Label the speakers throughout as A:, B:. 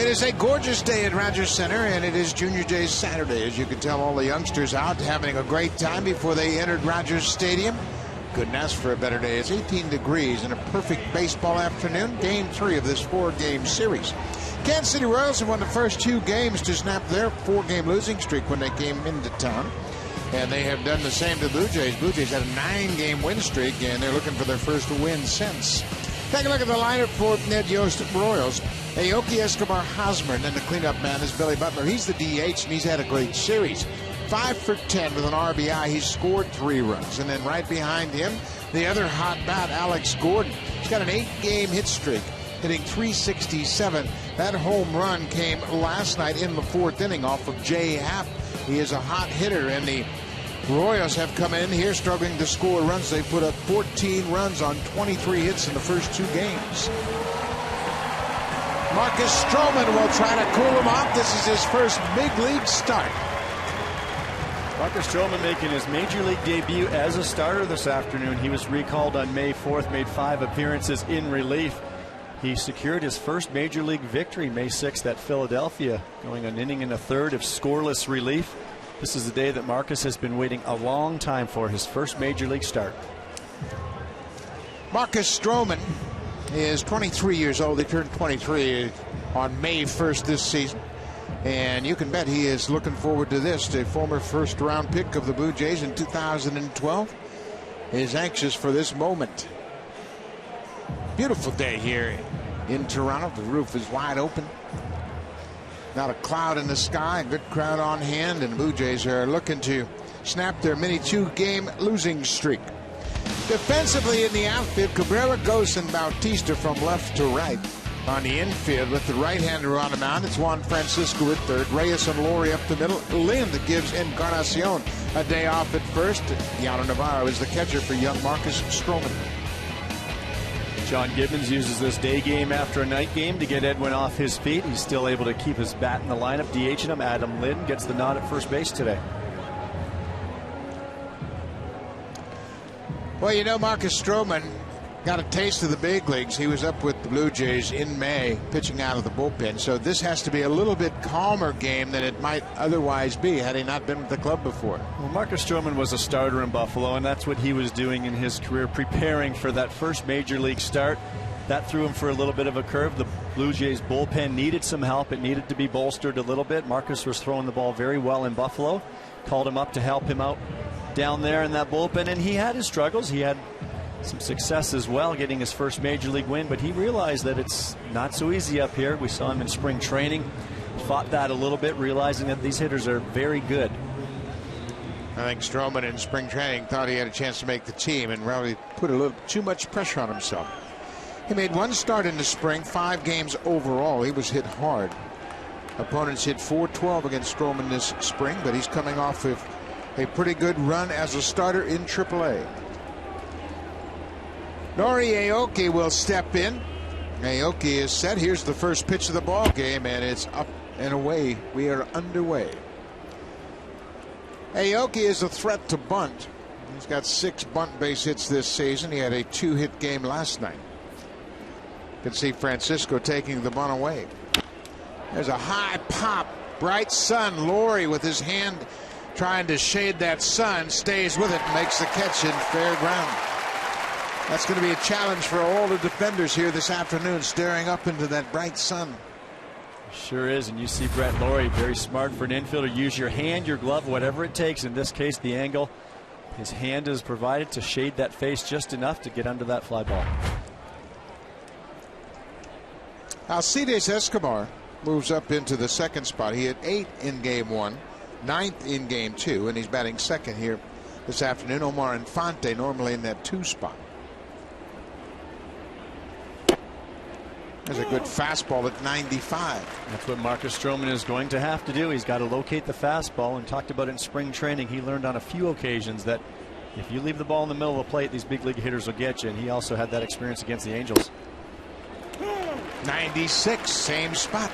A: It is a gorgeous day at Rogers Center, and it is Junior Jay's Saturday. As you can tell, all the youngsters out having a great time before they entered Rogers Stadium. Couldn't ask for a better day. It's 18 degrees and a perfect baseball afternoon. Game 3 of this 4-game series. Kansas City Royals have won the first 2 games to snap their 4-game losing streak when they came into town. And they have done the same to the Blue Jays. Blue Jays had a 9-game win streak, and they're looking for their first win since. Take a look at the lineup for Ned Yost Royals. Aoki, Escobar, Hosmer, and then the cleanup man is Billy Butler. He's the DH, and he's had a great series. 5 for 10 with an RBI. He's scored 3 runs. And then right behind him, the other hot bat, Alex Gordon. He's got an 8-game hit streak, hitting .367. That home run came last night in the 4th inning off of Jay Happ. He is a hot hitter, and the Royals have come in here struggling to score runs. They put up 14 runs on 23 hits in the first 2 games. Marcus Stroman will try to cool him off. This is his first big league start.
B: Marcus Stroman making his major league debut as a starter this afternoon. He was recalled on May 4th, made 5 appearances in relief. He secured his first major league victory May 6th at Philadelphia, going an inning and a third of scoreless relief. This is the day that Marcus has been waiting a long time for, his first major league start. Marcus Stroman
A: is 23 years old. He turned 23 on May 1st this season. And you can bet he is looking forward to this. The former first-round pick of the Blue Jays in 2012 is anxious for this moment. Beautiful day here in Toronto. The roof is wide open. Not a cloud in the sky. A good crowd on hand. And the Blue Jays are looking to snap their mini 2-game losing streak. Defensively in the outfield, Cabrera, Gose, and Bautista from left to right. On the infield with the right-hander on the mound, it's Juan Francisco at third. Reyes and Laurie up the middle. Lind gives Encarnacion a day off at first. Yano Navarro is the catcher for young Marcus Stroman.
B: John Gibbons uses this day game after a night game to get Edwin off his feet. He's still able to keep his bat in the lineup, DHing him. Adam Lind gets the nod at first base today.
A: Well, you know, Marcus Stroman got a taste of the big leagues. He was up with the Blue Jays in May, pitching out of the bullpen. So this has to be a little bit calmer game than it might otherwise be had he not been with the club before.
B: Well, Marcus Stroman was a starter in Buffalo, and that's what he was doing in his career, preparing for that first major league start. That threw him for a little bit of a curve. The Blue Jays bullpen needed some help. It needed to be bolstered a little bit. Marcus was throwing the ball very well in Buffalo. Called him up to help him out down there in that bullpen, and he had his struggles. He had some success as well, getting his first major league win, but he realized that it's not so easy up here. We saw him in spring training, fought that a little bit, realizing that these hitters are very good.
A: I think Stroman in spring training thought he had a chance to make the team and really put a little too much pressure on himself. He made 1 start in the spring, 5 games overall. He was hit hard. Opponents hit .412 against Stroman this spring, but he's coming off of a pretty good run as a starter in AAA. Nori Aoki will step in. Aoki is set. Here's the first pitch of the ball game, and it's up and away. We are underway. Aoki is a threat to bunt. He's got 6 bunt base hits this season. He had a 2-hit game last night. You can see Francisco taking the bunt away. There's a high pop. Bright sun. Laurie with his hand trying to shade that sun stays with it and makes the catch in fair ground. That's going to be a challenge for all the defenders here this afternoon, staring up into that bright sun.
B: Sure is, and you see Brett Laurie, very smart for an infielder. Use your hand, your glove, whatever it takes. In this case, the angle. His hand is provided to shade that face just enough to get under that fly ball.
A: Alcides Escobar moves up into the 2nd spot. He had 8 in game 1, 9th in game 2, and he's batting 2nd here this afternoon. Omar Infante normally in that 2 spot. There's a good fastball at 95.
B: That's what Marcus Stroman is going to have to do. He's got to locate the fastball, and talked about it in spring training. He learned on a few occasions that if you leave the ball in the middle of the plate, these big league hitters will get you, and he also had that experience against the Angels.
A: 96, same spot.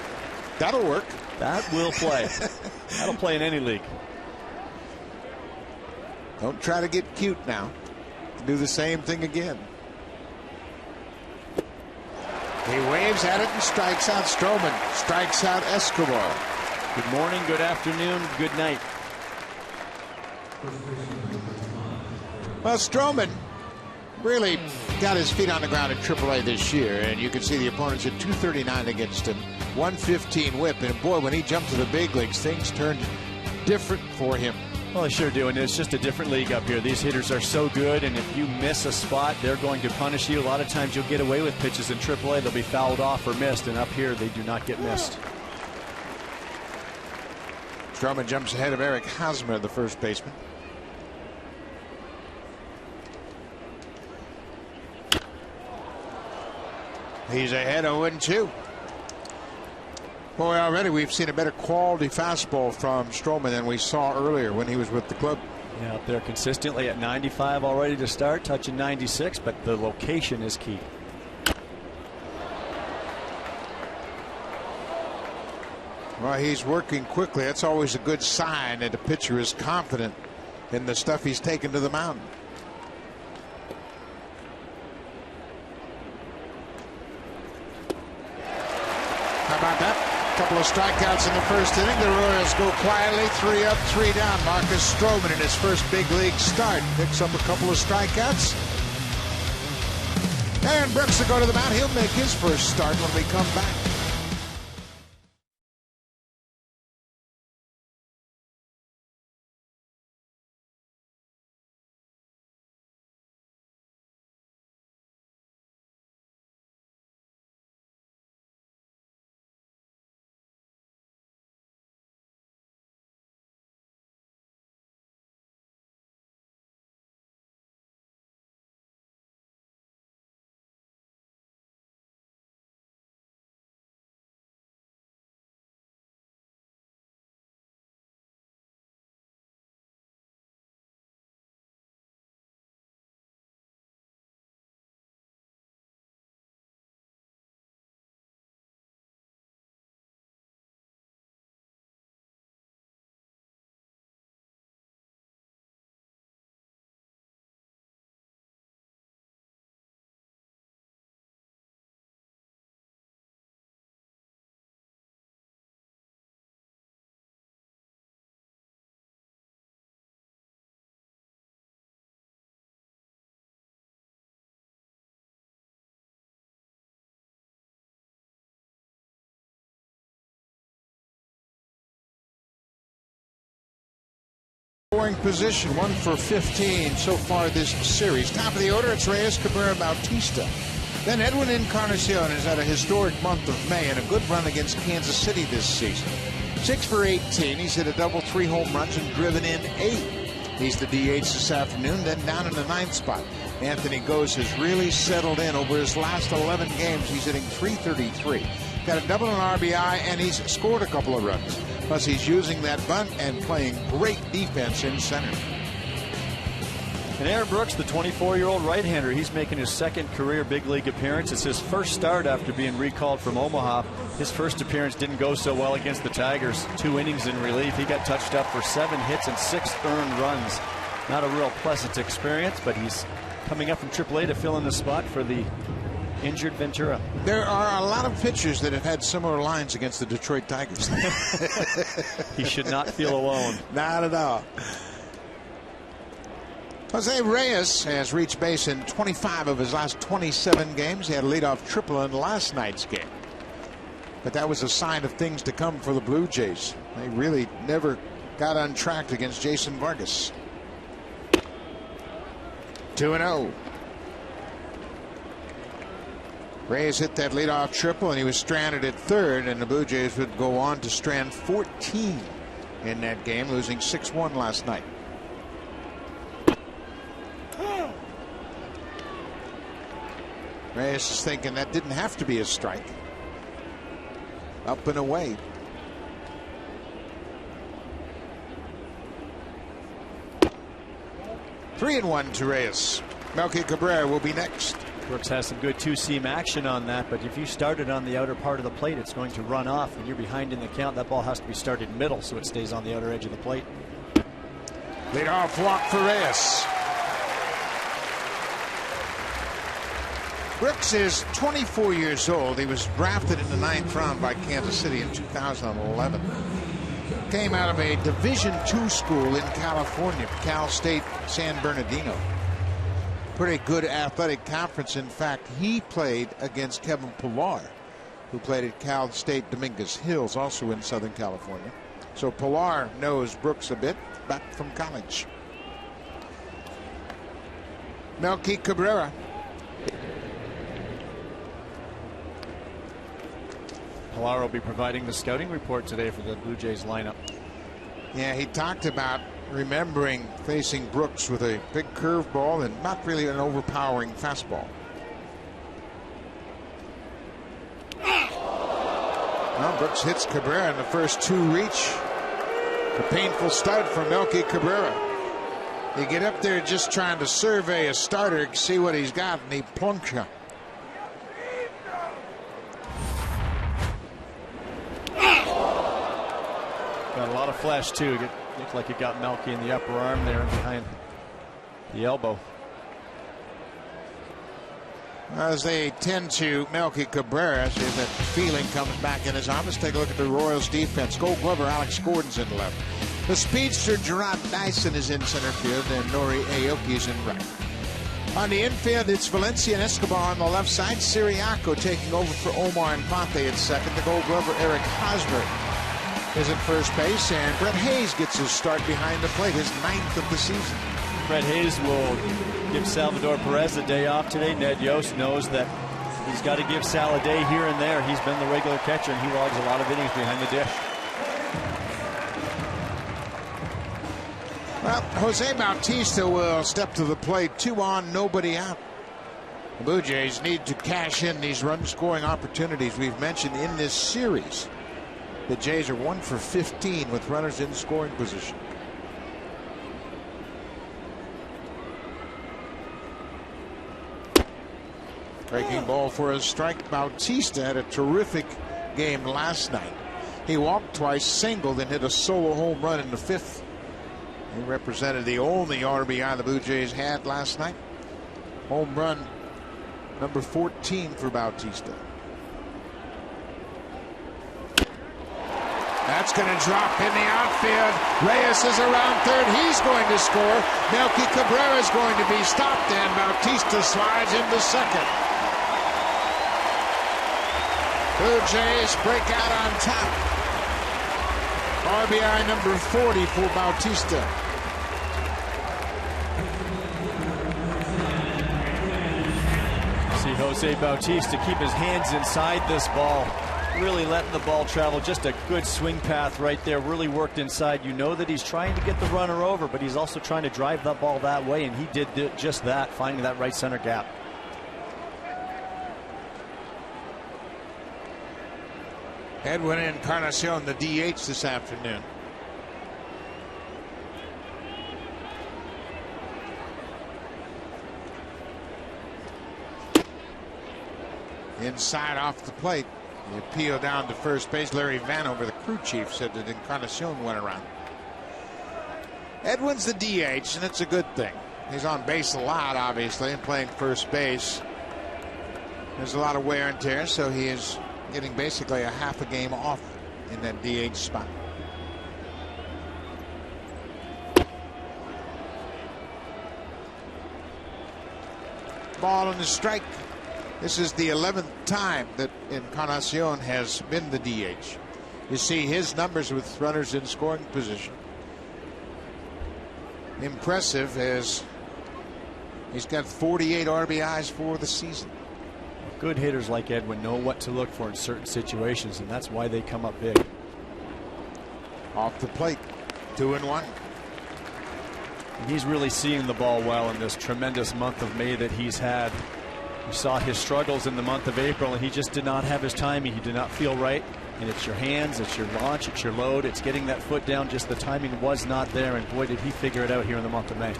A: That'll work.
B: That will play. That'll play in any league.
A: Don't try to get cute now. Do the same thing again. He waves at it and strikes out Stroman. Strikes out Escobar.
B: Good morning, good afternoon, good night.
A: Well, Stroman really got his feet on the ground at AAA this year, and you can see the opponents at 239 against him, 115 whip, and boy, when he jumped to the big leagues, things turned different for him.
B: Well, they sure do, and it's just a different league up here. These hitters are so good, and if you miss a spot, they're going to punish you. A lot of times you'll get away with pitches in AAA. They'll be fouled off or missed, and up here they do not get missed.
A: Stroman jumps ahead of Eric Hosmer, the first baseman. He's ahead 0-2. Boy, already we've seen a better quality fastball from Stroman than we saw earlier when he was with the club.
B: Yeah, out there consistently at 95 already to start, touching 96, but the location is key.
A: Well, he's working quickly. That's always a good sign that a pitcher is confident in the stuff he's taken to the mound. How about that? A couple of strikeouts in the first inning. The Royals go quietly, 3 up, 3 down. Marcus Stroman in his first big league start picks up a couple of strikeouts. Aaron Brooks will go to the mound. He'll make his first start when we come back. Scoring position, 1 for 15 so far this series. Top of the order, it's Reyes, Cabrera, Bautista. Then Edwin Encarnacion has had a historic month of May and a good run against Kansas City this season. 6 for 18. He's hit a double, 3 home runs and driven in 8. He's the DH this afternoon, then down in the 9th spot. Anthony Gose has really settled in over his last 11 games. He's hitting .333. Got a double and RBI, and he's scored a couple of runs. Plus, he's using that bunt and playing great defense in center.
B: And Aaron Brooks, the 24-year-old right-hander, he's making his second career big league appearance. It's his first start after being recalled from Omaha. His first appearance didn't go so well against the Tigers. 2 innings in relief. He got touched up for 7 hits and 6 earned runs. Not a real pleasant experience, but he's coming up from AAA to fill in the spot for the injured Ventura.
A: There are a lot of pitchers that have had similar lines against the Detroit Tigers.
B: He should not feel alone.
A: Not at all. Jose Reyes has reached base in 25 of his last 27 games. He had a leadoff triple in last night's game. But that was a sign of things to come for the Blue Jays. They really never got untracked against Jason Vargas. 2-0. Reyes hit that leadoff triple and he was stranded at third, and the Blue Jays would go on to strand 14 in that game, losing 6-1 last night. Reyes is thinking that didn't have to be a strike. Up and away. Three and 1 to Reyes. Melky Cabrera will be next.
B: Brooks has some good two-seam action on that, but if you start it on the outer part of the plate, it's going to run off. When you're behind in the count, that ball has to be started middle so it stays on the outer edge of the plate.
A: Leadoff walk for Reyes. Brooks is 24 years old. He was drafted in the 9th round by Kansas City in 2011. Came out of a Division II school in California, Cal State San Bernardino. Pretty good athletic conference. In fact, he played against Kevin Pillar, who played at Cal State Dominguez Hills, also in Southern California. So Pillar knows Brooks a bit back from college. Melky Cabrera.
B: Pillar will be providing the scouting report today for the Blue Jays lineup.
A: Yeah, he talked about remembering facing Brooks with a big curveball and not really an overpowering fastball. Well, Brooks hits Cabrera in the first 2 reach. A painful start for Melky Cabrera. You get up there just trying to survey a starter, see what he's got, and he plunks you.
B: Got a lot of flash too. It looked like it got Melky in the upper arm there and behind the elbow.
A: As they tend to, Melky Cabrera, see if that feeling comes back in his arm. Let's take a look at the Royals defense. Gold Glover Alex Gordon's in left. The speedster Gerard Dyson is in center field, and Nori Aoki is in right. On the infield, it's Valencia and Escobar on the left side. Siriaco taking over for Omar Infante at second. The Gold Glover Eric Hosmer is at first base, and Brett Hayes gets his start behind the plate, his 9th of the season.
B: Brett Hayes will give Salvador Perez a day off today. Ned Yost knows that he's got to give Sal a day here and there. He's been the regular catcher, and he logs a lot of innings behind the dish.
A: Well, Jose Bautista will step to the plate. 2 on, nobody out. The Blue Jays need to cash in these run-scoring opportunities we've mentioned in this series. The Jays are 1 for 15 with runners in scoring position. Breaking ball for a strike. Bautista had a terrific game last night. He walked twice, singled, and hit a solo home run in the 5th. He represented the only RBI the Blue Jays had last night. Home run number 14 for Bautista. That's going to drop in the outfield. Reyes is around third. He's going to score. Melky Cabrera is going to be stopped, and Bautista slides into second. Blue Jays break out on top. RBI number 40 for Bautista.
B: See Jose Bautista keep his hands inside this ball. Really letting the ball travel. Just a good swing path right there. Really worked inside. You know that he's trying to get the runner over, but he's also trying to drive that ball that way, and he did just that, finding that right center gap.
A: Edwin Encarnacion, the DH this afternoon. Inside off the plate. The appeal down to first base. Larry Vanover, the crew chief, said that Encarnacion went around. Edwin's the DH, and it's a good thing. He's on base a lot, obviously, and playing first base. There's a lot of wear and tear, so he is getting basically a half a game off in that DH spot. Ball on the strike. This is the 11th time that Encarnacion has been the DH. You see his numbers with runners in scoring position. Impressive, as he's got 48 RBIs for the season.
B: Good hitters like Edwin know what to look for in certain situations, and that's why they come up big.
A: Off the plate, 2-1.
B: And he's really seeing the ball well in this tremendous month of May that he's had. We saw his struggles in the month of April, and he just did not have his timing. He did not feel right. And it's your hands, it's your launch, it's your load, it's getting that foot down. Just the timing was not there, and boy, did he figure it out here in the month of May.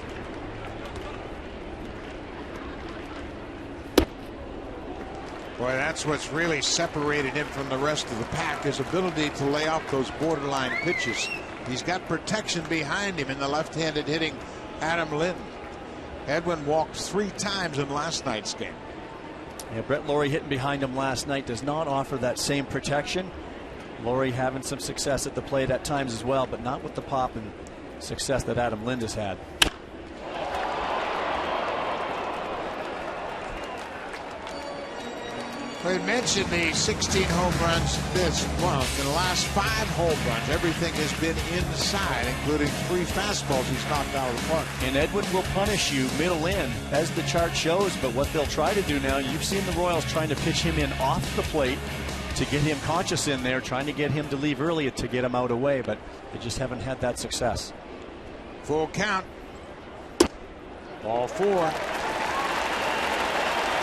A: Boy, that's what's really separated him from the rest of the pack, his ability to lay off those borderline pitches. He's got protection behind him in the left-handed hitting Adam Lind. Edwin walked 3 times in last night's game.
B: Yeah, Brett Lawrie hitting behind him last night does not offer that same protection. Lawrie having some success at the plate at times as well, but not with the pop and success that Adam Lind has had.
A: We mentioned the 16 home runs this month. In the last 5 home runs, everything has been inside, including 3 fastballs he's knocked out of the park.
B: And Edwin will punish you middle in, as the chart shows, but what they'll try to do now, you've seen the Royals trying to pitch him in off the plate to get him conscious in there, trying to get him to leave early to get him out away, but they just haven't had that success.
A: Full count. Ball 4.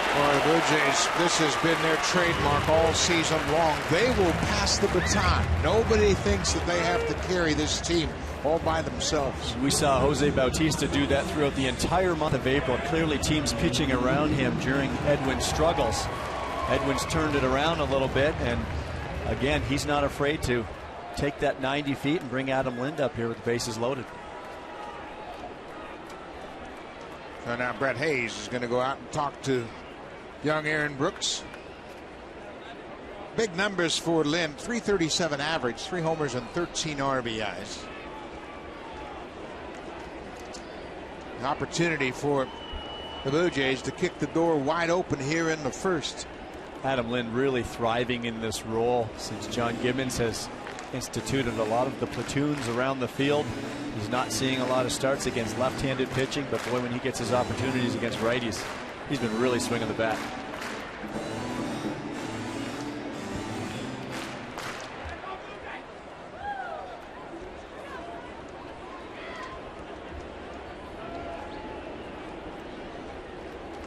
A: For the Blue Jays, this has been their trademark all season long. They will pass the baton. Nobody thinks that they have to carry this team all by themselves.
B: We saw Jose Bautista do that throughout the entire month of April. Clearly teams pitching around him during Edwin's struggles. Edwin's turned it around a little bit, and again, he's not afraid to take that 90 feet and bring Adam Lind up here with the bases loaded.
A: So now Brett Hayes is going to go out and talk to young Aaron Brooks. Big numbers for Lind. 337 average, 3 homers and 13 RBIs. An opportunity for the Blue Jays to kick the door wide open here in the first.
B: Adam Lind really thriving in this role since John Gibbons has instituted a lot of the platoons around the field. He's not seeing a lot of starts against left-handed pitching, but boy, when he gets his opportunities against righties, he's been really swinging the bat.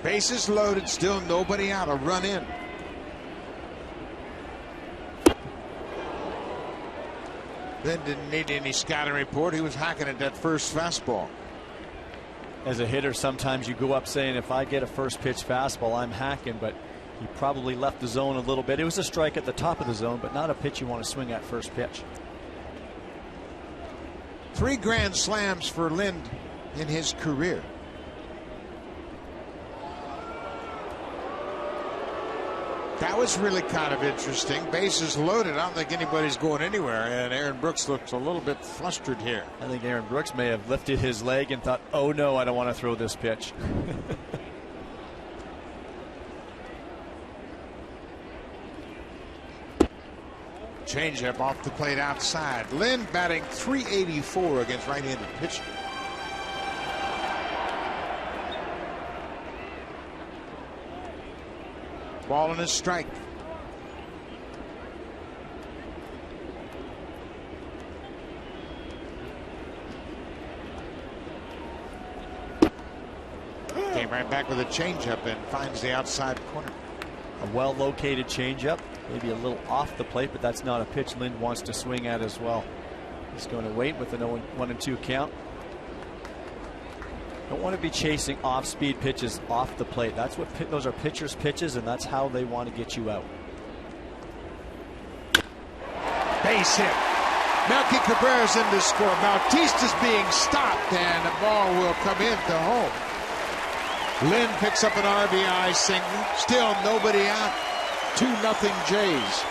A: Bases loaded, still nobody out. A run in. Then didn't need any scouting report. He was hacking at that first fastball.
B: As a hitter, sometimes you go up saying, if I get a first pitch fastball, I'm hacking, but he probably left the zone a little bit. It was a strike at the top of the zone, but not a pitch you want to swing at first pitch.
A: 3 grand slams for Lind in his career. That was really kind of interesting. Bases loaded. I don't think anybody's going anywhere, and Aaron Brooks looks a little bit flustered here.
B: I think Aaron Brooks may have lifted his leg and thought, oh no, I don't want to throw this pitch.
A: Changeup off the plate outside. Lind batting .384 against right-handed pitching. Ball and a strike. Came right back with a changeup and finds the outside corner.
B: A well-located changeup, maybe a little off the plate, but that's not a pitch Lind wants to swing at as well. He's going to wait with an 1-2 count. Don't want to be chasing off-speed pitches off the plate. That's what those are pitchers' pitches, and that's how they want to get you out.
A: Base hit. Melky Cabrera's in to score. Bautista's being stopped, and the ball will come into home. Lind picks up an RBI single. Still nobody out. 2-0 Jays.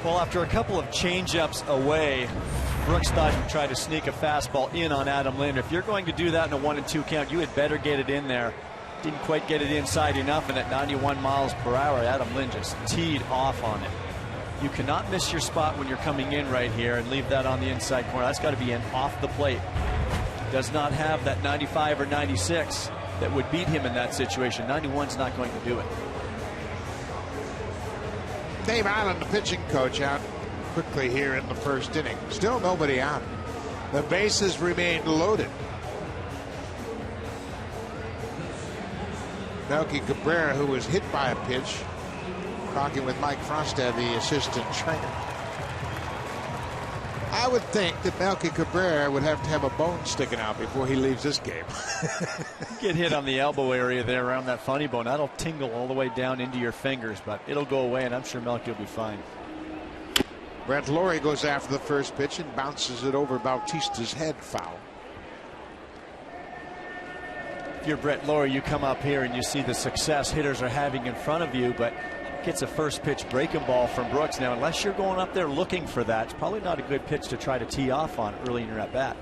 B: Well, after a couple of changeups away, Brooks thought he'd try to sneak a fastball in on Adam Lind. If you're going to do that in a 1-2 count, you had better get it in there. Didn't quite get it inside enough, and at 91 miles per hour, Adam Lind just teed off on it. You cannot miss your spot when you're coming in right here and leave that on the inside corner. That's got to be an off the plate. Does not have that 95 or 96 that would beat him in that situation. 91's not going to do it.
A: Dave Allen, the pitching coach, out quickly here in the first inning. Still nobody out. The bases remain loaded. Melky Cabrera, who was hit by a pitch, talking with Mike Frostad, the assistant trainer. I would think that Melky Cabrera would have to have a bone sticking out before he leaves this game.
B: Get hit on the elbow area there around that funny bone. That'll tingle all the way down into your fingers, but it'll go away, and I'm sure Melky will be fine.
A: Brett Lawrie goes after the first pitch and bounces it over Bautista's head, foul.
B: you're Brett Lawrie, you come up here and you see the success hitters are having in front of you, but gets a first pitch breaking ball from Brooks. Now, unless you're going up there looking for that, it's probably not a good pitch to try to tee off on early in your at bat.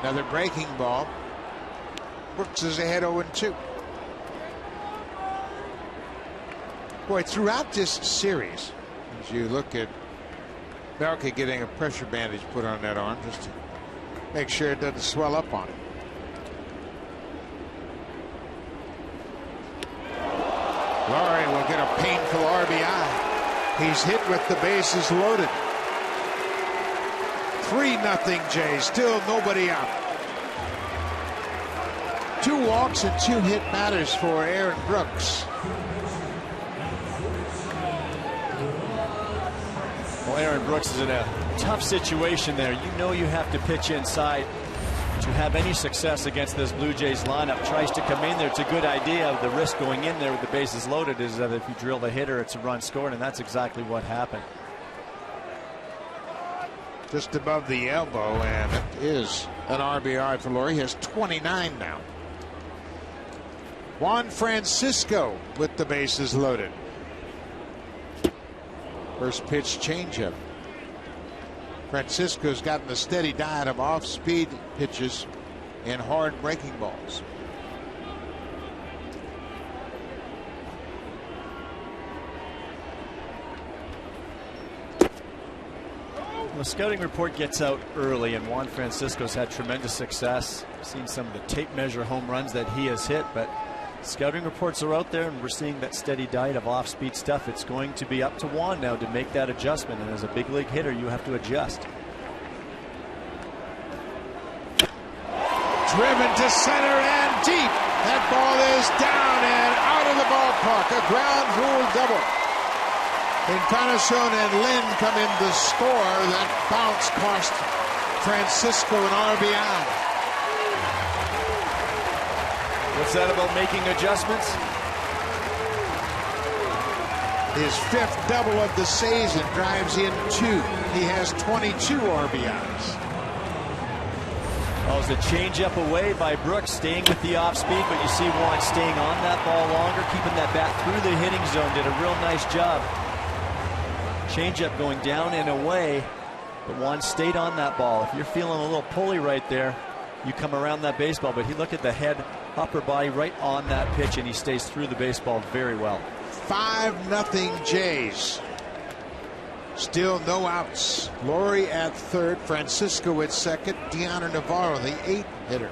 A: Another breaking ball. Brooks is ahead 0-2. Boy, throughout this series, as you look at Belke getting a pressure bandage put on that arm just to make sure it doesn't swell up on him. Lawrie will get a painful RBI. He's hit with the bases loaded. 3-0 Jays. Still nobody out. 2 walks and 2 hit batters for Aaron Brooks.
B: Well, Aaron Brooks is in a tough situation there. You know you have to pitch inside to have any success against this Blue Jays lineup. Tries to come in there. It's a good idea. The risk going in there with the bases loaded is that if you drill the hitter, it's a run scored, and that's exactly what happened.
A: Just above the elbow, and it is an RBI for Lawrie. He has 29 now. Juan Francisco with the bases loaded. First pitch changeup. Francisco's gotten a steady diet of off-speed pitches and hard breaking balls.
B: The scouting report gets out early, and Juan Francisco's had tremendous success. Seen some of the tape measure home runs that he has hit, but scouting reports are out there, and we're seeing that steady diet of off-speed stuff. It's going to be up to Juan now to make that adjustment, and as a big league hitter, you have to adjust.
A: Driven to center and deep. That ball is down and out of the ballpark. A ground rule double. Encarnacion and Lynn come in to score. That bounce cost Francisco an RBI.
B: What's that about making adjustments?
A: His 5th double of the season, drives in 2. He has 22 RBIs.
B: Oh, it's a changeup away by Brooks, staying with the off speed, but you see Juan staying on that ball longer, keeping that bat through the hitting zone. Did a real nice job. Changeup going down and away, but Juan stayed on that ball. If you're feeling a little pulley right there, you come around that baseball, but he looked at the head, upper body right on that pitch, and he stays through the baseball very well.
A: 5-0 Jays. Still no outs. Lawrie at third, Francisco at second, Deanna Navarro, the 8th hitter.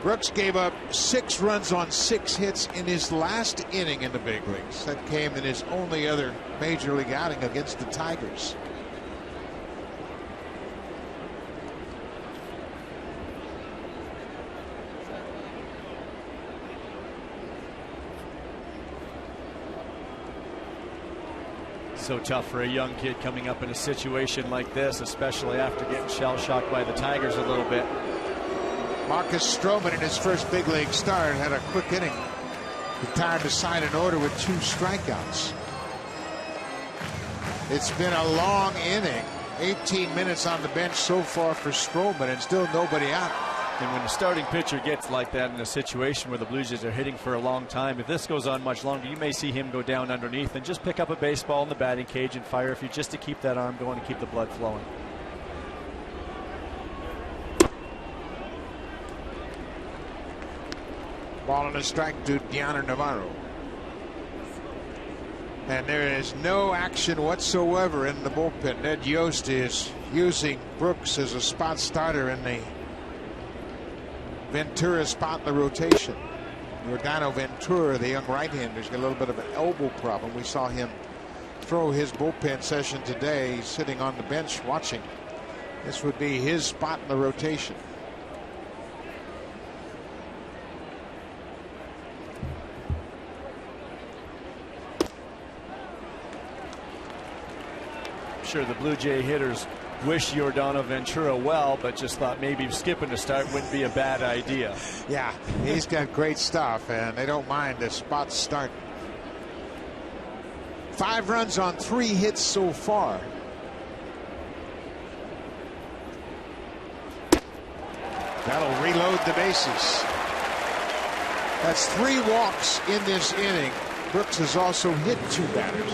A: Brooks gave up 6 runs on 6 hits in his last inning in the big leagues. That came in his only other major league outing against the Tigers.
B: So tough for a young kid coming up in a situation like this, especially after getting shell-shocked by the Tigers a little bit.
A: Marcus Stroman in his first big league start had a quick inning. Retired to sign an order with 2 strikeouts. It's been a long inning. 18 minutes on the bench so far for Stroman, and still nobody out.
B: And when the starting pitcher gets like that in a situation where the Blue Jays are hitting for a long time, if this goes on much longer, you may see him go down underneath and just pick up a baseball in the batting cage and fire if you just to keep that arm going and keep the blood flowing.
A: Ball and a strike to Deanna Navarro. And there is no action whatsoever in the bullpen. Ned Yost is using Brooks as a spot starter in the Ventura spot in the rotation. Rodano Ventura, the young right-hander, has got a little bit of an elbow problem. We saw him throw his bullpen session today. He's sitting on the bench watching. This would be his spot in the rotation.
B: Sure, the Blue Jay hitters wish Yordano Ventura well, but just thought maybe skipping a start wouldn't be a bad idea.
A: Yeah, he's got great stuff, and they don't mind the spot start. 5 runs on 3 hits so far. That'll reload the bases. That's 3 walks in this inning. Brooks has also hit 2 batters.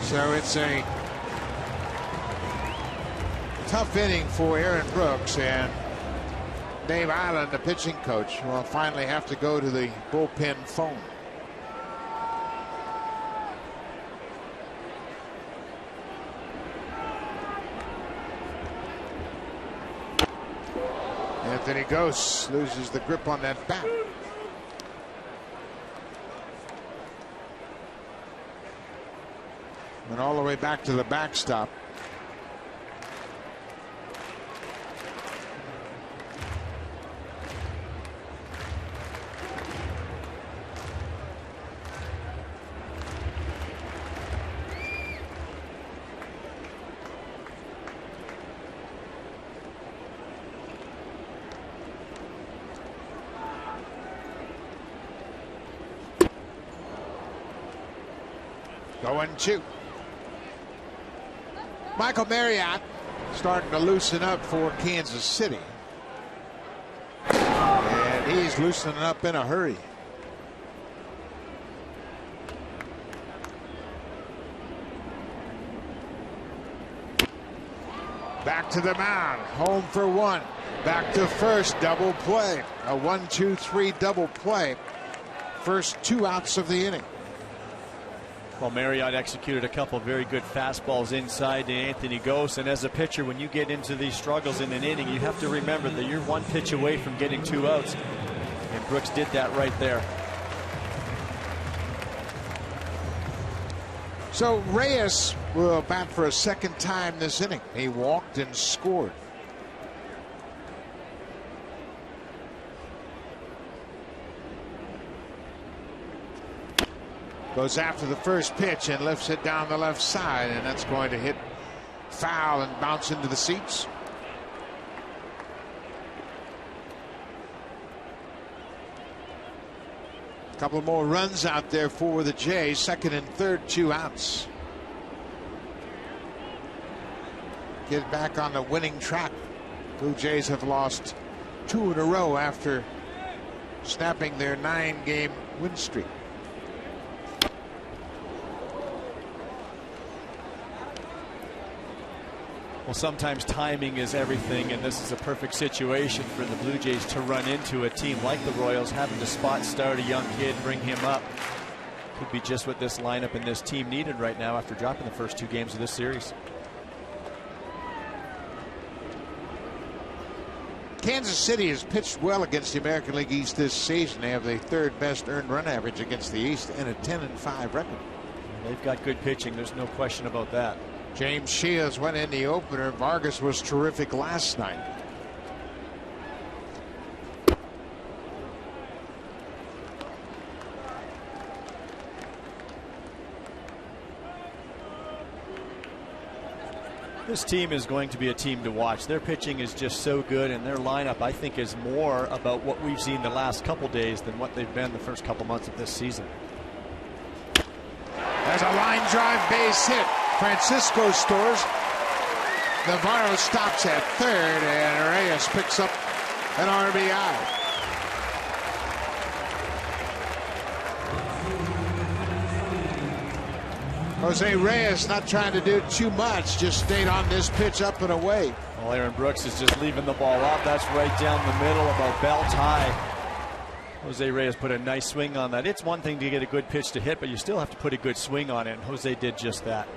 A: So it's a tough inning for Aaron Brooks, and Dave Island, the pitching coach, will finally have to go to the bullpen phone. Anthony Gose loses the grip on that bat. Went all the way back to the backstop. Going 2. Michael Marriott starting to loosen up for Kansas City. And he's loosening up in a hurry. Back to the mound. Home for 1. Back to first. Double play. A 1-2-3 double play. First 2 outs of the inning.
B: Well, Marriott executed a couple very good fastballs inside to Anthony Gose, and as a pitcher, when you get into these struggles in an inning, you have to remember that you're 1 pitch away from getting 2 outs, and Brooks did that right there.
A: So Reyes will bat for a 2nd time this inning. He walked and scored. Goes after the first pitch and lifts it down the left side, and that's going to hit foul and bounce into the seats. A couple more runs out there for the Jays. 2nd and 3rd, 2 outs. Get back on the winning track. Blue Jays have lost 2 in a row after snapping their 9-game win streak.
B: Well, sometimes timing is everything, and this is a perfect situation for the Blue Jays to run into a team like the Royals, having to spot start a young kid, bring him up. Could be just what this lineup and this team needed right now after dropping the first 2 games of this series.
A: Kansas City has pitched well against the American League East this season. They have the 3rd best earned run average against the East and a 10-5 record.
B: They've got good pitching. There's no question about that.
A: James Shields went in the opener. Vargas was terrific last night.
B: This team is going to be a team to watch. Their pitching is just so good, and their lineup, I think, is more about what we've seen the last couple days than what they've been the first couple months of this season.
A: There's a line drive base hit. Francisco stores. Navarro stops at 3rd, and Reyes picks up an RBI. Jose Reyes not trying to do too much, just stayed on this pitch up and away.
B: Well, Aaron Brooks is just leaving the ball up. That's right down the middle, about belt high. Jose Reyes put a nice swing on that. It's one thing to get a good pitch to hit, but you still have to put a good swing on it, and Jose did just that.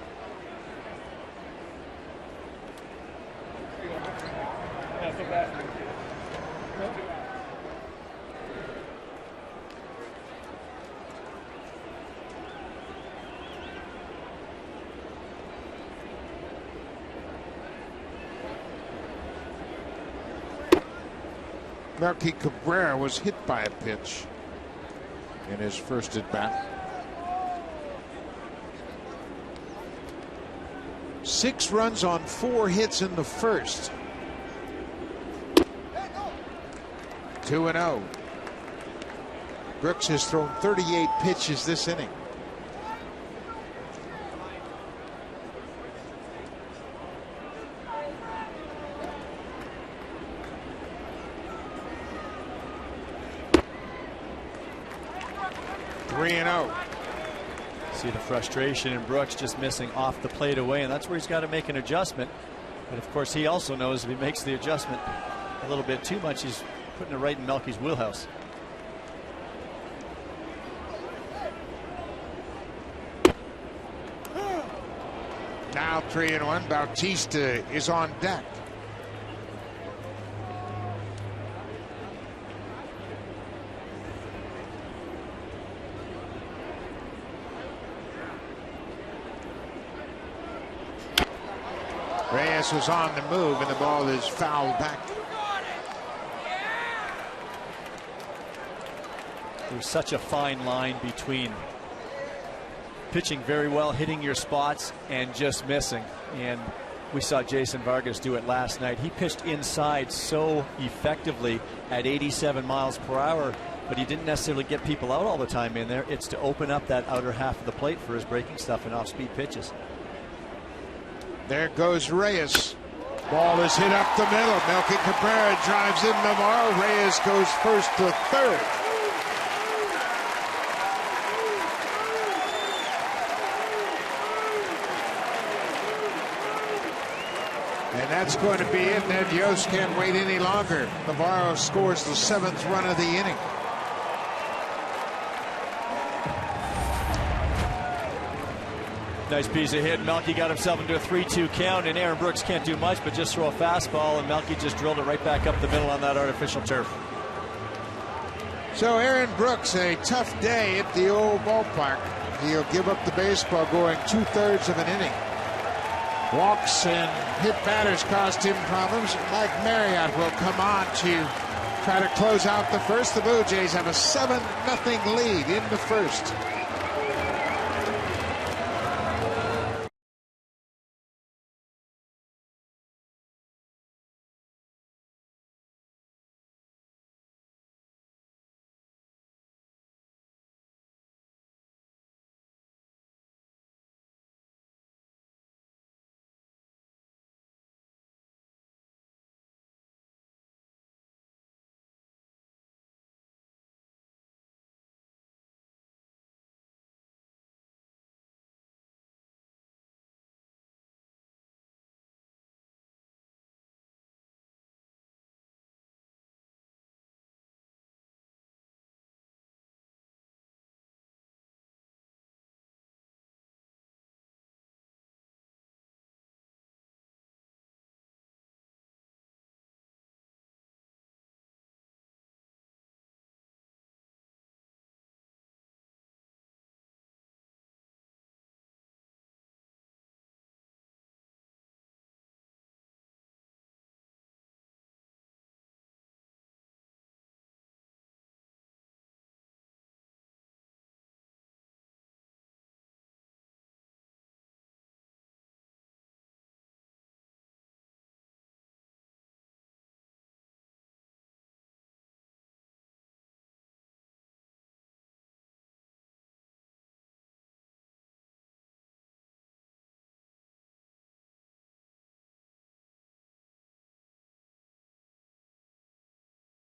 A: Melky Cabrera was hit by a pitch in his first at bat. 6 runs on 4 hits in the first. 2-0. Brooks has thrown 38 pitches this inning.
B: See the frustration in Brooks just missing off the plate away, and that's where he's got to make an adjustment. But of course, he also knows if he makes the adjustment a little bit too much, he's putting it right in Melky's wheelhouse.
A: Now 3-1. Bautista is on deck. Reyes was on the move, and the ball is fouled back.
B: There's such a fine line between pitching very well, hitting your spots, and just missing. And we saw Jason Vargas do it last night. He pitched inside so effectively at 87 miles per hour, but he didn't necessarily get people out all the time in there. It's to open up that outer half of the plate for his breaking stuff and off-speed pitches.
A: There goes Reyes. Ball is hit up the middle. Melky Cabrera drives in Navarro. Reyes goes first to third. And that's going to be it. Ned Yost can't wait any longer. Navarro scores the 7th run of the inning.
B: Nice piece of hit. Melky got himself into a 3-2 count, and Aaron Brooks can't do much but just throw a fastball, and Melky just drilled it right back up the middle on that artificial turf.
A: So Aaron Brooks, a tough day at the old ballpark. He'll give up the baseball going 2/3 of an inning. Walks and hit batters caused him problems. Mike Marriott will come on to try to close out the first. The Blue Jays have a 7-0 lead in the first.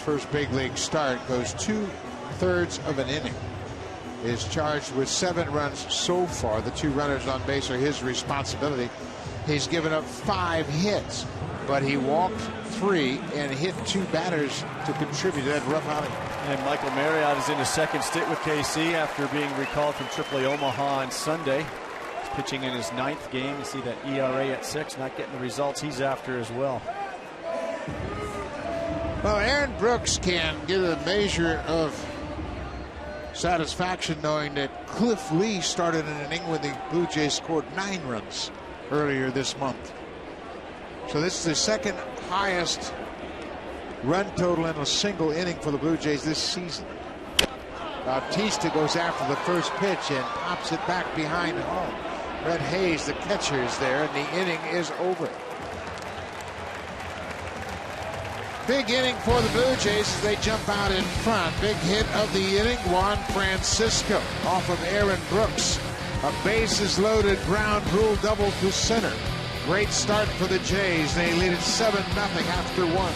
A: First big league start goes 2/3 of an inning. Is charged with 7 runs so far. The 2 runners on base are his responsibility. He's given up 5 hits, but he walked 3 and hit 2 batters to contribute to that rough outing.
B: And Michael Marriott is in his 2nd stint with KC after being recalled from AAA Omaha on Sunday. He's pitching in his 9th game. You see that ERA at 6, not getting the results he's after as well.
A: Well, Aaron Brooks can get a measure of satisfaction knowing that Cliff Lee started an inning when the Blue Jays scored 9 runs earlier this month. So this is the 2nd highest run total in a single inning for the Blue Jays this season. Bautista goes after the first pitch and pops it back behind home. Red Hayes, the catcher, is there, and the inning is over. Big inning for the Blue Jays as they jump out in front. Big hit of the inning, Juan Francisco off of Aaron Brooks. A bases loaded ground rule double to center. Great start for the Jays. They lead it 7-0 after 1.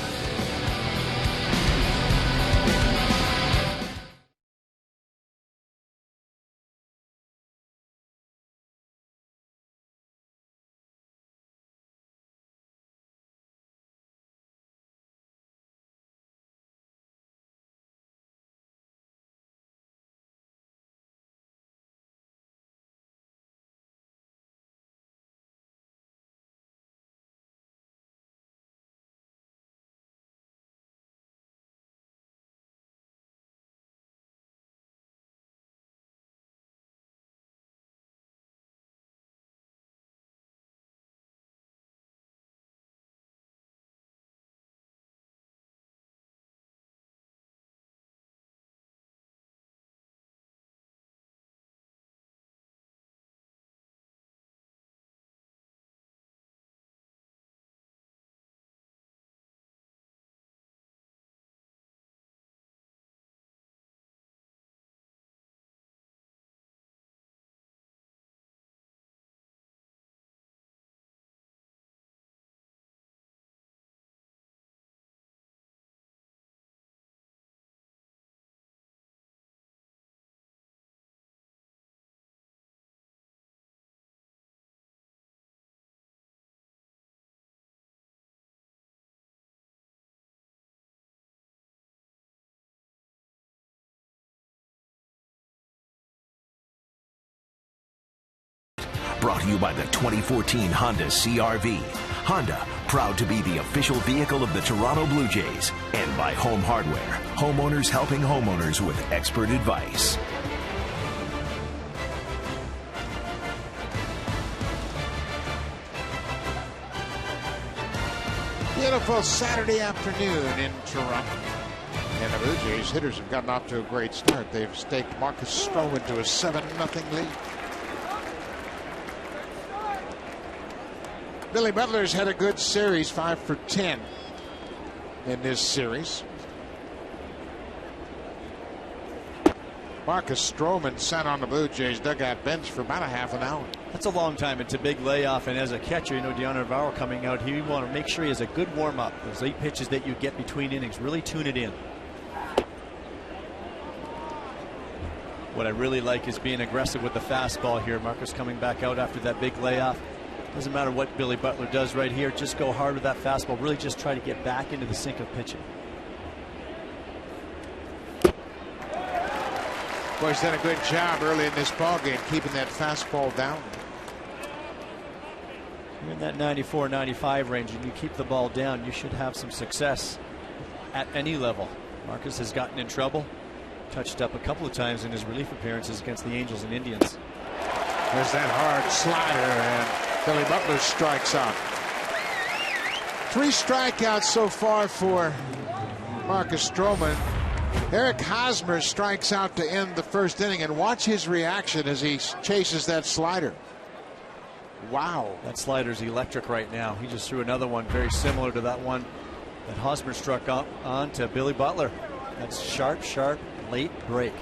C: Brought to you by the 2014 Honda CR-V. Honda, proud to be the official vehicle of the Toronto Blue Jays. And by Home Hardware, homeowners helping homeowners with expert advice.
A: Beautiful Saturday afternoon in Toronto. And the Blue Jays hitters have gotten off to a great start. They've staked Marcus Stroman to a 7-0 lead. Billy Butler's had a good series, 5 for 10 in this series. Marcus Stroman sat on the Blue Jays dugout bench for about a half an hour.
B: That's a long time. It's a big layoff, and as a catcher, you know, Dion Navarro coming out, he want to make sure he has a good warm-up. Those late pitches that you get between innings, really tune it in. What I really like is being aggressive with the fastball here. Marcus coming back out after that big layoff. Doesn't matter what Billy Butler does right here. Just go hard with that fastball. Really just try to get back into the sync of pitching.
A: Boy's done a good job early in this ballgame keeping that fastball down.
B: You're in that 94-95 range and you keep the ball down, you should have some success at any level. Marcus has gotten in trouble. Touched up a couple of times in his relief appearances against the Angels and Indians.
A: There's that hard slider, and Billy Butler strikes out. 3 strikeouts so far for Marcus Stroman. Eric Hosmer strikes out to end the first inning, and watch his reaction as he chases that slider. Wow.
B: That slider's electric right now. He just threw another one very similar to that one that Hosmer struck up on to Billy Butler. That's sharp, late break.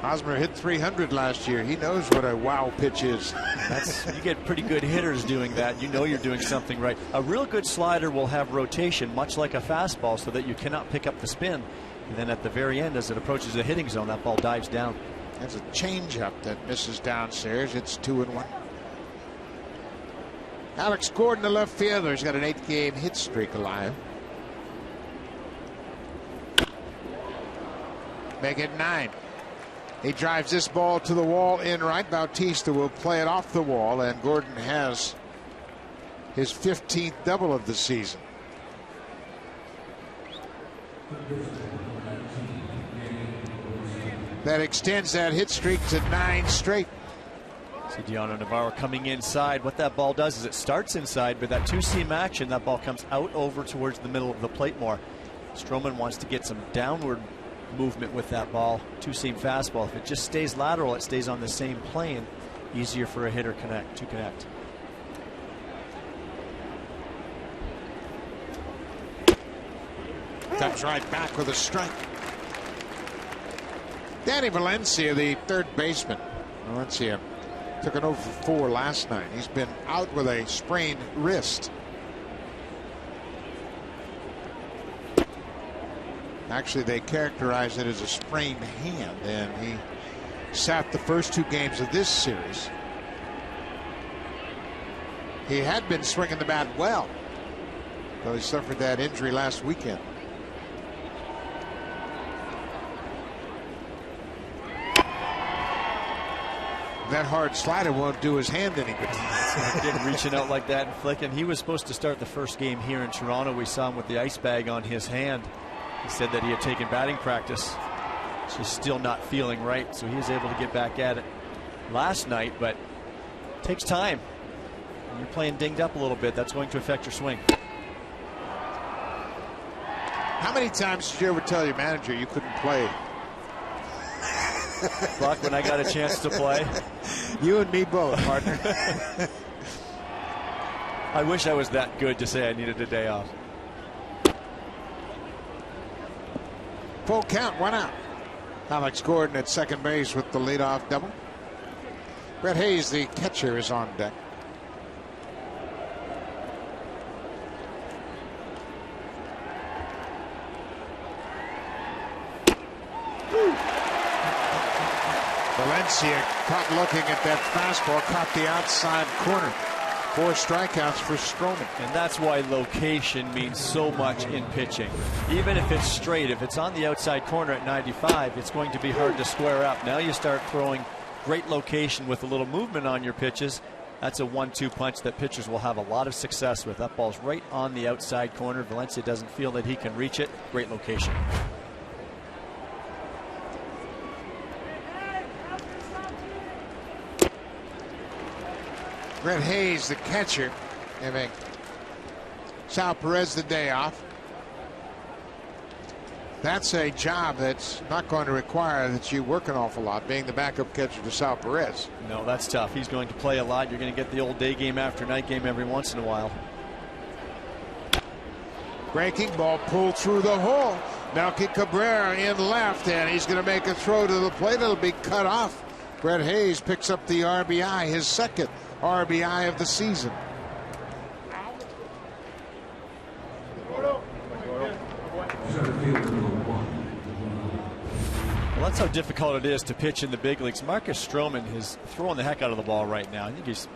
A: Hosmer hit 300 last year. He knows what a wow pitch is.
B: You get pretty good hitters doing that. You know you're doing something right. A real good slider will have rotation, much like a fastball, so that you cannot pick up the spin. And then at the very end, as it approaches the hitting zone, that ball dives down.
A: That's a changeup that misses downstairs. It's 2-1. Alex Gordon, the left fielder, has got an 8-game hit streak alive. Make it 9. He drives this ball to the wall in right. Bautista will play it off the wall, and Gordon has his 15th double of the season. That extends that hit streak to 9 straight.
B: See Dion Navarro coming inside. What that ball does is it starts inside, but that two-seam action, that ball comes out over towards the middle of the plate more. Stroman wants to get some downward movement with that ball. Two-seam fastball. If it just stays lateral, it stays on the same plane. Easier for a hitter to connect.
A: Comes right back with a strike. Danny Valencia, the third baseman. Valencia took an 0-for-4 last night. He's been out with a sprained wrist. Actually, they characterize it as a sprained hand, and he sat the first 2 games of this series. He had been swinging the bat well, though he suffered that injury last weekend. That hard slider won't do his hand any good.
B: Again, reaching out like that and flicking. He was supposed to start the first game here in Toronto. We saw him with the ice bag on his hand. He said that he had taken batting practice. He's still not feeling right, so he was able to get back at it last night, but it takes time. When you're playing dinged up a little bit, that's going to affect your swing.
A: How many times did you ever tell your manager you couldn't play?
B: Buck, when I got a chance to play.
A: You and me both, partner.
B: I wish I was that good to say I needed a day off.
A: Full count, 1 out. Alex Gordon at second base with the leadoff double. Brett Hayes, the catcher, is on deck. Valencia caught looking at that fastball, caught the outside corner. 4 strikeouts for Stroman.
B: And that's why location means so much in pitching. Even if it's straight, if it's on the outside corner at 95, it's going to be hard to square up. Now you start throwing great location with a little movement on your pitches. That's a 1-2 punch that pitchers will have a lot of success with. That ball's right on the outside corner. Valencia doesn't feel that he can reach it. Great location.
A: Brett Hayes, the catcher, giving Sal Perez the day off. That's a job that's not going to require that you work an awful lot, being the backup catcher to Sal Perez.
B: No, that's tough. He's going to play a lot. You're going to get the old day game after night game every once in a while.
A: Breaking ball pulled through the hole. Melky Cabrera in left, and he's going to make a throw to the plate. It'll be cut off. Brett Hayes picks up the RBI, his second RBI of the season.
B: Well, that's how difficult it is to pitch in the big leagues. Marcus Stroman is throwing the heck out of the ball right now. I think he's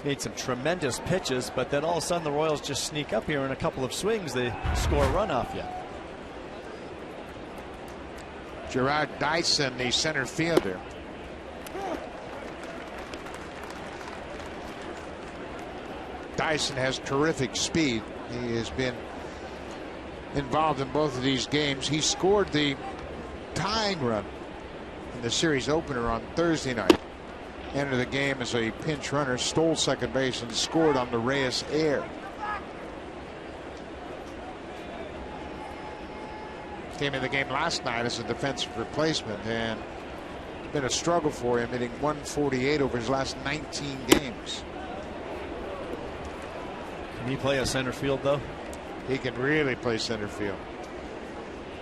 B: made some tremendous pitches, but then all of a sudden the Royals just sneak up here in a couple of swings. They score a run off you.
A: Gerard Dyson, the center fielder. Dyson has terrific speed. He has been involved in both of these games. He scored the tying run in the series opener on Thursday night. Entered the game as a pinch runner, stole second base, and scored on the Reyes air. Came in the game last night as a defensive replacement, and it's been a struggle for him, hitting 148 over his last 19 games.
B: Can he play a center field, though?
A: He can really play center field.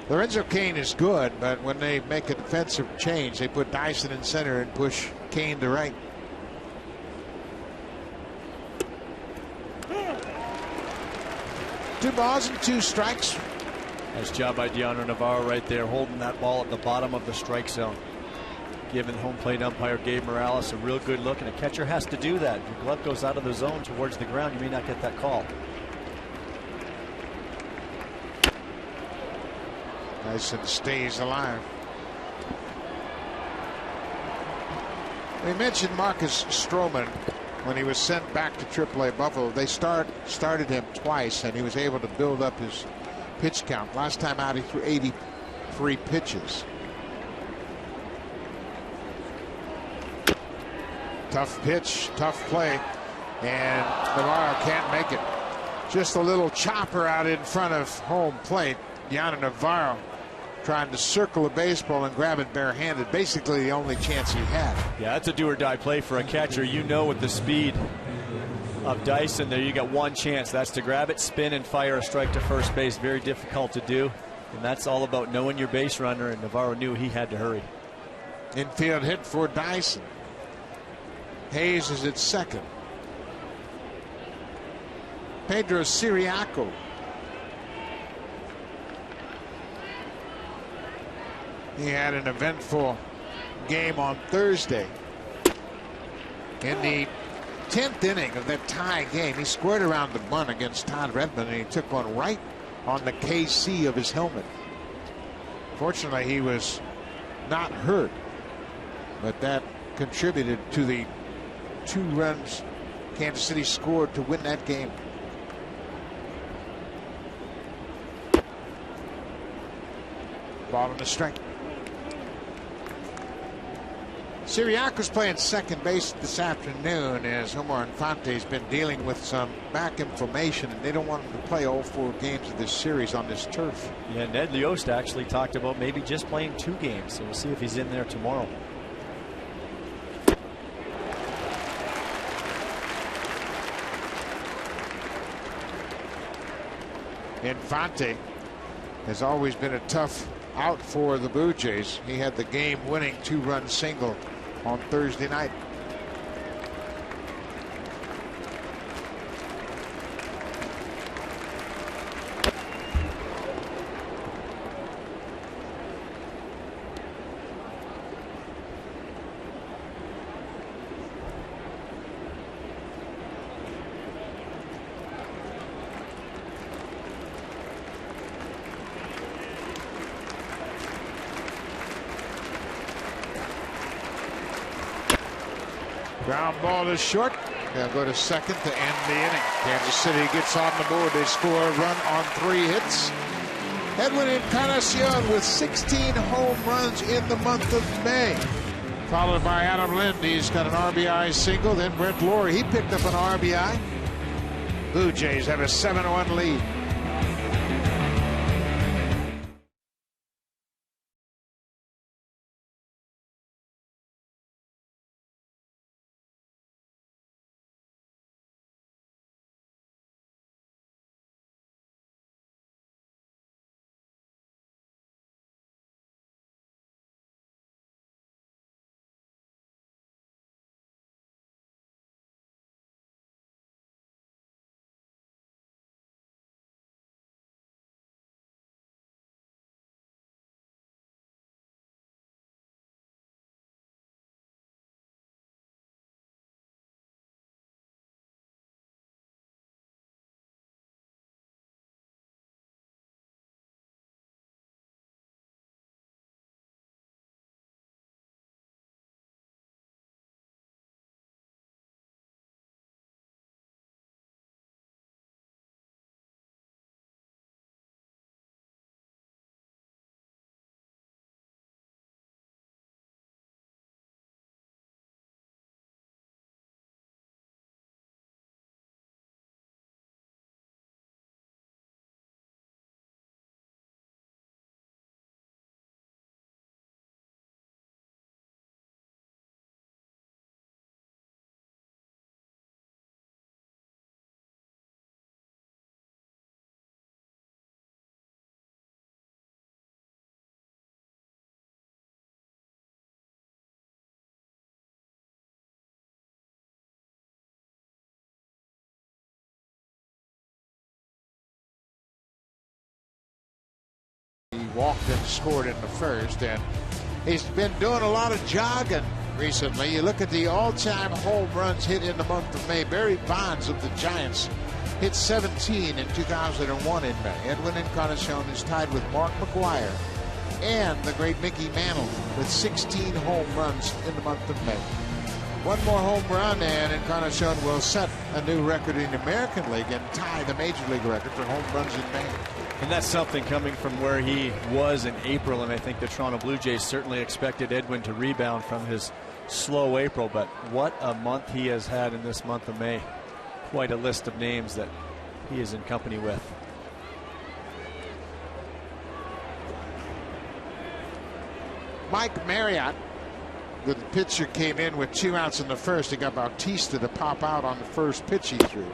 A: Lorenzo Cain is good, but when they make a defensive change, they put Dyson in center and push Cain to right. Two balls and 2 strikes.
B: Nice job by Deandre Navarro right there, holding that ball at the bottom of the strike zone. Giving home plate umpire Gabe Morales a real good look, and a catcher has to do that. If your glove goes out of the zone towards the ground, you may not get that call.
A: Dyson stays alive. We mentioned Marcus Stroman when he was sent back to AAA Buffalo. They started him twice, and he was able to build up his pitch count. Last time out, he threw 83 pitches. Tough pitch, tough play, and Navarro can't make it. Just a little chopper out in front of home plate. Deandre Navarro trying to circle a baseball and grab it barehanded. Basically the only chance he had.
B: Yeah, that's a do or die play for a catcher. You know, with the speed of Dyson there, you got one chance. That's to grab it, spin, and fire a strike to first base. Very difficult to do. And that's all about knowing your base runner, and Navarro knew he had to hurry.
A: Infield hit for Dyson. Hayes is at second. Pedro Siriaco. He had an eventful game on Thursday. In the 10th inning of that tie game, he squared around the bunt against Todd Redmond, and he took one right on the KC of his helmet. Fortunately, he was not hurt, but that contributed to the 2 runs Kansas City scored to win that game. Ball on the strike. Siriaco's playing second base this afternoon as Omar Infante's been dealing with some back inflammation, and they don't want him to play all 4 games of this series on this turf.
B: Yeah, Ned Leost actually talked about maybe just playing 2 games, so we'll see if he's in there tomorrow.
A: Infante has always been a tough out for the Blue Jays. He had the game-winning 2-run single on Thursday night. Ground ball is short. They'll go to second to end the inning. Kansas City gets on the board. They score a run on 3 hits. Edwin Encarnacion with 16 home runs in the month of May. Followed by Adam Lind. He's got an RBI single. Then Brent Lawrie. He picked up an RBI. Blue Jays have a 7-1 lead. He walked and scored in the first, and he's been doing a lot of jogging recently. You look at the all-time home runs hit in the month of May. Barry Bonds of the Giants hit 17 in 2001 in May. Edwin Encarnacion is tied with Mark McGwire and the great Mickey Mantle with 16 home runs in the month of May. One more home run and Encarnacion will set a new record in the American League and tie the Major League record for home runs in May.
B: And that's something coming from where he was in April, and I think the Toronto Blue Jays certainly expected Edwin to rebound from his slow April, but what a month he has had in this month of May. Quite a list of names that he is in company with.
A: Mike Marriott, the pitcher, came in with 2 outs in the first. He got Bautista to pop out on the first pitch he threw.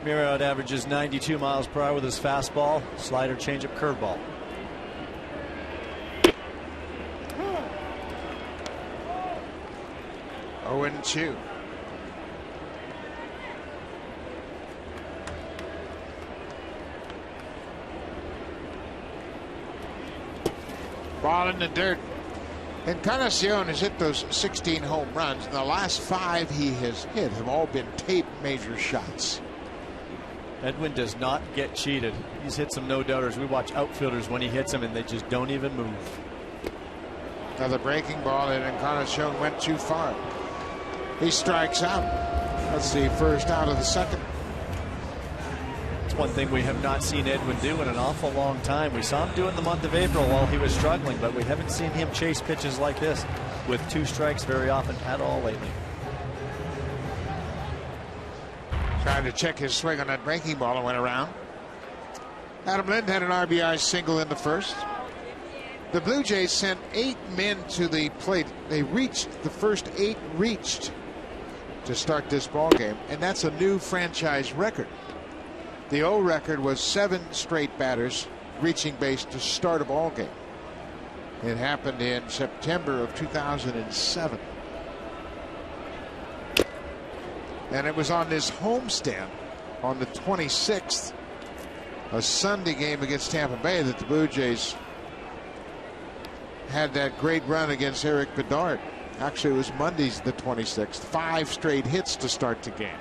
B: Marriott averages 92 miles per hour with his fastball, slider, changeup, curveball.
A: Oh, and 2. Ball in the dirt. Encarnacion has hit those 16 home runs, and the last 5 he has hit have all been tape major shots.
B: Edwin does not get cheated. He's hit some no-doubters. We watch outfielders when he hits them, and they just don't even move.
A: Another breaking ball, and Encarnacion went too far. He strikes out. That's the first out of the second.
B: It's one thing we have not seen Edwin do in an awful long time. We saw him do it in the month of April while he was struggling, but we haven't seen him chase pitches like this with 2 strikes very often at all lately.
A: Trying to check his swing on that breaking ball and went around. Adam Lind had an RBI single in the first. The Blue Jays sent 8 men to the plate. They reached the first 8 reached to start this ball game, and that's a new franchise record. The old record was 7 straight batters reaching base to start a ball game. It happened in September of 2007. And it was on this homestand on the 26th, a Sunday game against Tampa Bay, that the Blue Jays had that great run against Eric Bedard. Actually, it was Monday's the 26th. 5 straight hits to start the game.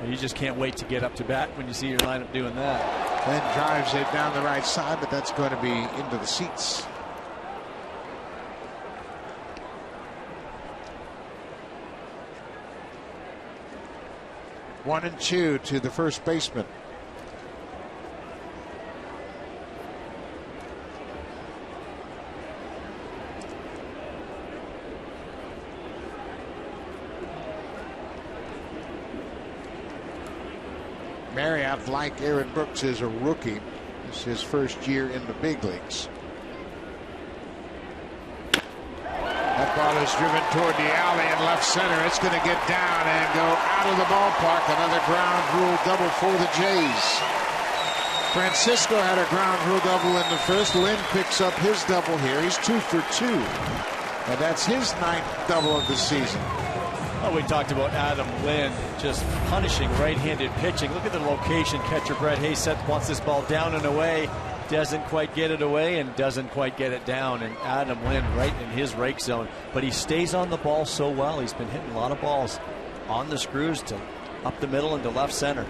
B: You just can't wait to get up to bat when you see your lineup doing that.
A: Then drives it down the right side, but that's going to be into the seats. One and 2 to the first baseman. Marriott, like Aaron Brooks, is a rookie. This is his first year in the big leagues. That ball is driven toward the alley in left center. It's going to get down and go out of the ballpark. Another ground rule double for the Jays. Francisco had a ground rule double in the first. Lynn picks up his double here. He's 2 for 2. And that's his 9th double of the season.
B: Oh, we talked about Adam Lind just punishing right-handed pitching. Look at the location. Catcher Brett Hayes wants this ball down and away. Doesn't quite get it away and doesn't quite get it down. And Adam Lind right in his rake zone. But he stays on the ball so well. He's been hitting a lot of balls on the screws to up the middle and to left center.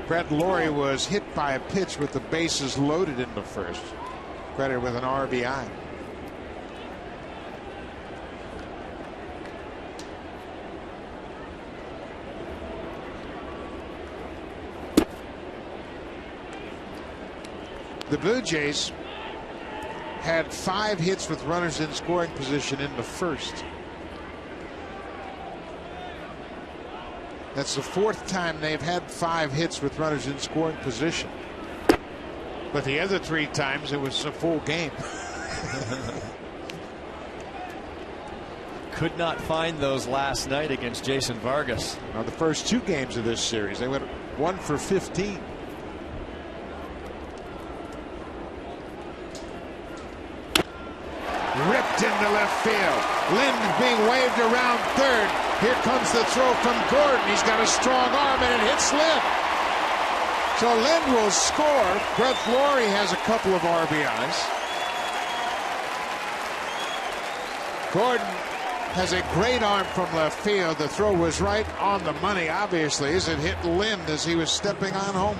A: Brett Lawrie was hit by a pitch with the bases loaded in the first. Credited with an RBI. The Blue Jays had 5 hits with runners in scoring position in the first. That's the 4th time they've had 5 hits with runners in scoring position. But the other 3 times it was a full game.
B: Could not find those last night against Jason Vargas.
A: Now, the first 2 games of this series, they went 1 for 15. Ripped into left field. Lind being waved around third. Here comes the throw from Gordon. He's got a strong arm and it hits Lind. So Lind will score. Brett Lawrie has a couple of RBIs. Gordon has a great arm from left field. The throw was right on the money, obviously, as it hit Lind as he was stepping on home.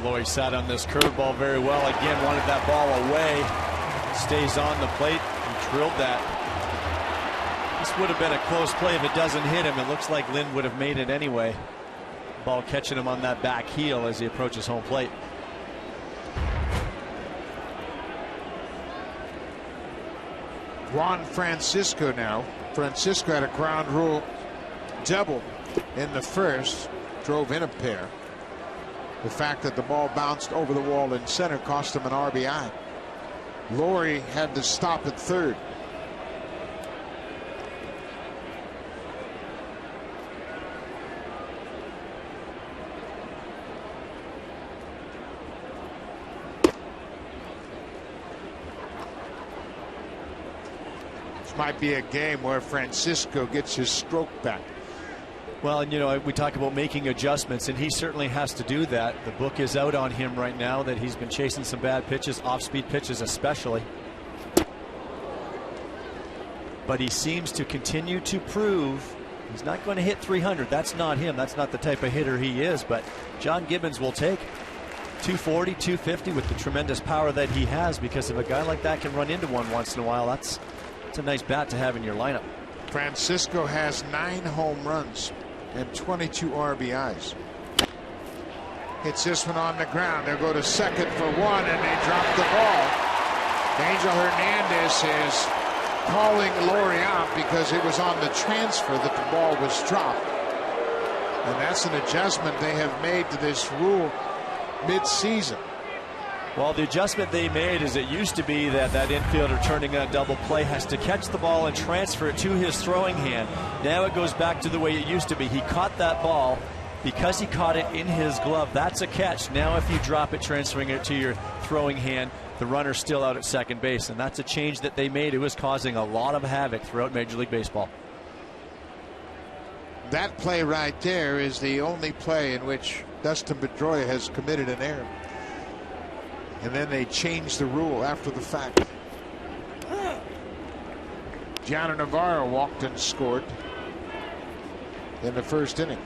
B: Lawrie sat on this curveball very well. Again, wanted that ball away. Stays on the plate and drilled that. This would have been a close play if it doesn't hit him. It looks like Lind would have made it anyway. Ball catching him on that back heel as he approaches home plate.
A: Juan Francisco now. Francisco had a ground rule double in the first, drove in a pair. The fact that the ball bounced over the wall in center cost him an RBI. Laurie had to stop at third. This might be a game where Francisco gets his stroke back.
B: Well, and you know, we talk about making adjustments, and he certainly has to do that. The book is out on him right now that he's been chasing some bad pitches, off-speed pitches especially. But he seems to continue to prove he's not going to hit 300. That's not him. That's not the type of hitter he is. But John Gibbons will take 240, 250 with the tremendous power that he has, because if a guy like that can run into one once in a while, that's a nice bat to have in your lineup.
A: Francisco has 9 home runs and 22 RBIs. Hits this one on the ground. They'll go to second for one, and they drop the ball. Angel Hernandez is calling Laurie out because it was on the transfer that the ball was dropped. And that's an adjustment they have made to this rule mid-season.
B: Well, the adjustment they made is it used to be that infielder turning a double play has to catch the ball and transfer it to his throwing hand. Now it goes back to the way it used to be. He caught that ball because he caught it in his glove. That's a catch. Now if you drop it, transferring it to your throwing hand, the runner's still out at second base. And that's a change that they made. It was causing a lot of havoc throughout Major League Baseball.
A: That play right there is the only play in which Dustin Pedroia has committed an error. And then they changed the rule after the fact. Gianna Navarro walked and scored in the first inning.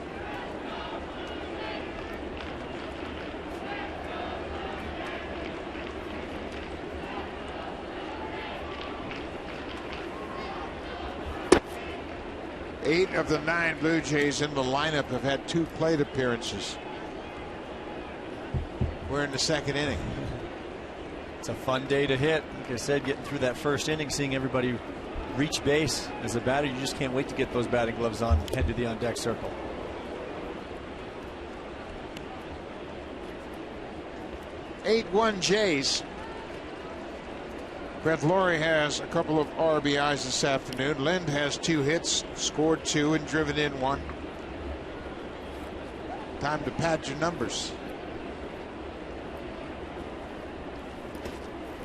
A: Eight of the 9 Blue Jays in the lineup have had 2 plate appearances. We're in the second inning.
B: It's a fun day to hit. Like I said, getting through that first inning, seeing everybody reach base. As a batter, you just can't wait to get those batting gloves on and head to the on-deck circle.
A: Eight-1 Jays. Brett Laurie has a couple of RBIs this afternoon. Lind has 2 hits, scored 2, and driven in 1. Time to pad your numbers.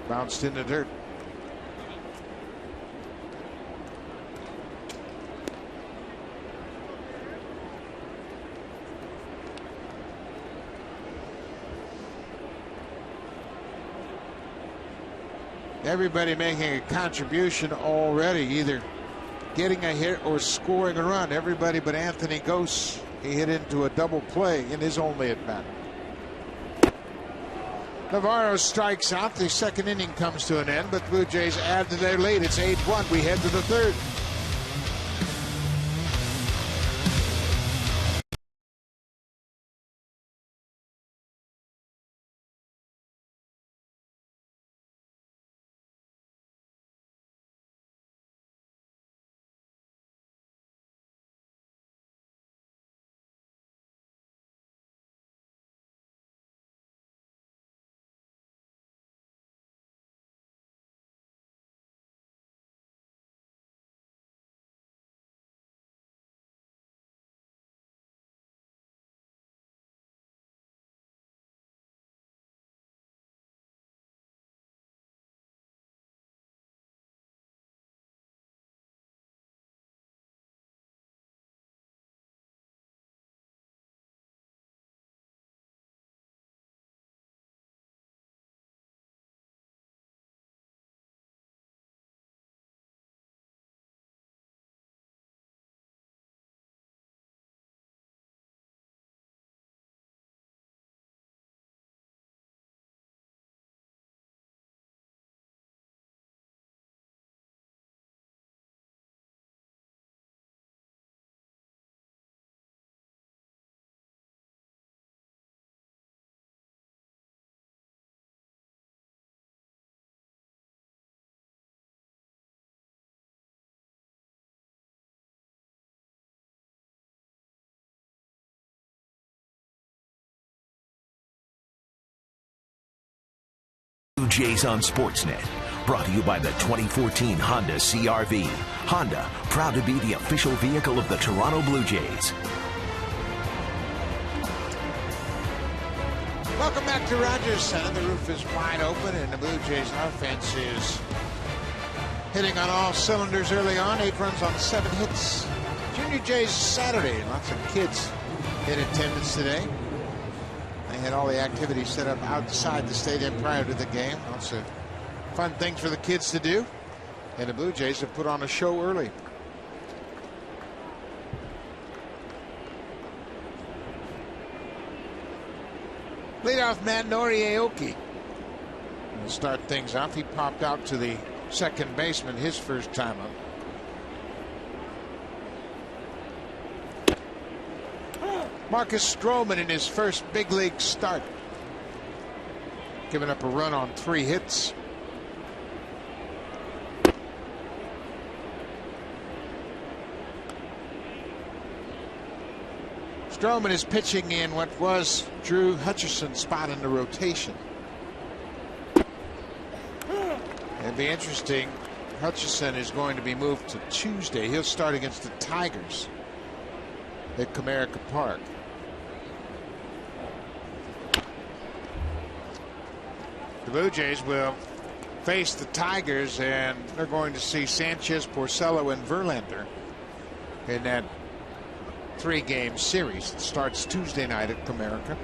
A: Bounced in the dirt. Everybody making a contribution already, either getting a hit or scoring a run. Everybody but Anthony Gose. He hit into a double play in his only at bat. Navarro strikes out. The second inning comes to an end, but Blue Jays add to their lead. It's 8-1. We head to the third.
C: Jays on Sportsnet. Brought to you by the 2014 Honda CR-V. Honda, proud to be the official vehicle of the Toronto Blue Jays.
A: Welcome back to Rogers Center. The roof is wide open, and the Blue Jays offense is hitting on all cylinders early on. 8 runs on 7 hits. Junior Jays Saturday. Lots of kids in attendance today. They had all the activities set up outside the stadium prior to the game. Lots of fun things for the kids to do. And the Blue Jays have put on a show early. Leadoff man Nori will start things off. He popped out to the second baseman his first time up. Marcus Stroman in his first big league start, giving up a run on 3 hits. Stroman is pitching in what was Drew Hutchison's spot in the rotation. It'd be interesting. Hutchison is going to be moved to Tuesday. He'll start against the Tigers at Comerica Park. The Blue Jays will face the Tigers, and they're going to see Sanchez, Porcello, and Verlander in that 3-game series. It starts Tuesday night at Comerica.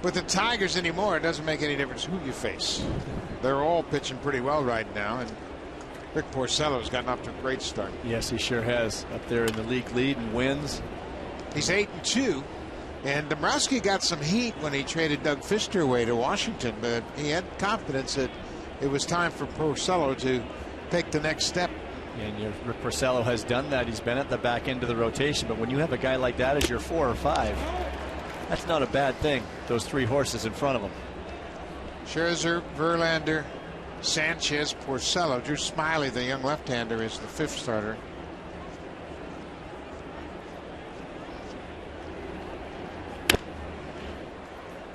A: With the Tigers anymore, it doesn't make any difference who you face. They're all pitching pretty well right now, and Rick Porcello's gotten off to a great start.
B: Yes, he sure has. Up there in the league lead and wins.
A: He's 8-2. And Dombrowski got some heat when he traded Doug Fister away to Washington, but he had confidence that it was time for Porcello to take the next step.
B: And Rick Porcello has done that. He's been at the back end of the rotation, but when you have a guy like that as your 4 or 5, that's not a bad thing. Those 3 horses in front of him.
A: Scherzer, Verlander, Sanchez, Porcello. Drew Smiley, the young left-hander, is the 5th starter.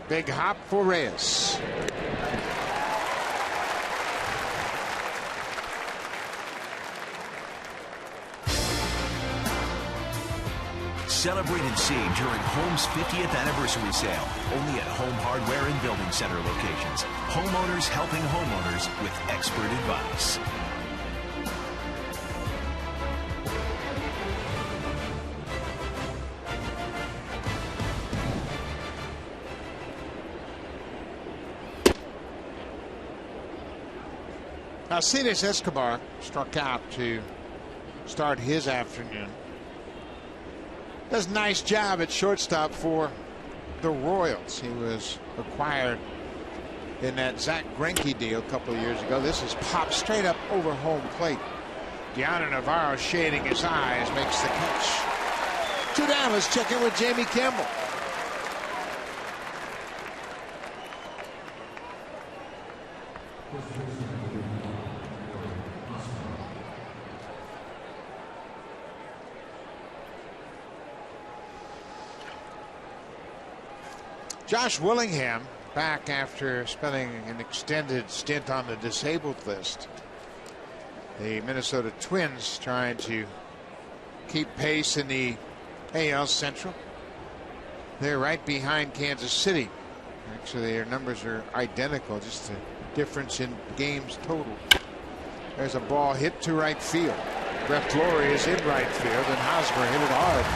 A: Big hop for Reyes.
C: Celebrate and save during Home's 50th anniversary sale. Only at Home Hardware and Building Center locations. Homeowners helping homeowners with expert advice.
A: Alcides Escobar struck out to start his afternoon. Does a nice job at shortstop for the Royals. He was acquired in that Zach Greinke deal a couple of years ago. This is popped straight up over home plate. Deanna Navarro, shading his eyes, makes the catch. 2 down. Let's check in with Jamie Campbell. Josh Willingham back after spending an extended stint on the disabled list. The Minnesota Twins trying to keep pace in the AL Central. They're right behind Kansas City. Actually, their numbers are identical, just a difference in games total. There's a ball hit to right field. Brett Flory is in right field, and Hosmer hit it hard.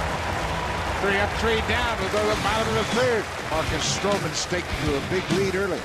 A: 3 up, 3 down. We'll go to the bottom of the 3rd. Marcus Stroman staked to a big lead early.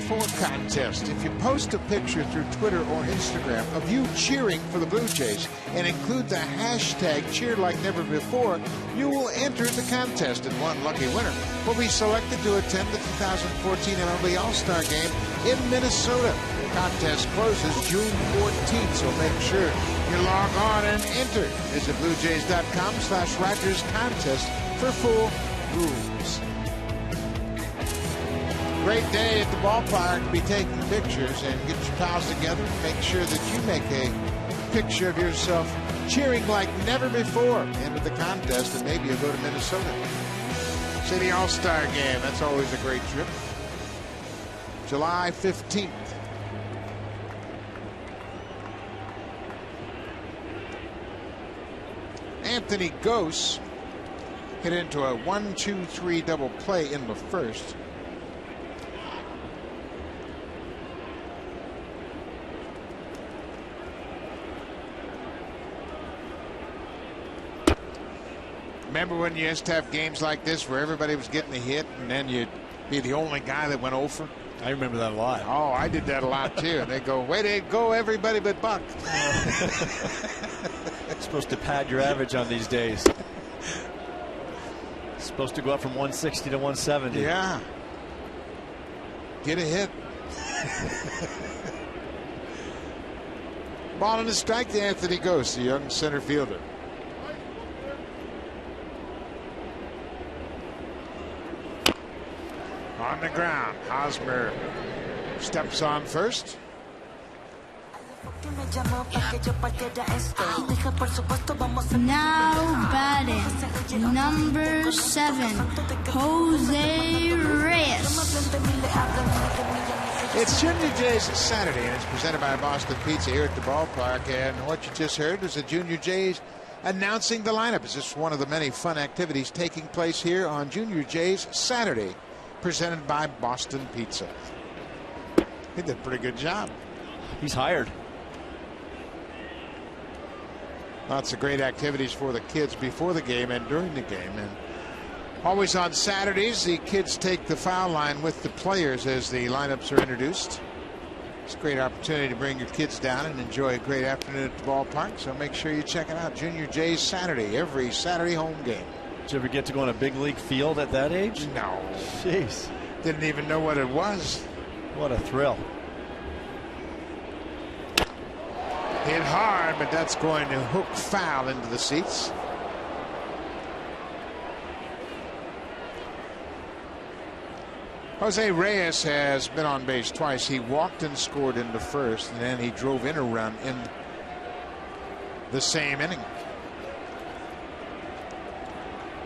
A: before contest. If you post a picture through Twitter or Instagram of you cheering for the Blue Jays and include the hashtag cheer like never before, you will enter the contest, and one lucky winner will be selected to attend the 2014 MLB All-Star Game in Minnesota. The contest closes June 14th, so make sure you log on and enter. Visit BlueJays.com/Rogers Contest for full rules. Great day at the ballpark to be taking pictures, and get your pals together and make sure that you make a picture of yourself cheering like never before. Enter the contest, and maybe you'll go to Minnesota. See the All-Star Game. That's always a great trip. July 15th. Anthony Gose hit into a 1-2-3 double play in the first. Remember when you used to have games like this where everybody was getting a hit and then you'd be the only guy that went over?
B: I remember that a lot.
A: Oh, I did that a lot too. And they go, way to go, everybody but Buck.
B: Supposed to pad your average on these days. Supposed to go up from 160 to 170.
A: Yeah. Get a hit. Ball and a strike to Anthony Gose, the young center fielder. On the ground, Hosmer steps on first.
D: Now batting, number 7, Jose Reyes.
A: It's Junior Jays Saturday, and it's presented by Boston Pizza here at the ballpark. And what you just heard was the Junior Jays announcing the lineup. It's just one of the many fun activities taking place here on Junior Jays Saturday, presented by Boston Pizza. He did a pretty good job.
B: He's hired.
A: Lots of great activities for the kids before the game and during the game. And always on Saturdays, the kids take the foul line with the players as the lineups are introduced. It's a great opportunity to bring your kids down and enjoy a great afternoon at the ballpark. So make sure you check it out. Junior Jays Saturday, every Saturday home game.
B: Did you ever get to go on a big league field at that age?
A: No.
B: Jeez.
A: Didn't even know what it was.
B: What a thrill.
A: Hit hard, but that's going to hook foul into the seats. Jose Reyes has been on base twice. He walked and scored in the first, and then he drove in a run in the same inning.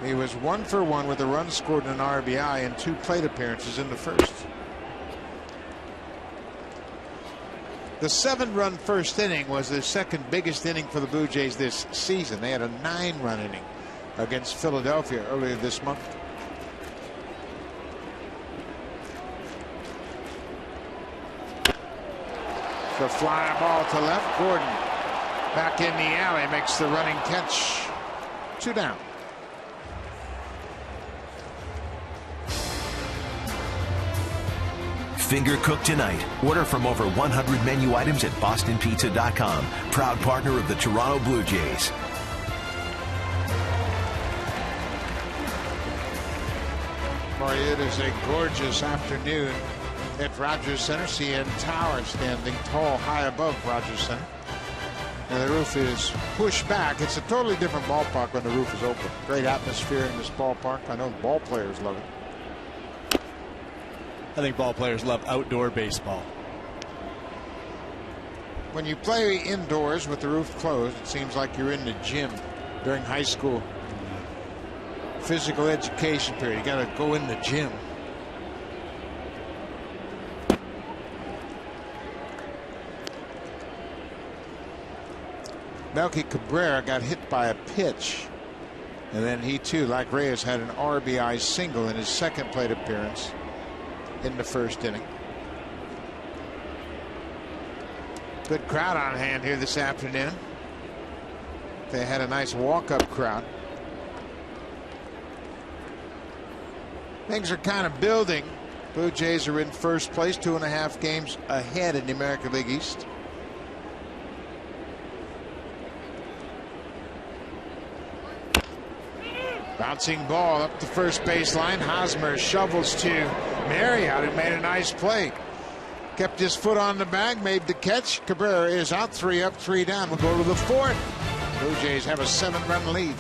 A: He was 1 for 1 with a run scored and an RBI in 2 plate appearances in the first. The 7-run first inning was the second biggest inning for the Blue Jays this season. They had a 9-run inning against Philadelphia earlier this month. The fly ball to left. Gordon back in the alley makes the running catch. 2 down.
C: Finger cooked tonight. Order from over 100 menu items at bostonpizza.com. Proud partner of the Toronto Blue Jays.
A: Boy, it is a gorgeous afternoon at Rogers Center. CN Tower standing tall high above Rogers Center. And the roof is pushed back. It's a totally different ballpark when the roof is open. Great atmosphere in this ballpark. I know the ball players love it.
B: I think ball players love outdoor baseball.
A: When you play indoors with the roof closed, it seems like you're in the gym during high school physical education period. You got to go in the gym. Melky Cabrera got hit by a pitch, and then he too, like Reyes, had an RBI single in his second plate appearance in the first inning. Good crowd on hand here this afternoon. They had a nice walk-up crowd. Things are kind of building Blue Jays are in first place, 2.5 games ahead in the American League East. Bouncing ball up the first baseline. Hosmer shovels to Marriott, who made a nice play. Kept his foot on the bag, made the catch. Cabrera is out, 3 up, 3 down. We'll go to the 4th. Blue Jays have a 7-run lead.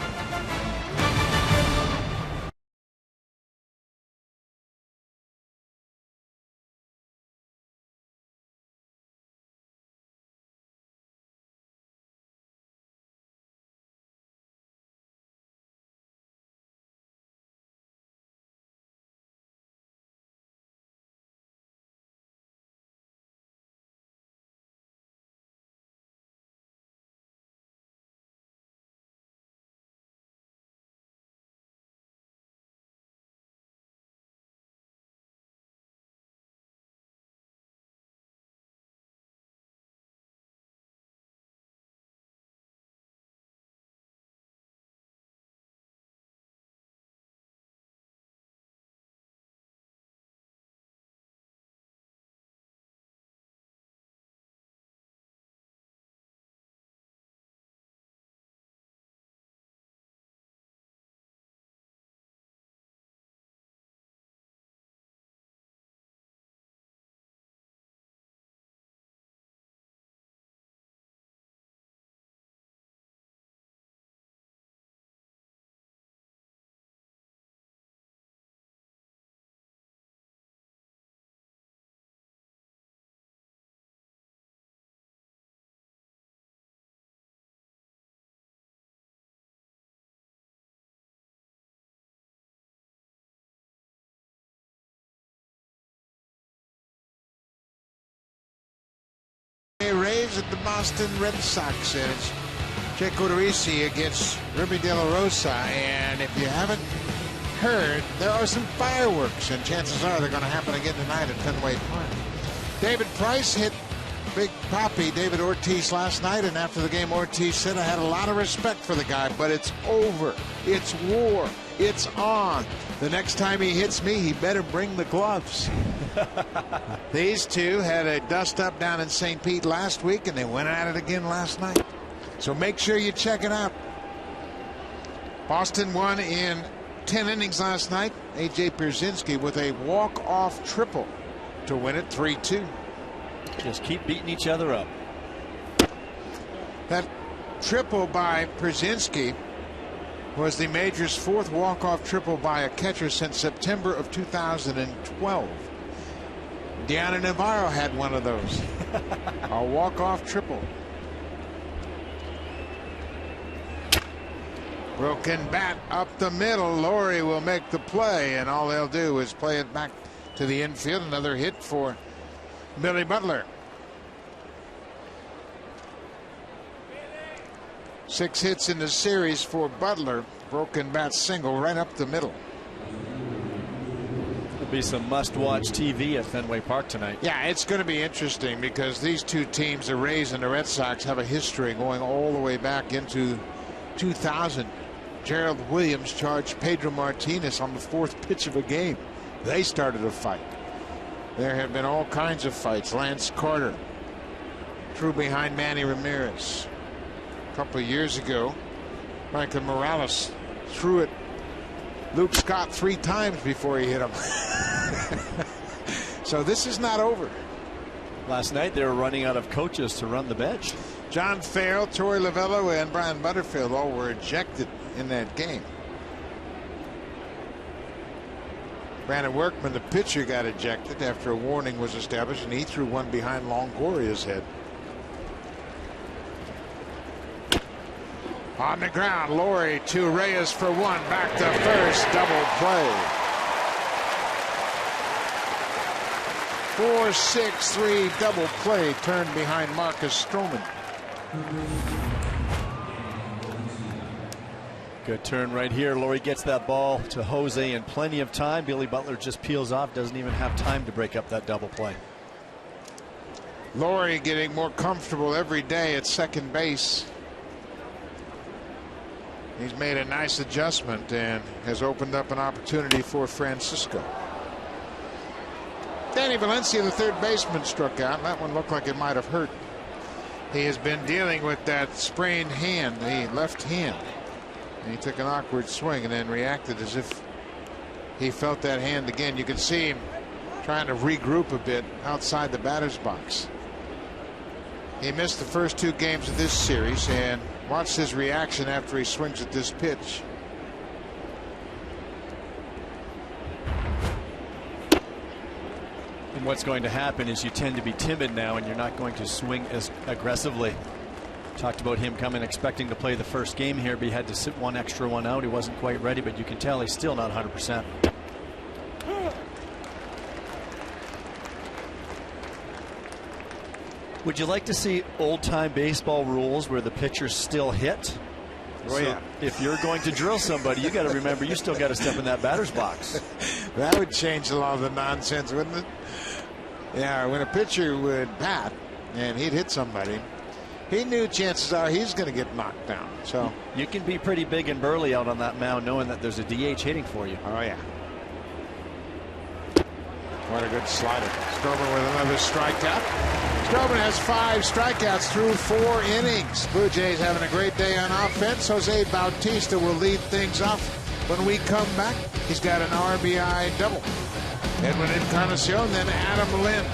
A: Rays at the Boston Red Sox, and it's Jake Odorizzi against Ruby De La Rosa. And if you haven't heard, there are some fireworks, and chances are they're going to happen again tonight at Fenway Park. David Price hit Big Papi David Ortiz last night, and after the game, Ortiz said, "I had a lot of respect for the guy, but it's over. It's war. It's on. The next time he hits me, he better bring the gloves." These two had a dust-up down in St. Pete last week, and they went at it again last night. So make sure you check it out. Boston won in 10 innings last night. A.J. Pierzynski with a walk-off triple to win it 3-2.
B: Just keep beating each other up.
A: That triple by Pierzynski was the major's 4th walk-off triple by a catcher since September of 2012. Deanna Navarro had one of those. A walk-off triple. Broken bat up the middle. Laurie will make the play, and all they'll do is play it back to the infield. Another hit for Billy Butler. 6 hits in the series for Butler. Broken bat single right up the middle.
B: There'll be some must-watch TV at Fenway Park tonight.
A: Yeah, it's going to be interesting because these two teams, the Rays and the Red Sox, have a history going all the way back into 2000. Gerald Williams charged Pedro Martinez on the 4th pitch of a game. They started a fight. There have been all kinds of fights. Lance Carter threw behind Manny Ramirez. A couple of years ago, Michael Morales threw it Luke Scott 3 times before he hit him. So this is not over.
B: Last night they were running out of coaches to run the bench.
A: John Farrell, Torey Lovello, and Brian Butterfield all were ejected in that game. Brandon Workman, the pitcher, got ejected after a warning was established, and he threw one behind Longoria's head. On the ground, Laurie to Reyes for 1. Back to first. Double play. 4-6-3 double play. Turned behind Marcus Stroman.
B: Good turn right here. Laurie gets that ball to Jose in plenty of time. Billy Butler just peels off. Doesn't even have time to break up that double play.
A: Laurie getting more comfortable every day at second base. He's made a nice adjustment and has opened up an opportunity for Francisco. Danny Valencia, the third baseman, struck out. That one looked like it might have hurt. He has been dealing with that sprained hand, the left hand. And he took an awkward swing and then reacted as if he felt that hand again. You can see him trying to regroup a bit outside the batter's box. He missed the first 2 games of this series, and watch his reaction after he swings at this pitch.
B: And what's going to happen is you tend to be timid now, and you're not going to swing as aggressively. Talked about him coming expecting to play the first game here, but he had to sit one extra one out. He wasn't quite ready, but you can tell he's still not 100%. Would you like to see old-time baseball rules where the pitchers still hit?
A: Oh, yeah.
B: If you're going to drill somebody, you got to remember you still got to step in that batter's box.
A: That would change a lot of the nonsense, wouldn't it? Yeah, when a pitcher would bat and he'd hit somebody, he knew chances are he's going to get knocked down. So
B: you can be pretty big and burly out on that mound knowing that there's a DH hitting for you.
A: Oh, yeah. What a good slider. Stroman with another strikeout. Stroman has 5 strikeouts through 4 innings. Blue Jays having a great day on offense. Jose Bautista will lead things off. When we come back, he's got an RBI double. Edwin Encarnacion, then Adam Lynn.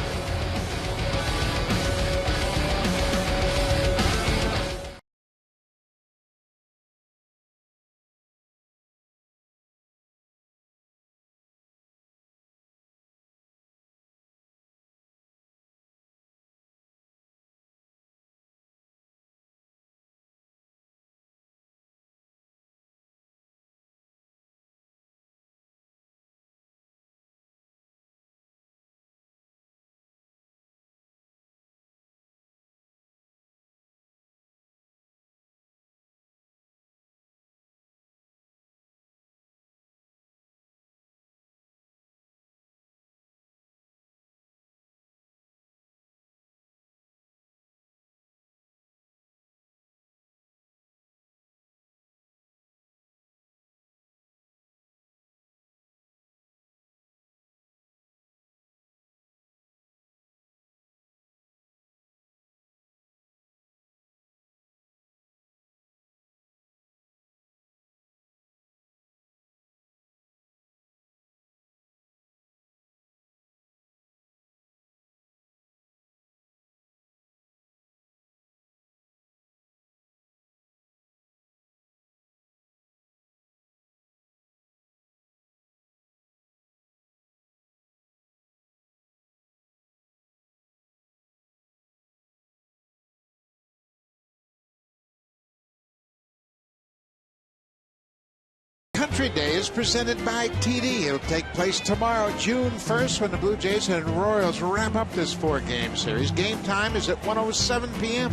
A: Country Day is presented by TD. It'll take place tomorrow, June 1st, when the Blue Jays and Royals wrap up this 4-game series. Game time is at 1:07 p.m.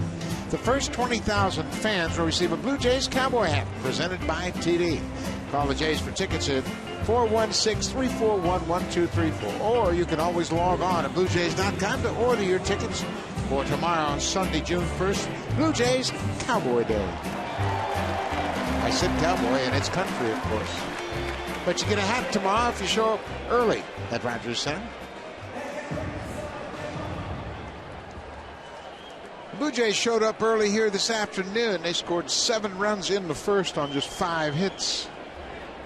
A: The first 20,000 fans will receive a Blue Jays cowboy hat presented by TD. Call the Jays for tickets at 416-341-1234. Or you can always log on at BlueJays.com to order your tickets for tomorrow, Sunday, June 1st, Blue Jays Cowboy Day. I said cowboy, and it's country, of course. But you get a hat tomorrow if you show up early at Rogers Center. The Blue Jays showed up early here this afternoon. They scored 7 runs in the first on just 5 hits.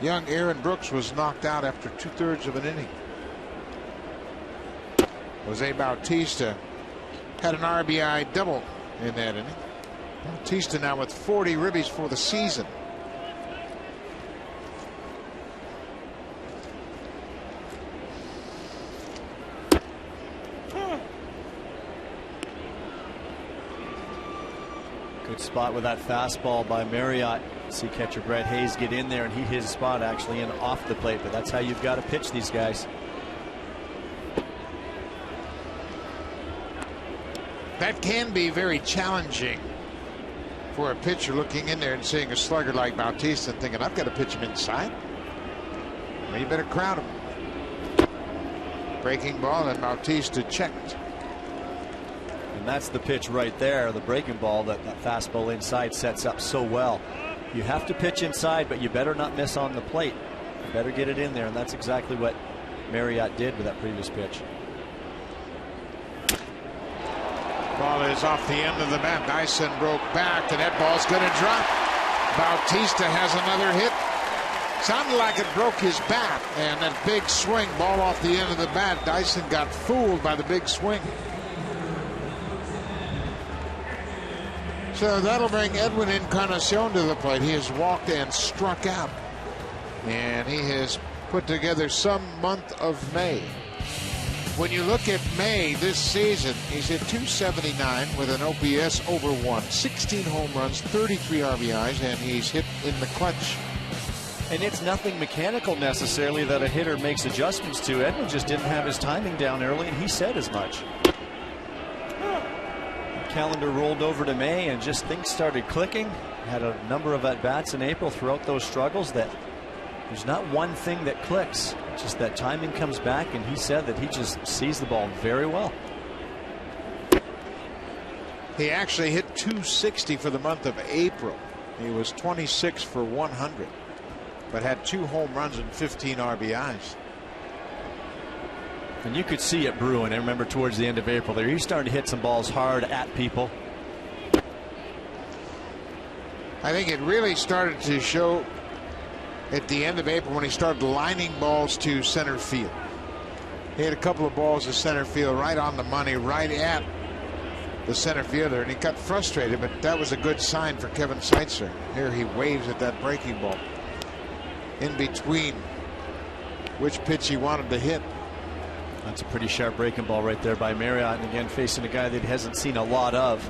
A: Young Aaron Brooks was knocked out after 2/3 of an inning. Jose Bautista had an RBI double in that inning. Bautista now with 40 ribbies for the season.
B: Good spot with that fastball by Marriott. See catcher Brett Hayes get in there, and he hit his spot actually in off the plate, but that's how you've got to pitch these guys.
A: That can be very challenging for a pitcher looking in there and seeing a slugger like Bautista and thinking, I've got to pitch him inside. Well, you better crowd him. Breaking ball, and Bautista checked.
B: And that's the pitch right there, the breaking ball that fastball inside sets up so well. You have to pitch inside, but you better not miss on the plate. You better get it in there, and that's exactly what Marriott did with that previous pitch.
A: ball is off the end of the bat. Dyson broke back, and that ball's going to drop. Bautista has another hit. Sounded like it broke his bat, and that big swing, ball off the end of the bat. Dyson got fooled by the big swing. So that'll bring Edwin Encarnacion to the plate. He has walked and struck out, and he has put together some month of May. When you look at May this season, he's hit .279 with an OPS over 1, 16 home runs, 33 RBIs, and he's hit in the clutch.
B: And it's nothing mechanical necessarily that a hitter makes adjustments to. Edwin just didn't have his timing down early, and he said as much. Calendar rolled over to May, and just things started clicking. Had a number of at-bats in April throughout those struggles that there's not one thing that clicks. Just that timing comes back, and he said that he just sees the ball very well.
A: He actually hit .260 for the month of April. He was 26 for 100, but had 2 home runs and 15 RBIs.
B: And you could see it brewing. I remember towards the end of April there, he started to hit some balls hard at people.
A: I think it really started to show at the end of April when he started lining balls to center field. He had a couple of balls to center field right on the money, right at the center fielder, and he got frustrated, but that was a good sign for Kevin Seitzer. Here he waves at that breaking ball in between which pitch he wanted to hit.
B: That's a pretty sharp breaking ball right there by Marriott, and again facing a guy that he hasn't seen a lot of.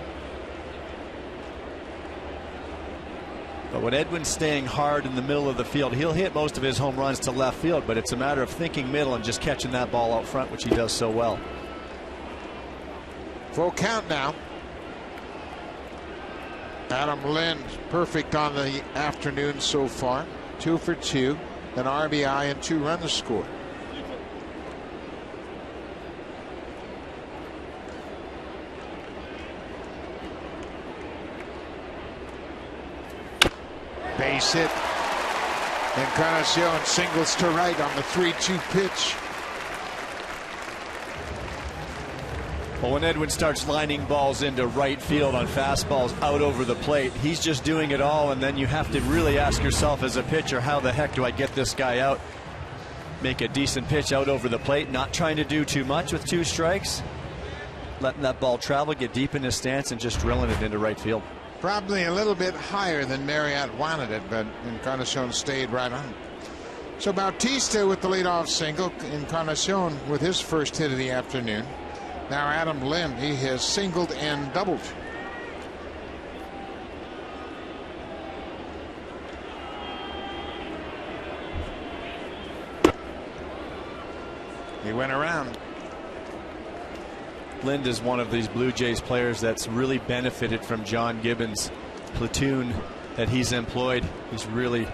B: But when Edwin's staying hard in the middle of the field, he'll hit most of his home runs to left field, but it's a matter of thinking middle and just catching that ball out front, which he does so well.
A: Full count now. Adam Lind perfect on the afternoon so far. 2 for 2, an RBI and 2 runs scored. Base hit. Encarnacion singles to right on the 3-2 pitch.
B: Well, when Edwin starts lining balls into right field on fastballs out over the plate, he's just doing it all, and then you have to really ask yourself as a pitcher, how the heck do I get this guy out? Make a decent pitch out over the plate, not trying to do too much with 2 strikes, letting that ball travel, get deep in his stance, and just drilling it into right field.
A: Probably a little bit higher than Marriott wanted it, but Encarnacion stayed right on. So Bautista with the leadoff single, Encarnacion with his first hit of the afternoon. Now Adam Lind, he has singled and doubled. He went around.
B: Lind is one of these Blue Jays players that's really benefited from John Gibbons' platoon that he's employed. He's really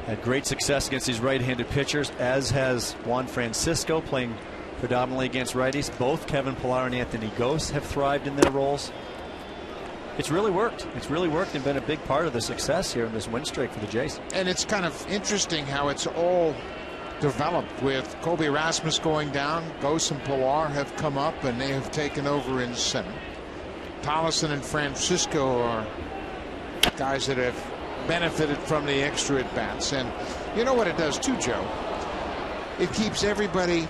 B: had great success against these right-handed pitchers, as has Juan Francisco, playing predominantly against righties. Both Kevin Pillar and Anthony Gose have thrived in their roles. It's really worked. It's really worked and been a big part of the success here in this win streak for the Jays.
A: And it's kind of interesting how it's all developed with Kobe Rasmus going down. Gose and Pillar have come up and they have taken over in center. Tollison and Francisco are guys that have benefited from the extra at bats. And you know what it does too, Joe? It keeps everybody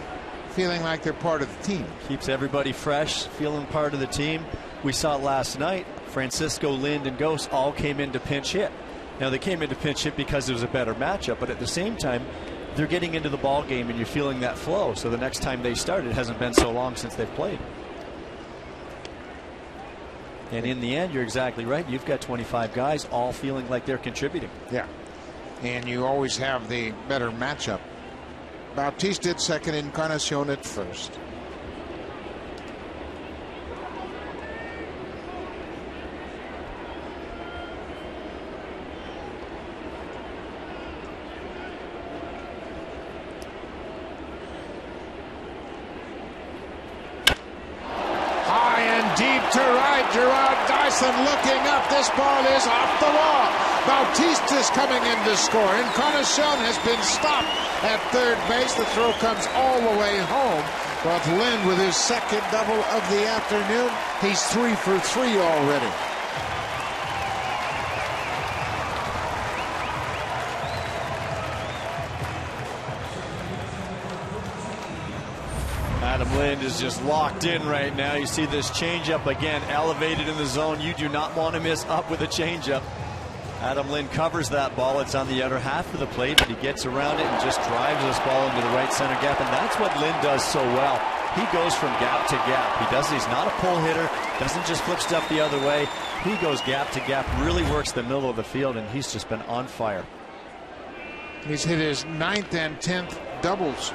A: feeling like they're part of the team.
B: Keeps everybody fresh, feeling part of the team. We saw it last night. Francisco, Lind, and Gose all came in to pinch hit. Now they came in to pinch hit because it was a better matchup, but at the same time, they're getting into the ball game and you're feeling that flow. So the next time they start, it hasn't been so long since they've played. And in the end, you're exactly right. You've got 25 guys all feeling like they're contributing.
A: Yeah. And you always have the better matchup. Bautista at second, Encarnacion at first. to right. Gerard Dyson looking up. This ball is off the wall. Bautista's coming in to score. Encarnacion has been stopped at third base. The throw comes all the way home. But Lynn with his second double of the afternoon. He's 3 for 3 already.
B: Adam Lind is just locked in right now. You see this changeup again, elevated in the zone. You do not want to miss up with a changeup. Adam Lind covers that ball. It's on the outer half of the plate, but he gets around it and just drives this ball into the right center gap. And that's what Lind does so well. He goes from gap to gap. He's not a pull hitter, doesn't just flip stuff the other way. He goes gap to gap, really works the middle of the field, and he's just been on fire.
A: He's hit his 9th and 10th doubles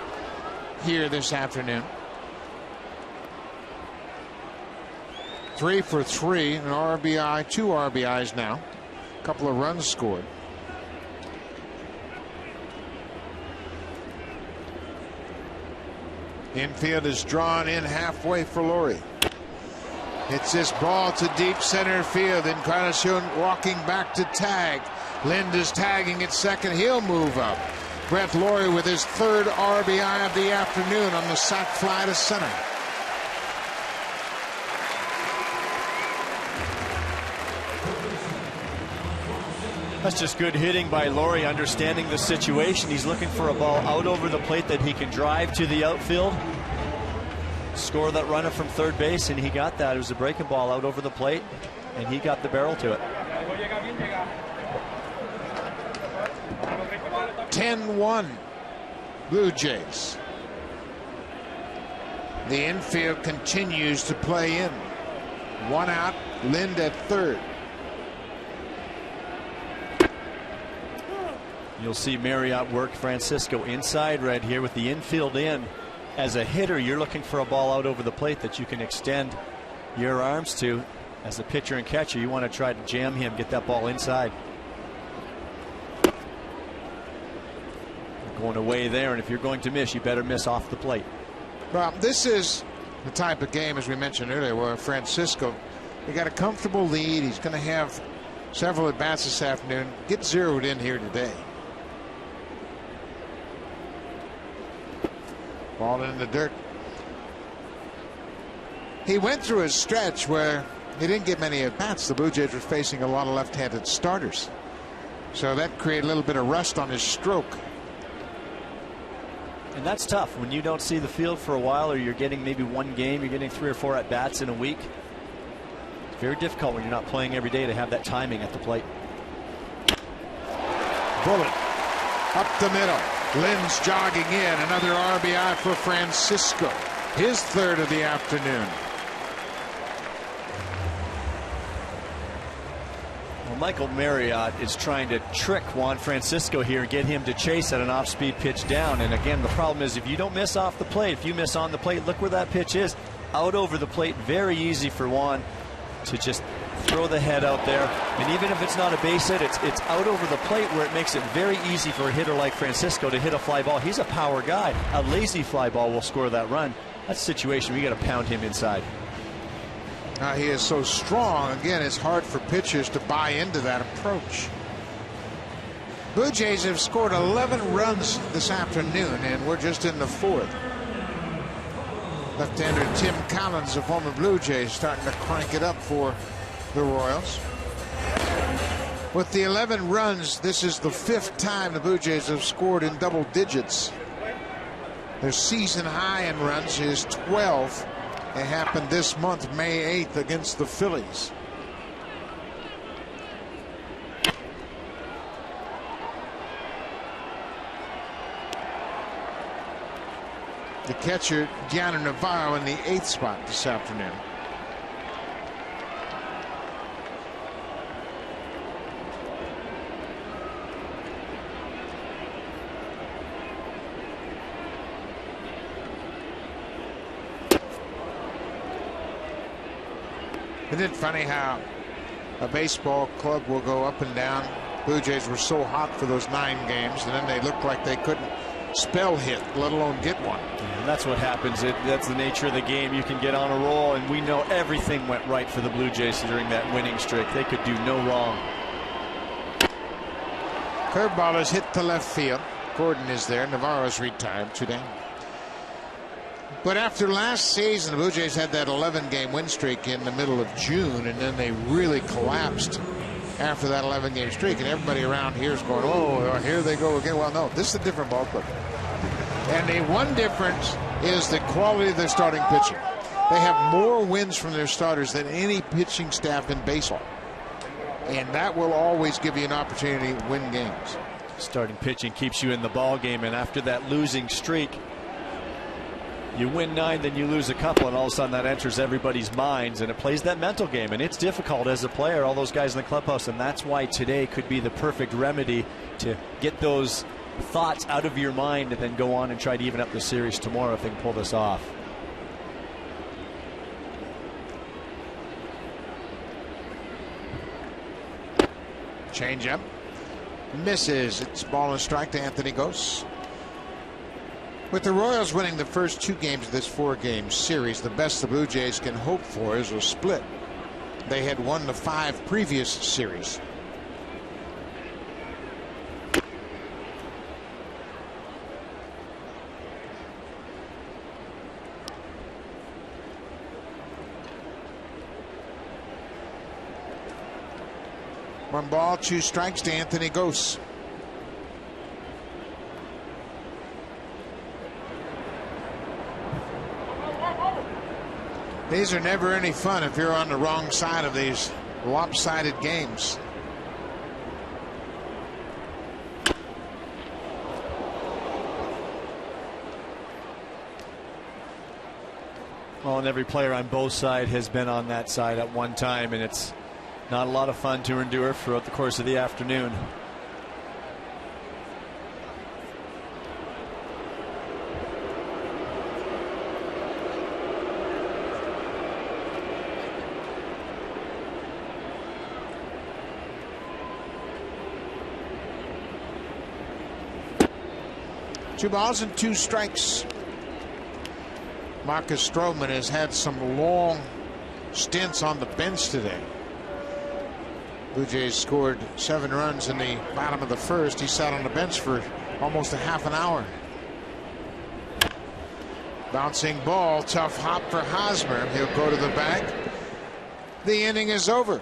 A: here this afternoon. 3 for 3, an RBI, 2 RBIs now. A couple of runs scored. Infield is drawn in halfway for Laurie. Hits this ball to deep center field. Encarnacion walking back to tag. Lind is tagging at second. He'll move up. Brett Laurie with his 3rd RBI of the afternoon on the sac fly to center.
B: That's just good hitting by Laurie, understanding the situation. He's looking for a ball out over the plate that he can drive to the outfield, score that runner from third base, and he got that. It was a breaking ball out over the plate, and he got the barrel to it.
A: 10-1 Blue Jays. The infield continues to play in. 1 out, Lind at third.
B: You'll see Marriott work Francisco inside right here with the infield in. As a hitter, you're looking for a ball out over the plate that you can extend your arms to. As a pitcher and catcher, you want to try to jam him, get that ball inside. Going away there, and if you're going to miss, you better miss off the plate.
A: Well, this is the type of game, as we mentioned earlier, where Francisco, he got a comfortable lead. He's going to have several at-bats this afternoon. Get zeroed in here today. Ball in the dirt. He went through a stretch where he didn't get many at-bats. The Blue Jays were facing a lot of left-handed starters. So that created a little bit of rust on his stroke.
B: And that's tough when you don't see the field for a while, or you're getting maybe one game, you're getting 3 or 4 at-bats in a week. It's very difficult when you're not playing every day to have that timing at the plate.
A: Bullet up the middle. Lynn's jogging in. Another RBI for Francisco. His 3rd of the afternoon.
B: Well, Michael Marriott is trying to trick Juan Francisco here, get him to chase at an off-speed pitch down. And again, the problem is if you don't miss off the plate, if you miss on the plate, look where that pitch is. Out over the plate. Very easy for Juan to just throw the head out there, and even if it's not a base hit, it's out over the plate where it makes it very easy for a hitter like Francisco to hit a fly ball. He's a power guy. A lazy fly ball will score that run. That's a situation we got to pound him inside.
A: He is so strong. Again, it's hard for pitchers to buy into that approach. Blue Jays have scored 11 runs this afternoon, and we're just in the 4th. Left-hander Tim Collins, a former Blue Jay, starting to crank it up for the Royals. With the 11 runs, this is the 5th time the Blue Jays have scored in double digits. Their season high in runs is 12. It happened this month, May 8th, against the Phillies. The catcher, Gianna Navarro, in the 8th spot this afternoon. Isn't it funny how a baseball club will go up and down? Blue Jays were so hot for those 9 games, and then they looked like they couldn't spell hit, let alone get one.
B: And that's what happens. That's the nature of the game. You can get on a roll, and we know everything went right for the Blue Jays during that winning streak. They could do no wrong.
A: Curveball is hit to left field. Gordon is there. Navarro's retired. 2 down. But after last season, the Blue Jays had that 11-game win streak in the middle of June, and then they really collapsed after that 11-game streak. And everybody around here is going, oh, here they go again. Well, no, this is a different ball club. And the one difference is the quality of their starting pitching. They have more wins from their starters than any pitching staff in baseball. And that will always give you an opportunity to win games.
B: Starting pitching keeps you in the ball game, and after that losing streak, you win 9, then you lose a couple, and all of a sudden that enters everybody's minds, and it plays that mental game, and it's difficult as a player, all those guys in the clubhouse, and that's why today could be the perfect remedy to get those thoughts out of your mind and then go on and try to even up the series tomorrow if they can pull this off.
A: Change up. Misses. It's ball and strike to Anthony Gose. With the Royals winning the first 2 games of this 4-game series, the best the Blue Jays can hope for is a split. They had won the 5 previous series. One ball, 2 strikes to Anthony Gose. These are never any fun if you're on the wrong side of these lopsided games.
B: Well, and every player on both sides has been on that side at one time, and it's not a lot of fun to endure throughout the course of the afternoon.
A: Two balls and 2 strikes. Marcus Stroman has had some long stints on the bench today. Blue Jays scored 7 runs in the bottom of the first. He sat on the bench for almost a half an hour. Bouncing ball, tough hop for Hosmer. He'll go to the back. The inning is over.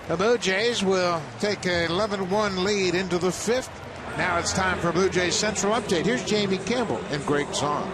A: The Blue Jays will take an 11-1 lead into the 5th. Now it's time for a Blue Jays Central update. Here's Jamie Campbell and Greg Zahn.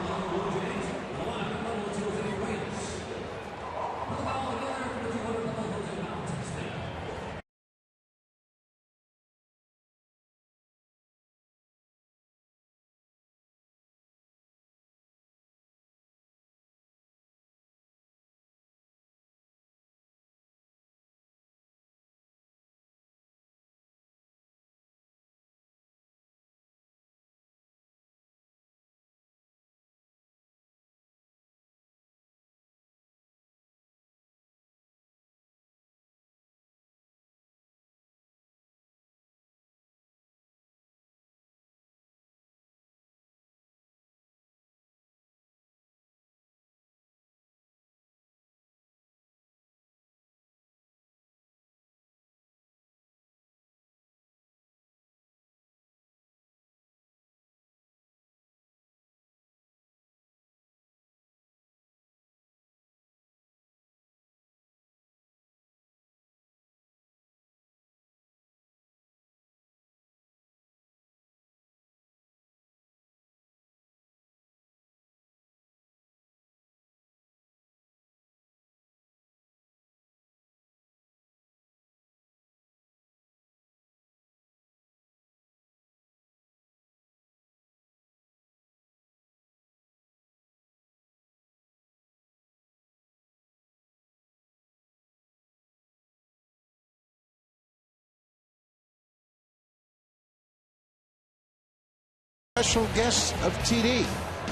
A: Special guest of TD.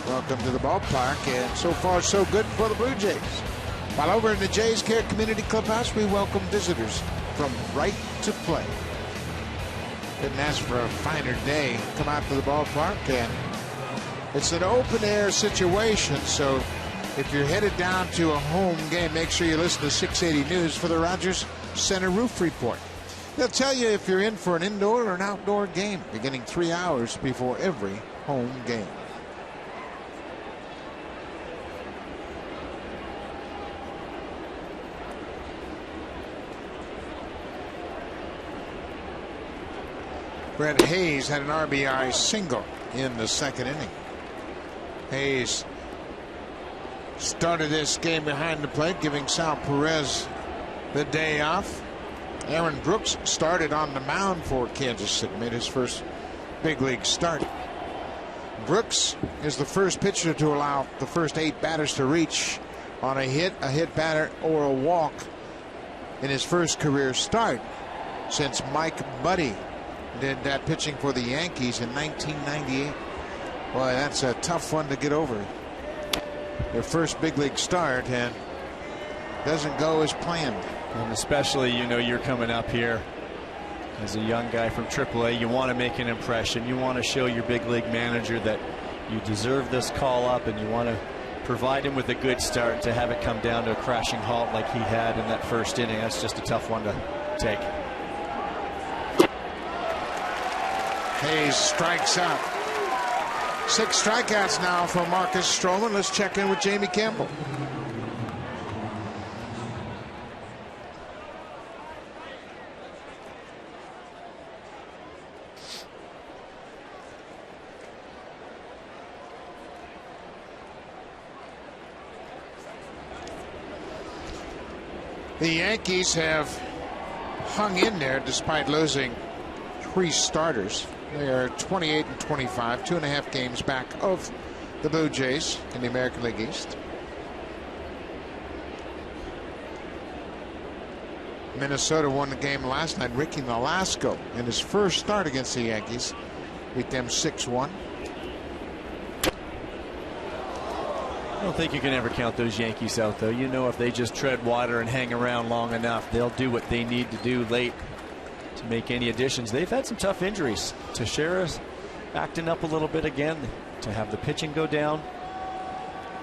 A: Welcome to the ballpark, and so far so good for the Blue Jays. While over in the Jays Care Community Clubhouse, we welcome visitors from Right to Play. Couldn't ask for a finer day. Come out to the ballpark and It's an open air situation, so if you're headed down to a home game, make sure you listen to 680 News for the Rogers Center Roof Report. They'll tell you if you're in for an indoor or an outdoor game, beginning 3 hours before every home game. Brett Hayes had an RBI single in the second inning. Hayes started this game behind the plate, giving Sal Perez the day off. Aaron Brooks started on the mound for Kansas City, made his first big league start. Brooks is the first pitcher to allow the first 8 batters to reach on a hit batter, or a walk in his first career start since Mike Buddy did that pitching for the Yankees in 1998. Boy, that's a tough one to get over. Their first big league start, and doesn't go as planned.
B: And especially, you know, you're coming up here as a young guy from AAA. You want to make an impression. You want to show your big league manager that you deserve this call up, and you want to provide him with a good start. To have it come down to a crashing halt like he had in that first inning, that's just a tough one to take.
A: Hayes strikes out. 6 strikeouts now for Marcus Stroman. Let's check in with Jamie Campbell. The Yankees have hung in there despite losing 3 starters. They are 28 and 25, 2.5 games back of the Blue Jays in the American League East. Minnesota won the game last night. Ricky Nolasco in his first start against the Yankees beat them 6-1.
B: I don't think you can ever count those Yankees out, though. You know, if they just tread water and hang around long enough, they'll do what they need to do late to make any additions. They've had some tough injuries. Teixeira's acting up a little bit again. To have the pitching go down.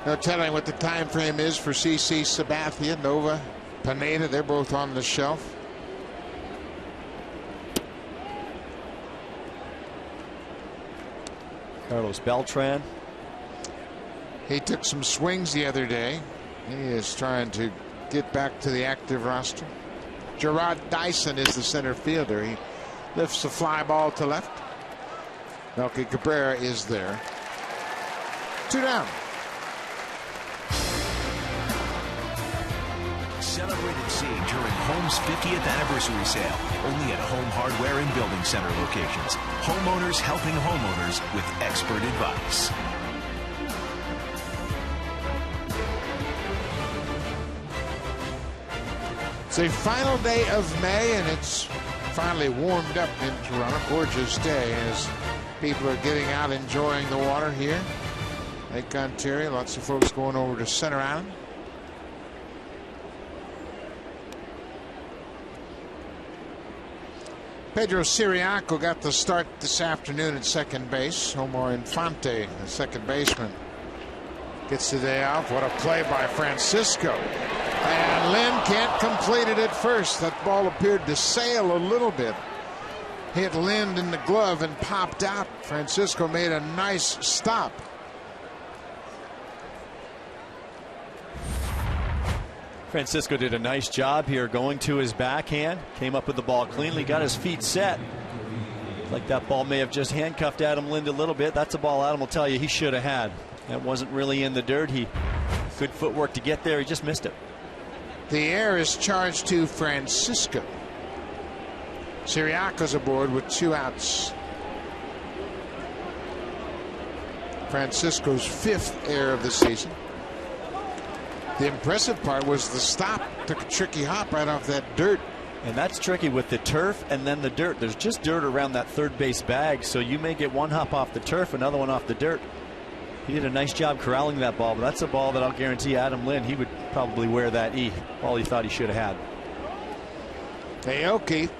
A: No telling what the time frame is for CC Sabathia, Nova, Pineda. They're both on the shelf.
B: Carlos Beltran.
A: He took some swings the other day. He is trying to get back to the active roster. Gerard Dyson is the center fielder. He lifts the fly ball to left. Melky Cabrera is there. 2 down.
C: Celebrate and save during Home's 50th anniversary sale. Only at Home Hardware and Building Center locations. Homeowners helping homeowners with expert advice.
A: It's a final day of May, and it's finally warmed up in Toronto. Gorgeous day as people are getting out enjoying the water here. Lake Ontario, lots of folks going over to Center Island. Pedro Ciriaco got the start this afternoon at second base. Omar Infante, the second baseman, gets the day off. What a play by Francisco. And Lynn can't complete it at first. That ball appeared to sail a little bit. Hit Lind in the glove and popped out. Francisco made a nice stop.
B: Francisco did a nice job here going to his backhand. Came up with the ball cleanly, got his feet set. Like that ball may have just handcuffed Adam Lind a little bit. That's a ball Adam will tell you he should have had. That wasn't really in the dirt. Good footwork to get there. He just missed it.
A: The air is charged to Francisco. Ciriaco's aboard with 2 outs. Francisco's 5th error of the season. The impressive part was the stop. Took a tricky hop right off that dirt.
B: And that's tricky with the turf and then the dirt. There's just dirt around that third base bag, so you may get one hop off the turf, another one off the dirt. He did a nice job corralling that ball, but that's a ball that I'll guarantee Adam Lind, he would probably wear that ball he thought he should have had.
A: Aoki,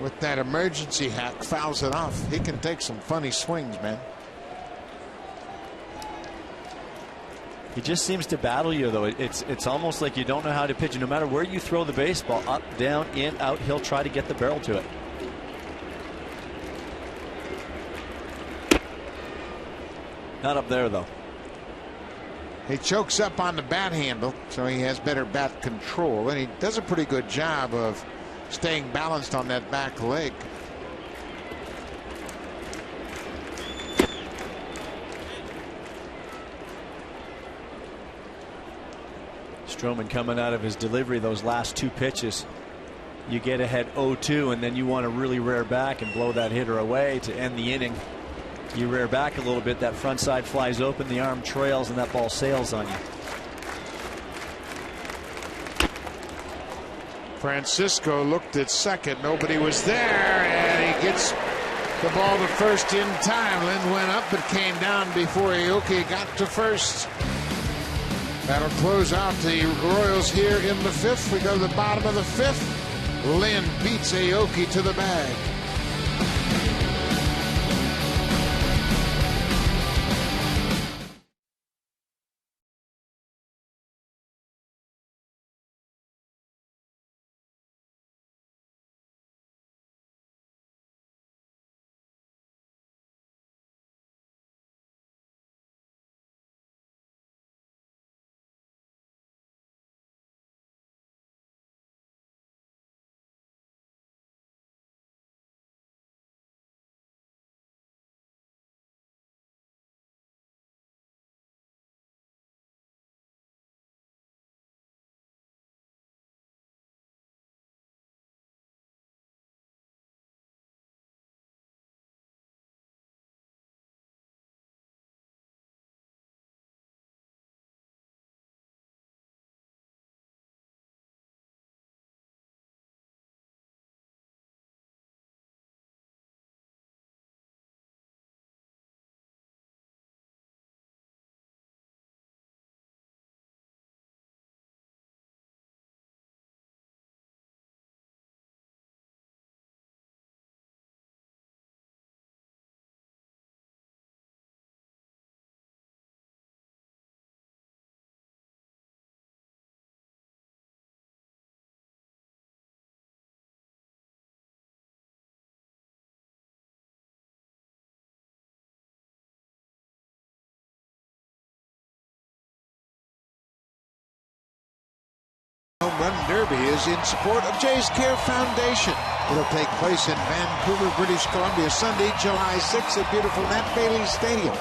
A: with that emergency hack, fouls it off. He can take some funny swings, man.
B: He just seems to battle you, though. It's almost like you don't know how to pitch. No matter where you throw the baseball, up, down, in, out, he'll try to get the barrel to it. Not up there, though.
A: He chokes up on the bat handle, so he has better bat control, and he does a pretty good job of staying balanced on that back leg.
B: Stroman coming out of his delivery, those last 2 pitches. You get ahead 0-2, and then you want to really rear back and blow that hitter away to end the inning. You rear back a little bit, that front side flies open, the arm trails, and that ball sails on you.
A: Francisco looked at second. Nobody was there, and he gets the ball to first in time. Lynn went up but came down before Aoki got to first. That'll close out the Royals here in the 5th. We go to the bottom of the 5th. Lynn beats Aoki to the bag. Home Run Derby is in support of Jays Care Foundation. It'll take place in Vancouver, British Columbia, Sunday, July 6th at beautiful Nat Bailey Stadium.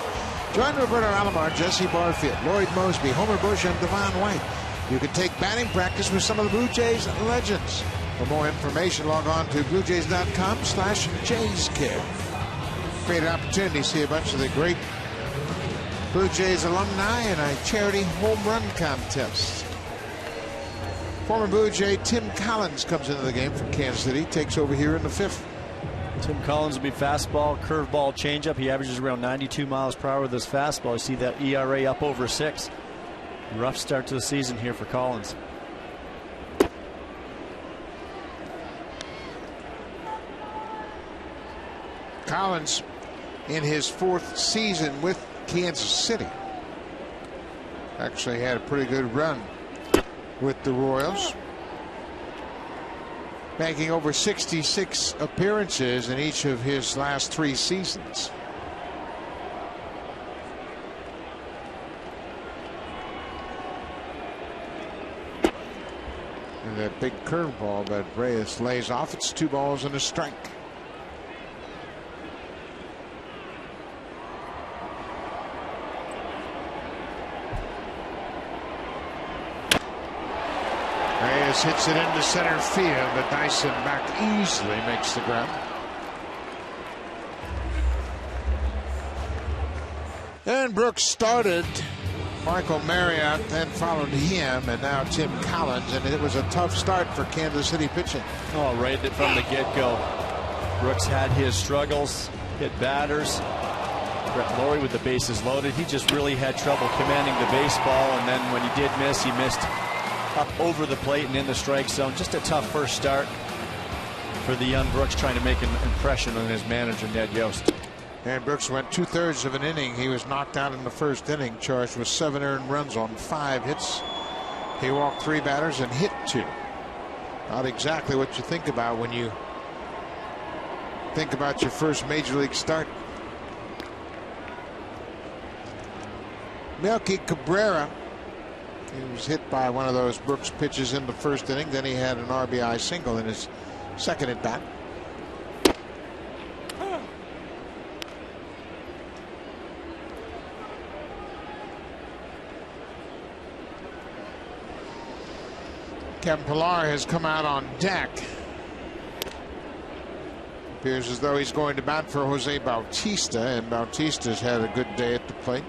A: Join Roberto Alomar, Jesse Barfield, Lloyd Mosby, Homer Bush, and Devon White. You can take batting practice with some of the Blue Jays legends. For more information, log on to bluejays.com/JaysCare. Great opportunity to see a bunch of the great Blue Jays alumni in a charity home run contest. Former Blue Jay Tim Collins comes into the game from Kansas City, takes over here in the 5th.
B: Tim Collins will be fastball, curveball, changeup. He averages around 92 miles per hour with his fastball. You see that ERA up over 6. Rough start to the season here for Collins.
A: Collins in his 4th season with Kansas City. Actually had a pretty good run with the Royals, making over 66 appearances in each of his last 3 seasons. And that big curveball that Reyes lays off. It's 2 balls and a strike. Reyes hits it into center field, but Dyson back easily makes the grab. And Brooks started. Michael Marriott then followed him, and now Tim Collins, and it was a tough start for Kansas City pitching.
B: Oh, right from the get-go. Brooks had his struggles, hit batters. Brett Lawrie with the bases loaded. He just really had trouble commanding the baseball, and then when he did miss, he missed up over the plate and in the strike zone. Just a tough first start for the young Brooks, trying to make an impression on his manager, Ned Yost.
A: And Brooks went 2/3 of an inning. He was knocked out in the first inning, charged with 7 earned runs on 5 hits. He walked 3 batters and hit 2. Not exactly what you think about when you think about your first major league start. Melky Cabrera, he was hit by one of those Brooks pitches in the first inning. Then he had an RBI single in his second at bat. Kevin Pillar has come out on deck. Appears as though he's going to bat for Jose Bautista, and Bautista's had a good day at the plate.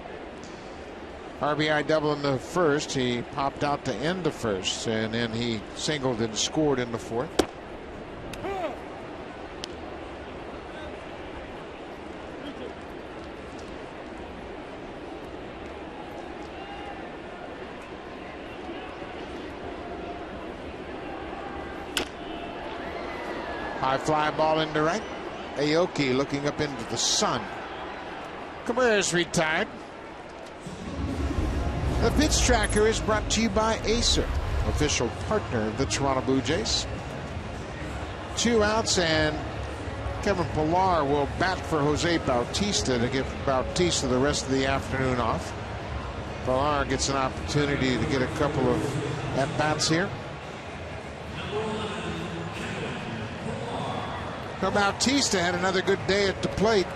A: RBI double in the first. He popped out to end the first, and then he singled and scored in the fourth. High fly ball into right. Aoki looking up into the sun. Cabrera's retired. The pitch tracker is brought to you by Acer, official partner of the Toronto Blue Jays. 2 outs, and Kevin Pillar will bat for Jose Bautista to give Bautista the rest of the afternoon off. Pillar gets an opportunity to get a couple of at-bats here. Bautista had another good day at the plate.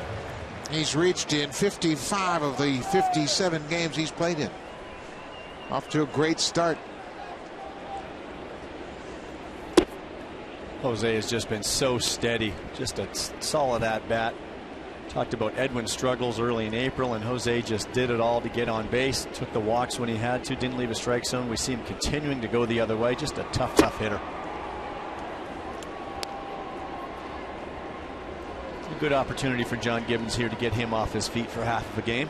A: He's reached in 55 of the 57 games he's played in. Off to a great start.
B: Jose has just been so steady. Just a solid at-bat. Talked about Edwin's struggles early in April, and Jose just did it all to get on base. Took the walks when he had to. Didn't leave a strike zone. We see him continuing to go the other way. Just a tough hitter. A good opportunity for John Gibbons here to get him off his feet for half of a game.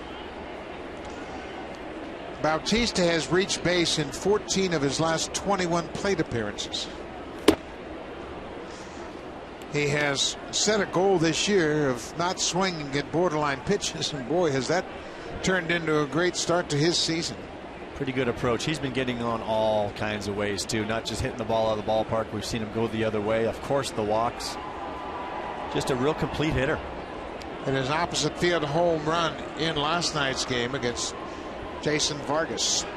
A: Bautista has reached base in 14 of his last 21 plate appearances. He has set a goal this year of not swinging at borderline pitches, and boy, has that turned into a great start to his season.
B: Pretty good approach. He's been getting on all kinds of ways too, not just hitting the ball out of the ballpark. We've seen him go the other way. Of course, the walks. Just a real complete hitter.
A: And his opposite field home run in last night's game against Jason Vargas.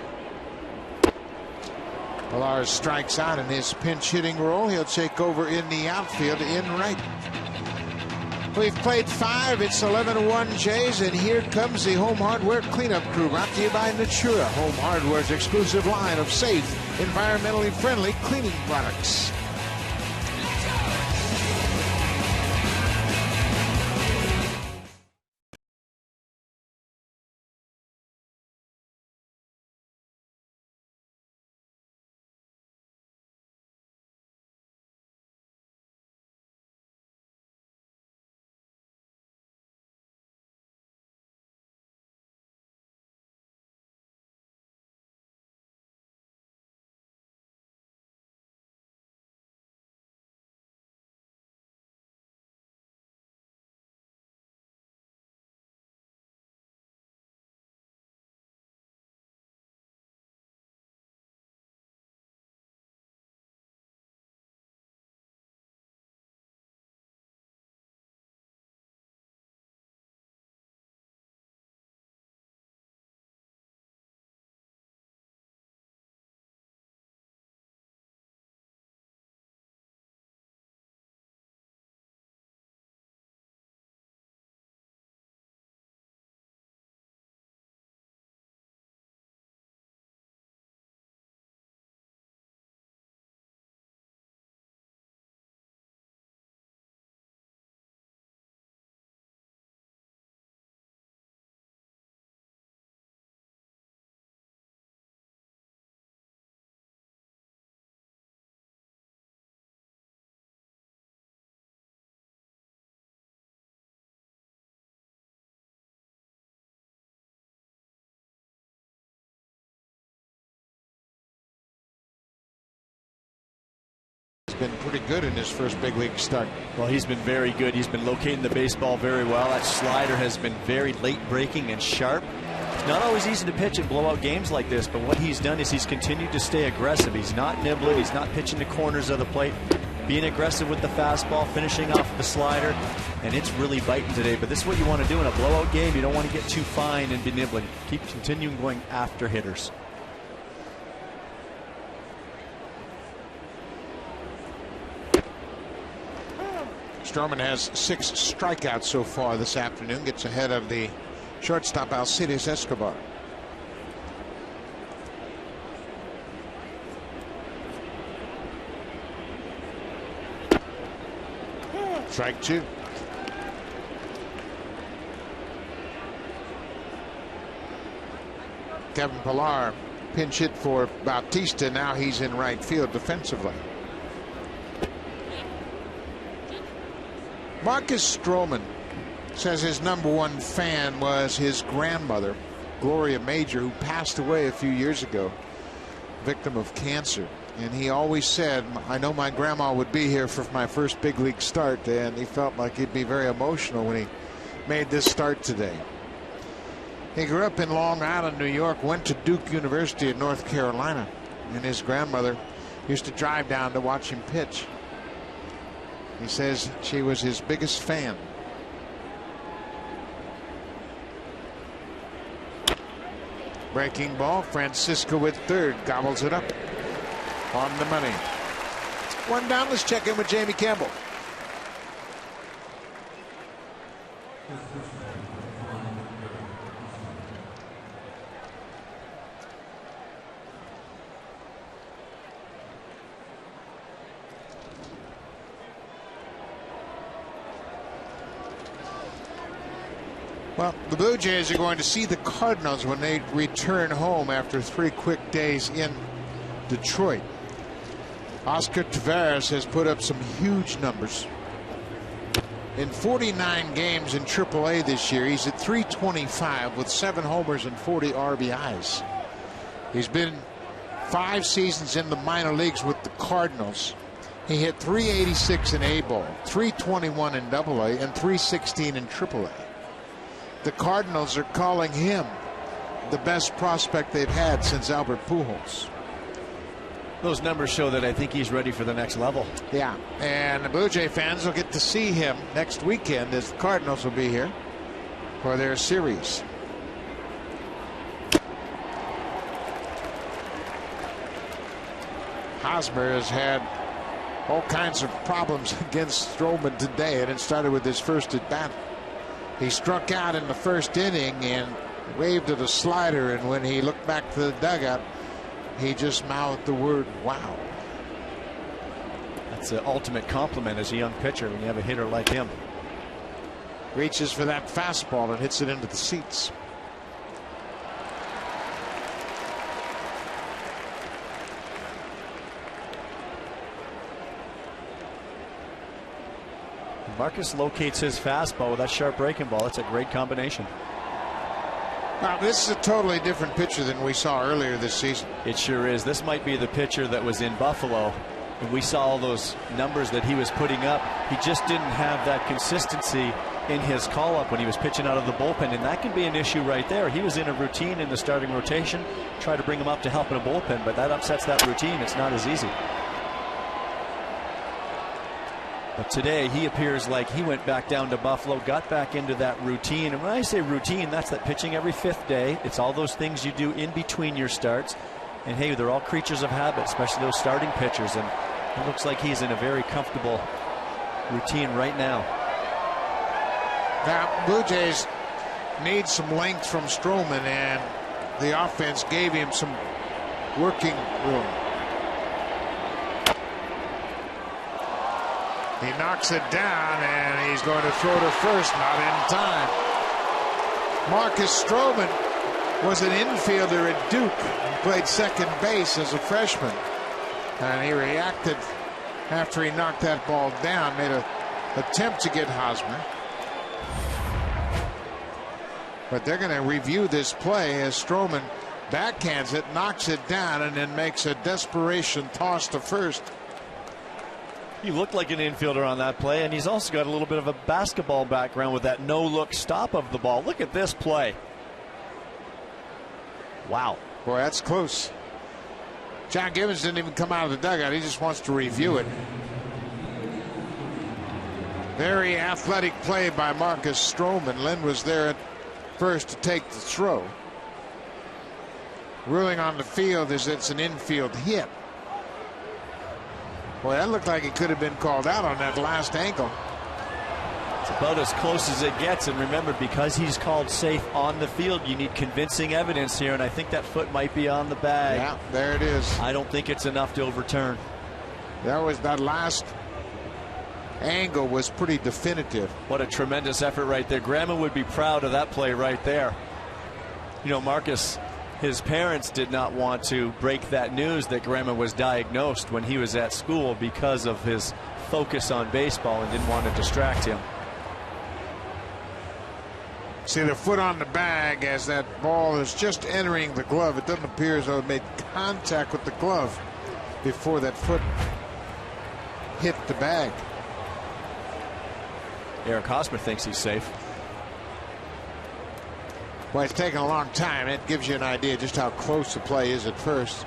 A: Pillar strikes out in his pinch hitting role. He'll take over in the outfield in right. We've played 5. It's 11-1 Jays, and here comes the Home Hardware cleanup crew, brought to you by Natura, Home Hardware's exclusive line of safe, environmentally friendly cleaning products. been pretty good in his first big league start.
B: Well, he's been very good. He's been locating the baseball very well. That slider has been very late breaking and sharp. It's not always easy to pitch in blowout games like this, but what he's done is he's continued to stay aggressive. He's not nibbling. He's not pitching the corners of the plate. Being aggressive with the fastball, finishing off the slider, and it's really biting today. But this is what you want to do in a blowout game. You don't want to get too fine and be nibbling. Keep continuing going after hitters.
A: Stroman has 6 strikeouts so far this afternoon. Gets ahead of the shortstop Alcides Escobar. Strike 2. Kevin Pillar pinch hit for Bautista. Now he's in right field defensively. Marcus Stroman says his #1 fan was his grandmother, Gloria Major, who passed away a few years ago, victim of cancer. And he always said, I know my grandma would be here for my first big league start, and he felt like he'd be very emotional when he made this start today. He grew up in Long Island, New York, went to Duke University in North Carolina, and his grandmother used to drive down to watch him pitch. He says she was his biggest fan. Breaking ball, Francisco with third, gobbles it up. On the money. 1 down. Let's check in with Jamie Campbell. Well, the Blue Jays are going to see the Cardinals when they return home after 3 quick days in Detroit. Oscar Taveras has put up some huge numbers. In 49 games in AAA this year, he's at .325 with 7 homers and 40 RBIs. He's been 5 seasons in the minor leagues with the Cardinals. He hit .386 in A-ball, .321 in AA, and .316 in AAA. The Cardinals are calling him the best prospect they've had since Albert Pujols.
B: Those numbers show that I think he's ready for the next level.
A: Yeah, and the Blue Jay fans will get to see him next weekend as the Cardinals will be here for their series. Hosmer has had all kinds of problems against Stroman today, and it started with his first at bat. He struck out in the first inning and waved at a slider, and when he looked back to the dugout, he just mouthed the word, wow.
B: That's an ultimate compliment as a young pitcher when you have a hitter like him.
A: Reaches for that fastball and hits it into the seats.
B: Marcus locates his fastball with that sharp breaking ball. That's a great combination.
A: Now, this is a totally different pitcher than we saw earlier this season.
B: It sure is. This might be the pitcher that was in Buffalo, and we saw all those numbers that he was putting up. He just didn't have that consistency in his call-up when he was pitching out of the bullpen, and that can be an issue right there. He was in a routine in the starting rotation, try to bring him up to help in a bullpen, but that upsets that routine. It's not as easy. But today he appears like he went back down to Buffalo, got back into that routine. And when I say routine, that's that pitching every 5th day. It's all those things you do in between your starts. And hey, they're all creatures of habit, especially those starting pitchers. And it looks like he's in a very comfortable routine right now.
A: Now, Blue Jays need some length from Stroman, and the offense gave him some working room. He knocks it down, and he's going to throw to first, not in time. Marcus Stroman was an infielder at Duke. He played second base as a freshman, and he reacted after he knocked that ball down, made an attempt to get Hosmer. But they're going to review this play as Stroman backhands it, knocks it down, and then makes a desperation toss to first.
B: He looked like an infielder on that play, and he's also got a little bit of a basketball background with that no-look stop of the ball. Look at this play. Wow.
A: Boy, that's close. John Gibbons didn't even come out of the dugout. He just wants to review it. Very athletic play by Marcus Stroman. Lynn was there at first to take the throw. Ruling on the field is it's an infield hit. Boy, that looked like it could have been called out on that last ankle.
B: It's about as close as it gets, and remember, because he's called safe on the field, you need convincing evidence here, and I think that foot might be on the bag.
A: Yeah, there it is.
B: I don't think it's enough to overturn.
A: That last angle was pretty definitive.
B: What a tremendous effort right there. Grandma would be proud of that play right there. You know, Marcus, his parents did not want to break that news that Grandma was diagnosed when he was at school because of his focus on baseball and didn't want to distract him.
A: See the foot on the bag as that ball is just entering the glove. It doesn't appear as though it made contact with the glove before that foot hit the bag.
B: Eric Hosmer thinks he's safe.
A: Well, it's taken a long time. It gives you an idea just how close the play is at first.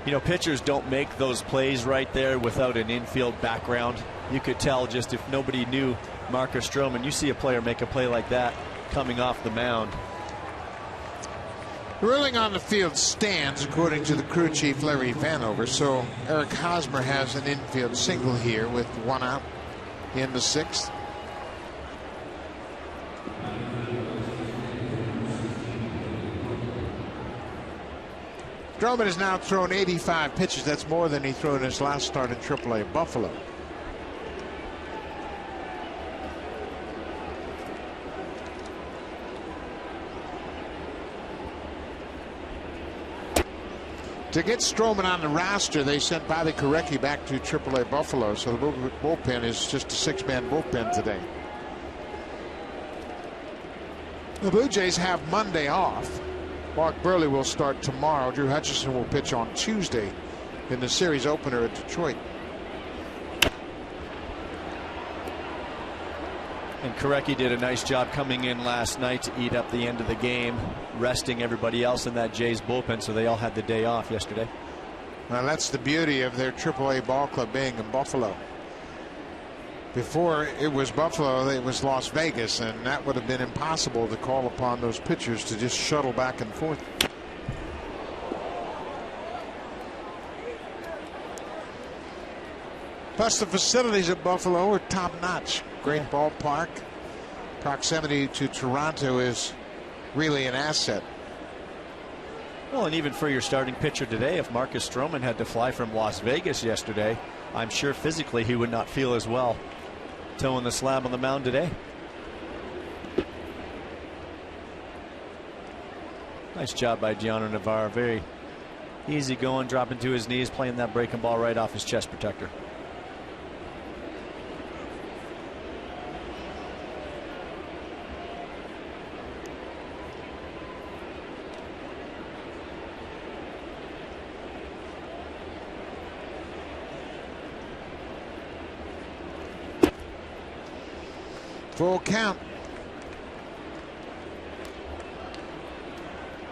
B: You know, pitchers don't make those plays right there without an infield background. You could tell just if nobody knew Marcus Stroman, you see a player make a play like that coming off the mound.
A: The ruling on the field stands according to the crew chief Larry Vanover. So Eric Hosmer has an infield single here with one out in the 6th. Stroman has now thrown 85 pitches. That's more than he threw in his last start in AAA Buffalo. To get Stroman on the roster, they sent Bobby Korecki back to AAA Buffalo, so the bullpen is just a 6-man bullpen today. The Blue Jays have Monday off. Mark Burley will start tomorrow. Drew Hutchison will pitch on Tuesday in the series opener at Detroit.
B: And Korecki did a nice job coming in last night to eat up the end of the game, resting everybody else in that Jays bullpen, so they all had the day off yesterday.
A: Well, that's the beauty of their AAA ball club being in Buffalo. Before it was Buffalo, it was Las Vegas, and that would have been impossible to call upon those pitchers to just shuttle back and forth. Plus, the facilities at Buffalo are top-notch. Great ballpark. Proximity to Toronto is really an asset.
B: Well, and even for your starting pitcher today, if Marcus Stroman had to fly from Las Vegas yesterday, I'm sure physically he would not feel as well towing the slab on the mound today. Nice job by Gianno Navarro. Very easy going, dropping to his knees, playing that breaking ball right off his chest protector.
A: Full count.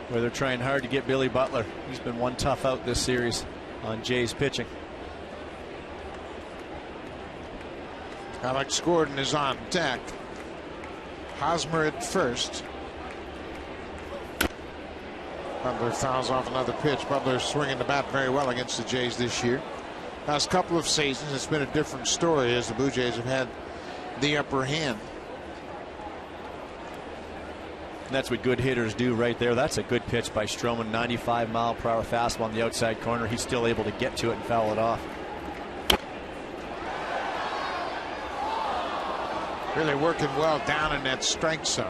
B: Where they're trying hard to get Billy Butler. He's been one tough out this series on Jays pitching.
A: Alex Gordon is on deck. Hosmer at first. Butler fouls off another pitch. Butler swinging the bat very well against the Jays this year. Last couple of seasons, it's been a different story as the Blue Jays have had the upper hand.
B: And that's what good hitters do right there. That's a good pitch by Stroman. 95-mile-per-hour fastball on the outside corner. He's still able to get to it and foul it off.
A: Really working well down in that strike zone.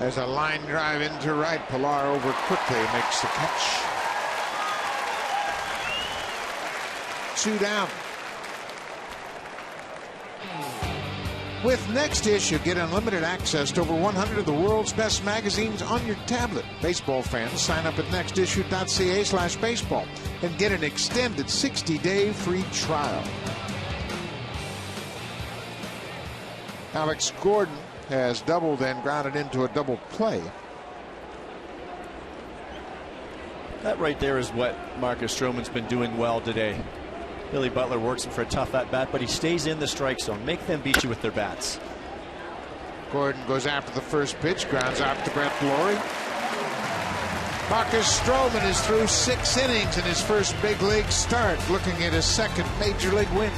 A: There's a line drive into right. Pilar over quickly makes the catch. 2 down. With Next Issue, get unlimited access to over 100 of the world's best magazines on your tablet. Baseball fans, sign up at nextissue.ca/baseball and get an extended 60-day free trial. Alex Gordon has doubled and grounded into a double play.
B: That right there is what Marcus Stroman's been doing well today. Billy Butler works him for a tough at-bat, but he stays in the strike zone. Make them beat you with their bats.
A: Gordon goes after the first pitch, grounds out to Brett Laurie. Marcus Stroman is through 6 innings in his first big league start, looking at his second major league win.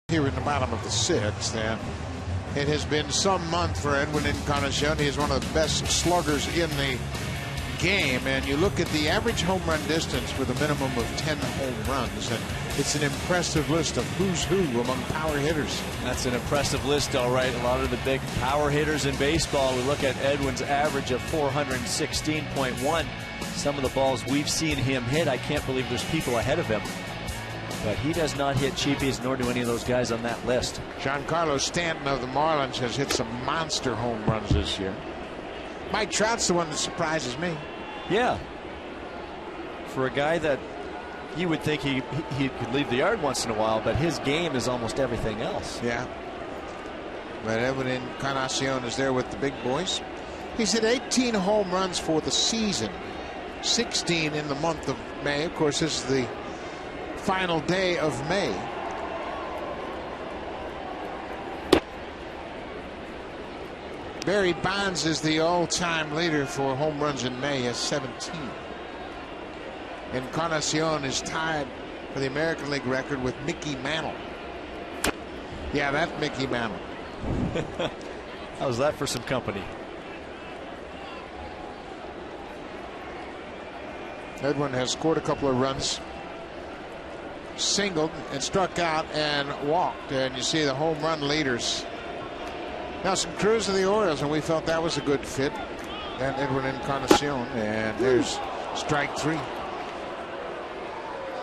A: Here in the bottom of the 6th, and it has been some month for Edwin Encarnacion. He is one of the best sluggers in the game, and you look at the average home run distance with a minimum of 10 home runs, and it's an impressive list of who's who among power hitters.
B: That's an impressive list, all right. A lot of the big power hitters in baseball. We look at Edwin's average of 416.1. Some of the balls we've seen him hit, I can't believe there's people ahead of him. But he does not hit cheapies, nor do any of those guys on that list.
A: Giancarlo Stanton of the Marlins has hit some monster home runs this year. Mike Trout's the one that surprises me.
B: Yeah. For a guy that you would think he could leave the yard once in a while, but his game is almost everything else.
A: Yeah. But Edwin Encarnacion is there with the big boys. He's hit 18 home runs for the season, 16 in the month of May. Of course, this is the final day of May. Barry Bonds is the all-time leader for home runs in May, has 17. Encarnacion is tied for the American League record with Mickey Mantle. Yeah, that's Mickey Mantle.
B: How's that for some company?
A: Edwin has scored a couple of runs, singled and struck out and walked, and you see the home run leaders. Nelson Cruz of the Orioles, and we felt that was a good fit. And Edwin Encarnacion, and there's strike 3.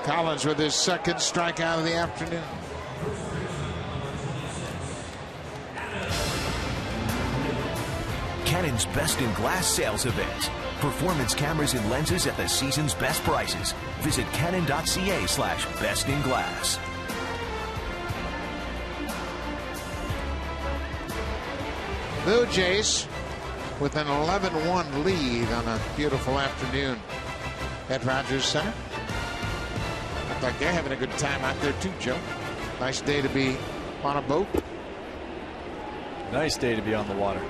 A: Collins with his second strikeout of the afternoon.
C: Canon's Best in Glass sales event. Performance cameras and lenses at the season's best prices. Visit canon.ca/bestinglass.
A: Blue Jays with an 11-1 lead on a beautiful afternoon at Rogers Center. Look like they're having a good time out there too, Joe. Nice day to be on a boat.
B: Nice day to be on the water.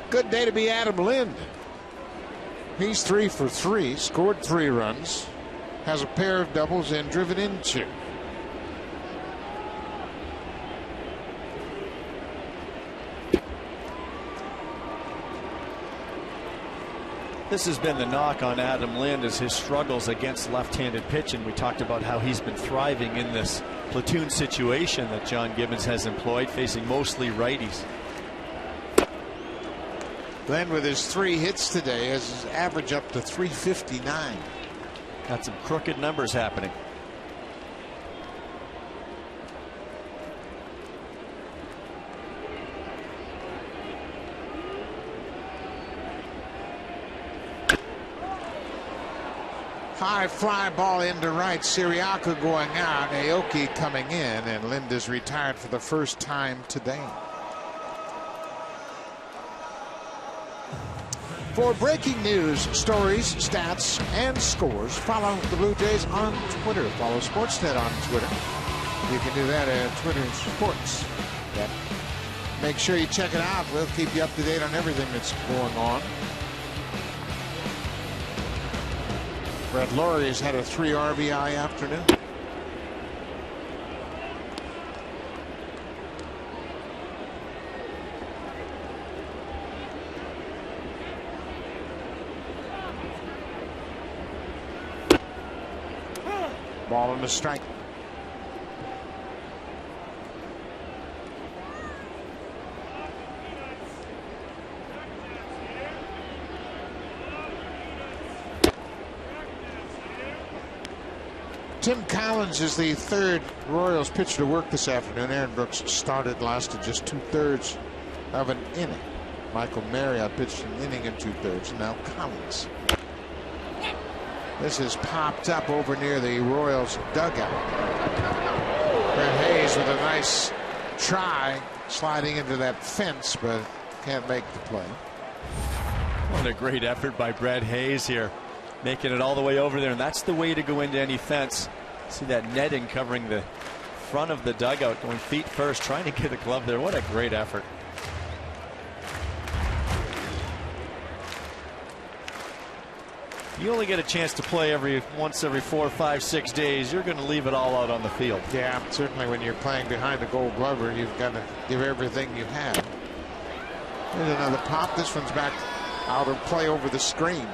A: Good day to be Adam Lind. He's 3 for 3, scored 3 runs, has a pair of doubles and driven in 2.
B: This has been the knock on Adam Lind, is his struggles against left-handed pitching. We talked about how he's been thriving in this platoon situation that John Gibbons has employed, facing mostly righties.
A: Lind with his 3 hits today has his average up to 359.
B: Got some crooked numbers happening.
A: High fly ball into right. Siriaco going out. Aoki coming in, and Lind is retired for the first time today. For breaking news, stories, stats, and scores, follow the Blue Jays on Twitter. Follow Sportsnet on Twitter. You can do that at Twitter Sports. Yep. Make sure you check it out. We'll keep you up to date on everything that's going on. Brett Laurie has had a 3 RBI afternoon. Ball on the strike. Tim Collins is the 3rd Royals pitcher to work this afternoon. Aaron Brooks started, lasted just 2/3 of an inning. Michael Marriott pitched an inning and 2/3. And now Collins. This has popped up over near the Royals dugout. Brett Hayes with a nice try, sliding into that fence, but can't make the play.
B: What a great effort by Brett Hayes here, making it all the way over there, and that's the way to go into any fence. See that netting covering the front of the dugout, going feet first, trying to get a glove there. What a great effort. You only get a chance to play once every 4, 5, 6 days. You're going to leave it all out on the field.
A: Yeah, certainly when you're playing behind the Gold Glover, you've got to give everything you have. There's another pop. This one's back out of play over the screen.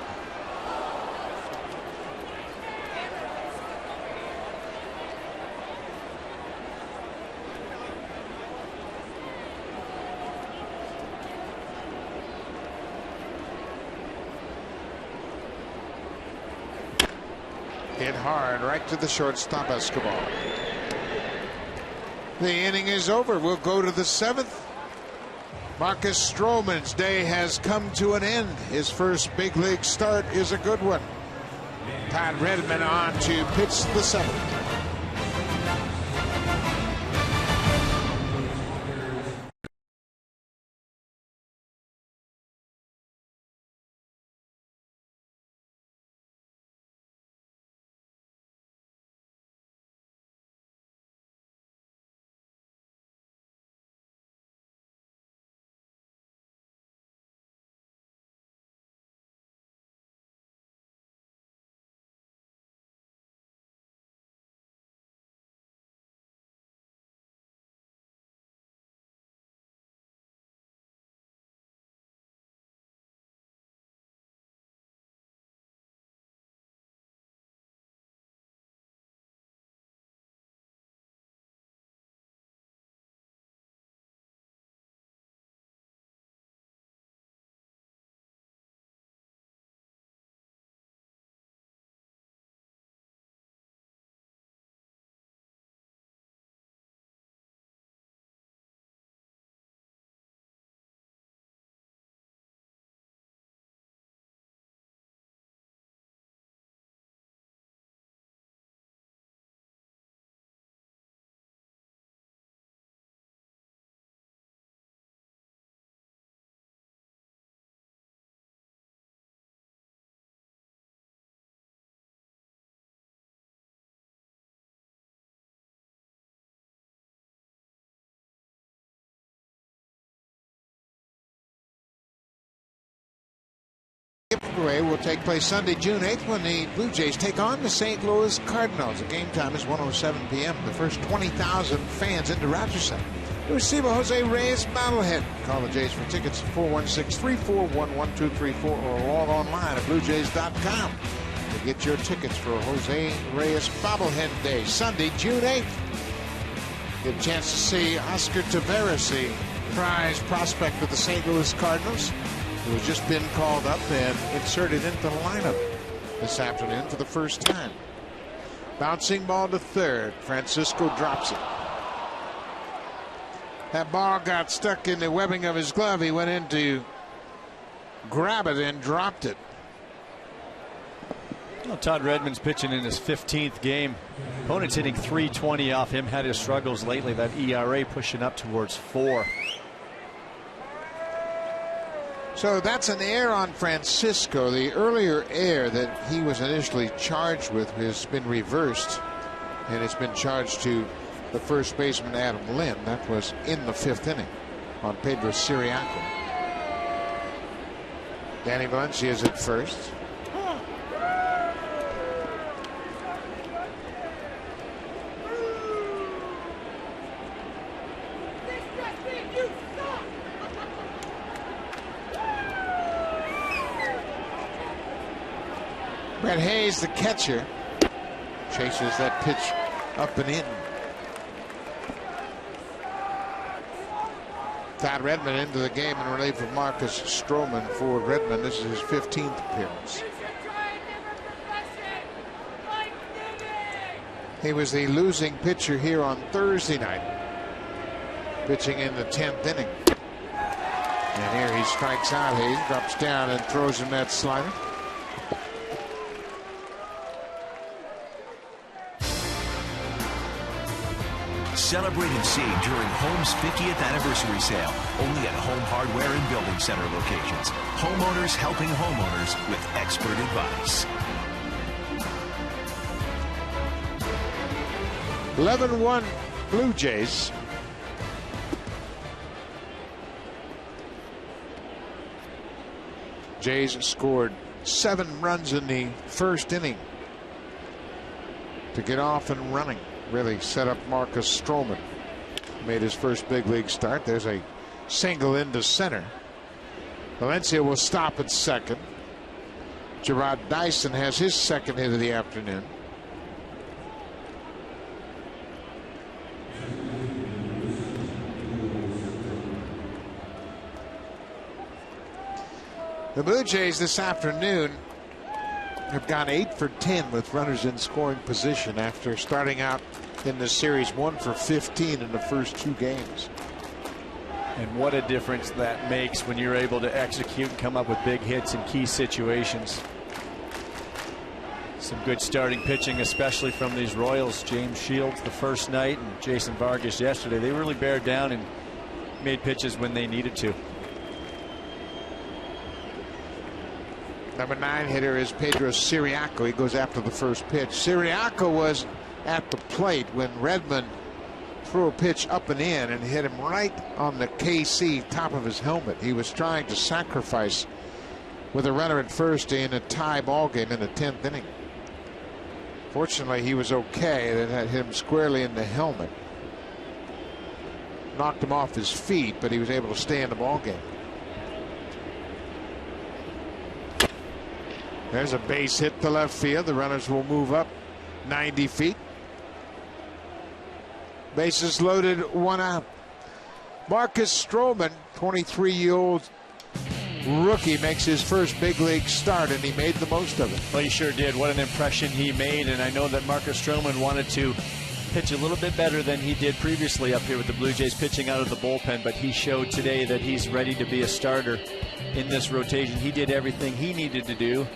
A: Hit hard right to the shortstop, Escobar. The inning is over. We'll go to the 7th. Marcus Stroman's day has come to an end. His first big league start is a good one. Todd Redmond on to pitch the 7th. giveaway will take place Sunday, June 8th, when the Blue Jays take on the St. Louis Cardinals. The game time is 1:07 p.m. The first 20,000 fans into Rogers Center to receive a Jose Reyes bobblehead. Call the Jays for tickets at 416-341-1234 or log online at bluejays.com to get your tickets for Jose Reyes bobblehead day, Sunday, June 8th. Get a chance to see Oscar Taveras, the prize prospect of the St. Louis Cardinals, who has just been called up and inserted into the lineup this afternoon for the first time. Bouncing ball to third. Francisco drops it. That ball got stuck in the webbing of his glove. He went in to grab it and dropped it.
B: Well, Todd Redmond's pitching in his 15th game. Opponent's hitting .320 off him. Had his struggles lately. That ERA pushing up towards 4.
A: So that's an error on Francisco. The earlier error that he was initially charged with has been reversed, and it's been charged to the first baseman Adam Lynn. That was in the 5th inning on Pedro Siriaco. Danny Valencia is at first. Brett Hayes, the catcher, chases that pitch up and in. Todd Redmond into the game in relief of Marcus Stroman for Redmond. This is his 15th appearance. He was the losing pitcher here on Thursday night, pitching in the 10th inning. And here he strikes out. Hayes drops down and throws him that slider.
C: Celebrate and save during Home's 50th anniversary sale. Only at Home Hardware and Building Center locations. Homeowners helping homeowners with expert advice.
A: 11-1 Blue Jays. Jays scored 7 runs in the first inning to get off and running. Really set up Marcus Stroman. Made his first big league start. There's a single into center. Valencia will stop at second. Gerard Dyson has his second hit of the afternoon. The Blue Jays this afternoon have gone 8 for 10 with runners in scoring position after starting out in the series 1 for 15 in the first 2 games.
B: And what a difference that makes when you're able to execute and come up with big hits in key situations. Some good starting pitching, especially from these Royals. James Shields the first night and Jason Vargas yesterday. They really bared down and made pitches when they needed to.
A: Number 9 hitter is Pedro Siriaco. He goes after the first pitch. Siriaco was at the plate when Redmond threw a pitch up and in and hit him right on the KC top of his helmet. He was trying to sacrifice with a runner at first in a tie ball game in the 10th inning. Fortunately, he was okay. That had hit him squarely in the helmet. Knocked him off his feet, but he was able to stay in the ball game. There's a base hit to left field. The runners will move up 90 feet. Bases loaded, 1 out. Marcus Stroman, 23-year-old rookie, makes his first big league start, and he made the most of it.
B: Well, he sure did. What an impression he made. And I know that Marcus Stroman wanted to pitch a little bit better than he did previously up here with the Blue Jays, pitching out of the bullpen, but he showed today that he's ready to be a starter in this rotation. He did everything he needed to do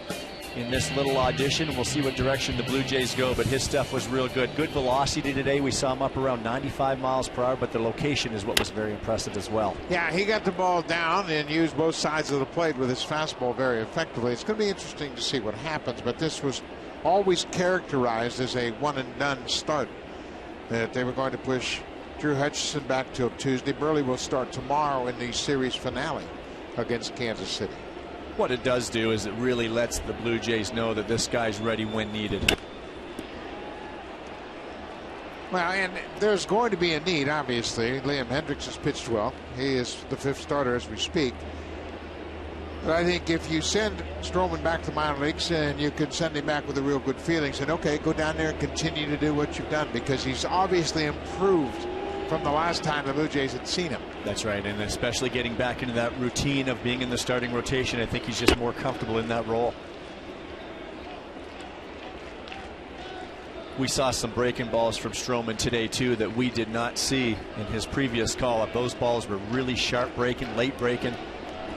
B: in this little audition. We'll see what direction the Blue Jays go, but his stuff was real good. Good velocity today. We saw him up around 95 miles per hour, but the location is what was very impressive as well.
A: Yeah, he got the ball down and used both sides of the plate with his fastball very effectively. It's going to be interesting to see what happens, but this was always characterized as a one-and-done start. That they were going to push Drew Hutchison back till Tuesday. Burley will start tomorrow in the series finale against Kansas City.
B: What it does do is it really lets the Blue Jays know that this guy's ready when needed.
A: Well, and there's going to be a need, obviously. Liam Hendricks has pitched well. He is the 5th starter as we speak. But I think if you send Stroman back to the minor leagues, and you can send him back with a real good feeling, and okay, go down there and continue to do what you've done, because he's obviously improved from the last time the Blue Jays had seen him.
B: That's right, and especially getting back into that routine of being in the starting rotation, I think he's just more comfortable in that role. We saw some breaking balls from Stroman today too that we did not see in his previous call-up. Those balls were really sharp breaking, late breaking.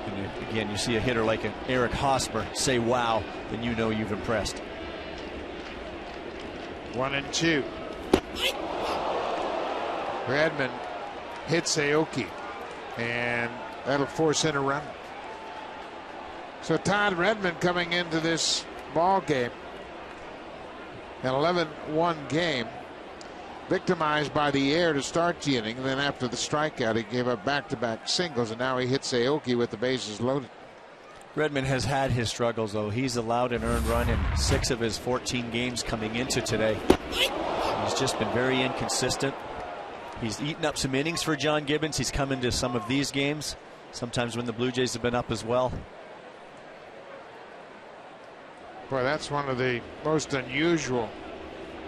B: And again, you see a hitter like an Eric Hosmer say wow, then you know you've impressed.
A: 1-2. Redmond hits Aoki, and that'll force in a run. So Todd Redmond coming into this ball game, an 11-1 game, victimized by the air to start the inning. And then after the strikeout, he gave up back-to-back singles, and now he hits Aoki with the bases loaded.
B: Redmond has had his struggles, though. He's allowed an earned run in 6 of his 14 games coming into today. He's just been very inconsistent. He's eaten up some innings for John Gibbons. He's come into some of these games, sometimes when the Blue Jays have been up as well.
A: Boy, that's one of the most unusual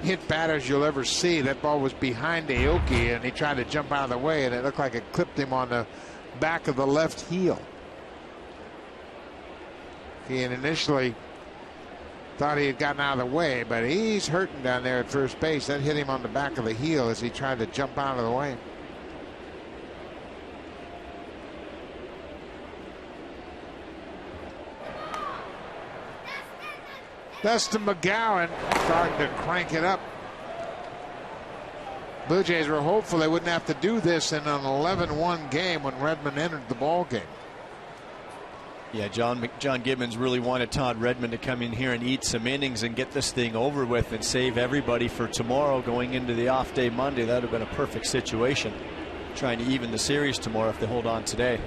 A: hit batters you'll ever see. That ball was behind Aoki, and he tried to jump out of the way, and it looked like it clipped him on the back of the left heel. He initially thought he had gotten out of the way, but he's hurting down there at first base. That hit him on the back of the heel as he tried to jump out of the way. Dustin McGowan starting to crank it up. Blue Jays were hopeful they wouldn't have to do this in an 11-1 game when Redmond entered the ball game.
B: Yeah, John Gibbons really wanted Todd Redmond to come in here and eat some innings and get this thing over with and save everybody for tomorrow going into the off day Monday. That would have been a perfect situation, trying to even the series tomorrow if they hold on today.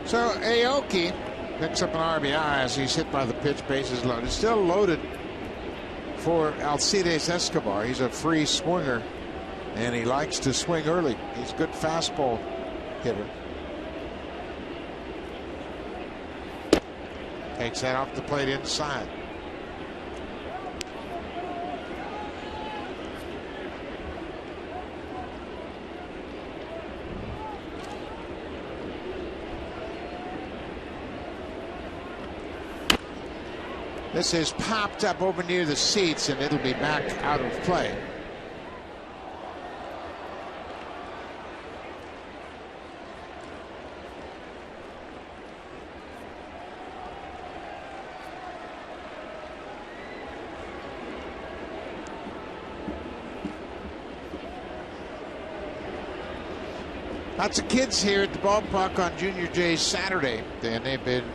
A: So Aoki picks up an RBI as he's hit by the pitch, bases loaded. Still loaded for Alcides Escobar. He's a free swinger, and he likes to swing early. He's a good fastball hitter. Takes that off the plate inside. This is popped up over near the seats, and it'll be back out of play. Lots of kids here at the ballpark on Junior Jay's Saturday, and they've been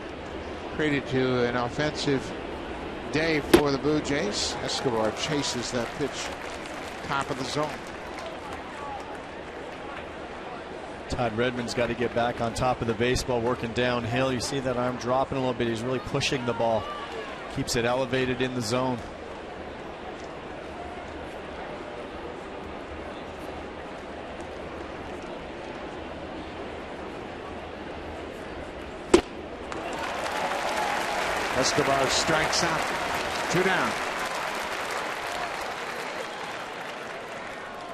A: treated to an offensive day for the Blue Jays. Escobar chases that pitch top of the zone.
B: Todd Redmond's got to get back on top of the baseball, working downhill. You see that arm dropping a little bit. He's really pushing the ball, keeps it elevated in the zone.
A: Escobar strikes out. 2 down.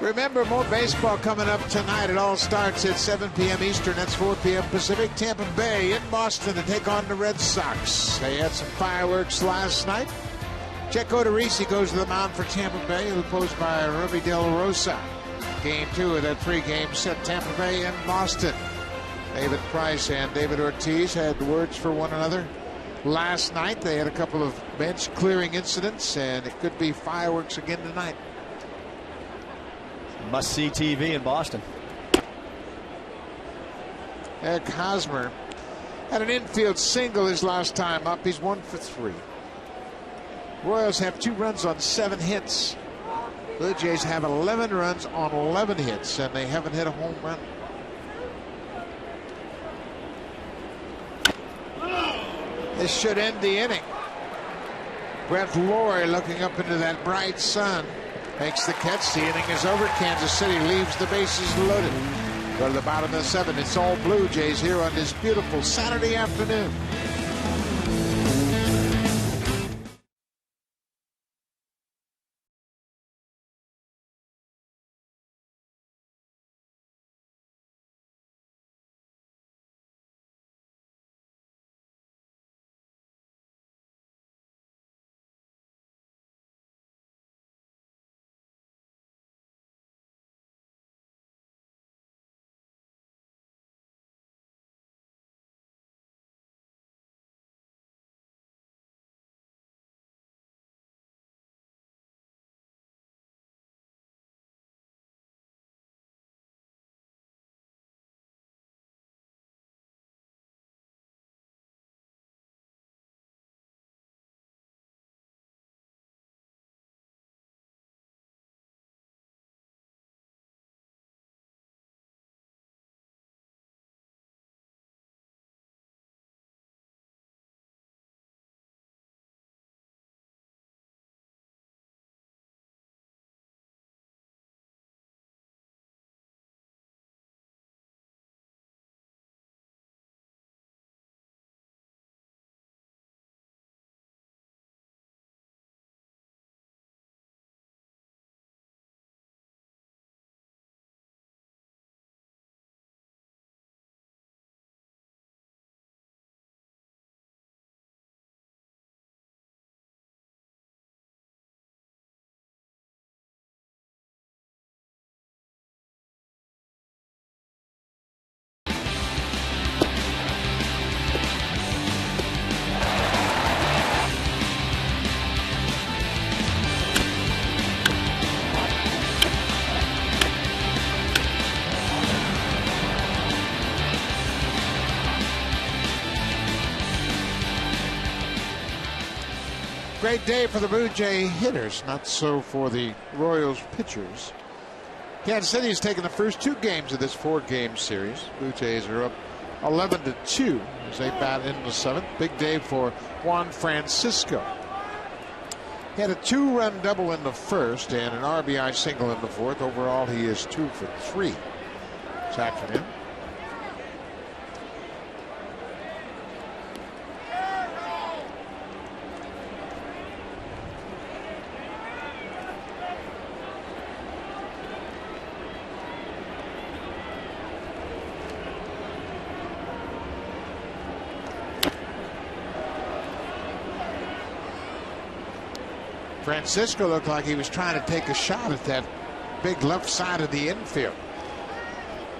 A: Remember, more baseball coming up tonight. It all starts at 7 p.m. Eastern. That's 4 p.m. Pacific. Tampa Bay in Boston to take on the Red Sox. They had some fireworks last night. Checo DeRisi goes to the mound for Tampa Bay, opposed by Ruby De La Rosa. Game 2 of that pregame set. Tampa Bay in Boston. David Price and David Ortiz had words for one another. Last night they had a couple of bench clearing incidents, and it could be fireworks again tonight.
B: Must see TV in Boston.
A: Eric Hosmer had an infield single his last time up. He's 1 for 3. Royals have 2 runs on 7 hits. Blue Jays have 11 runs on 11 hits, and they haven't hit a home run. This should end the inning. Brett Lawrie looking up into that bright sun. Makes the catch. The inning is over. Kansas City leaves the bases loaded. Go to the bottom of the 7th. It's all Blue Jays here on this beautiful Saturday afternoon. Great day for the Blue Jay hitters, not so for the Royals pitchers. Kansas City has taken the first 2 games of this 4-game series. Blue Jays are up 11-2 as they bat in the 7th. Big day for Juan Francisco. He had a 2-run double in the first and an RBI single in the 4th. Overall, he is 2 for 3 this afternoon. Francisco looked like he was trying to take a shot at that big left side of the infield.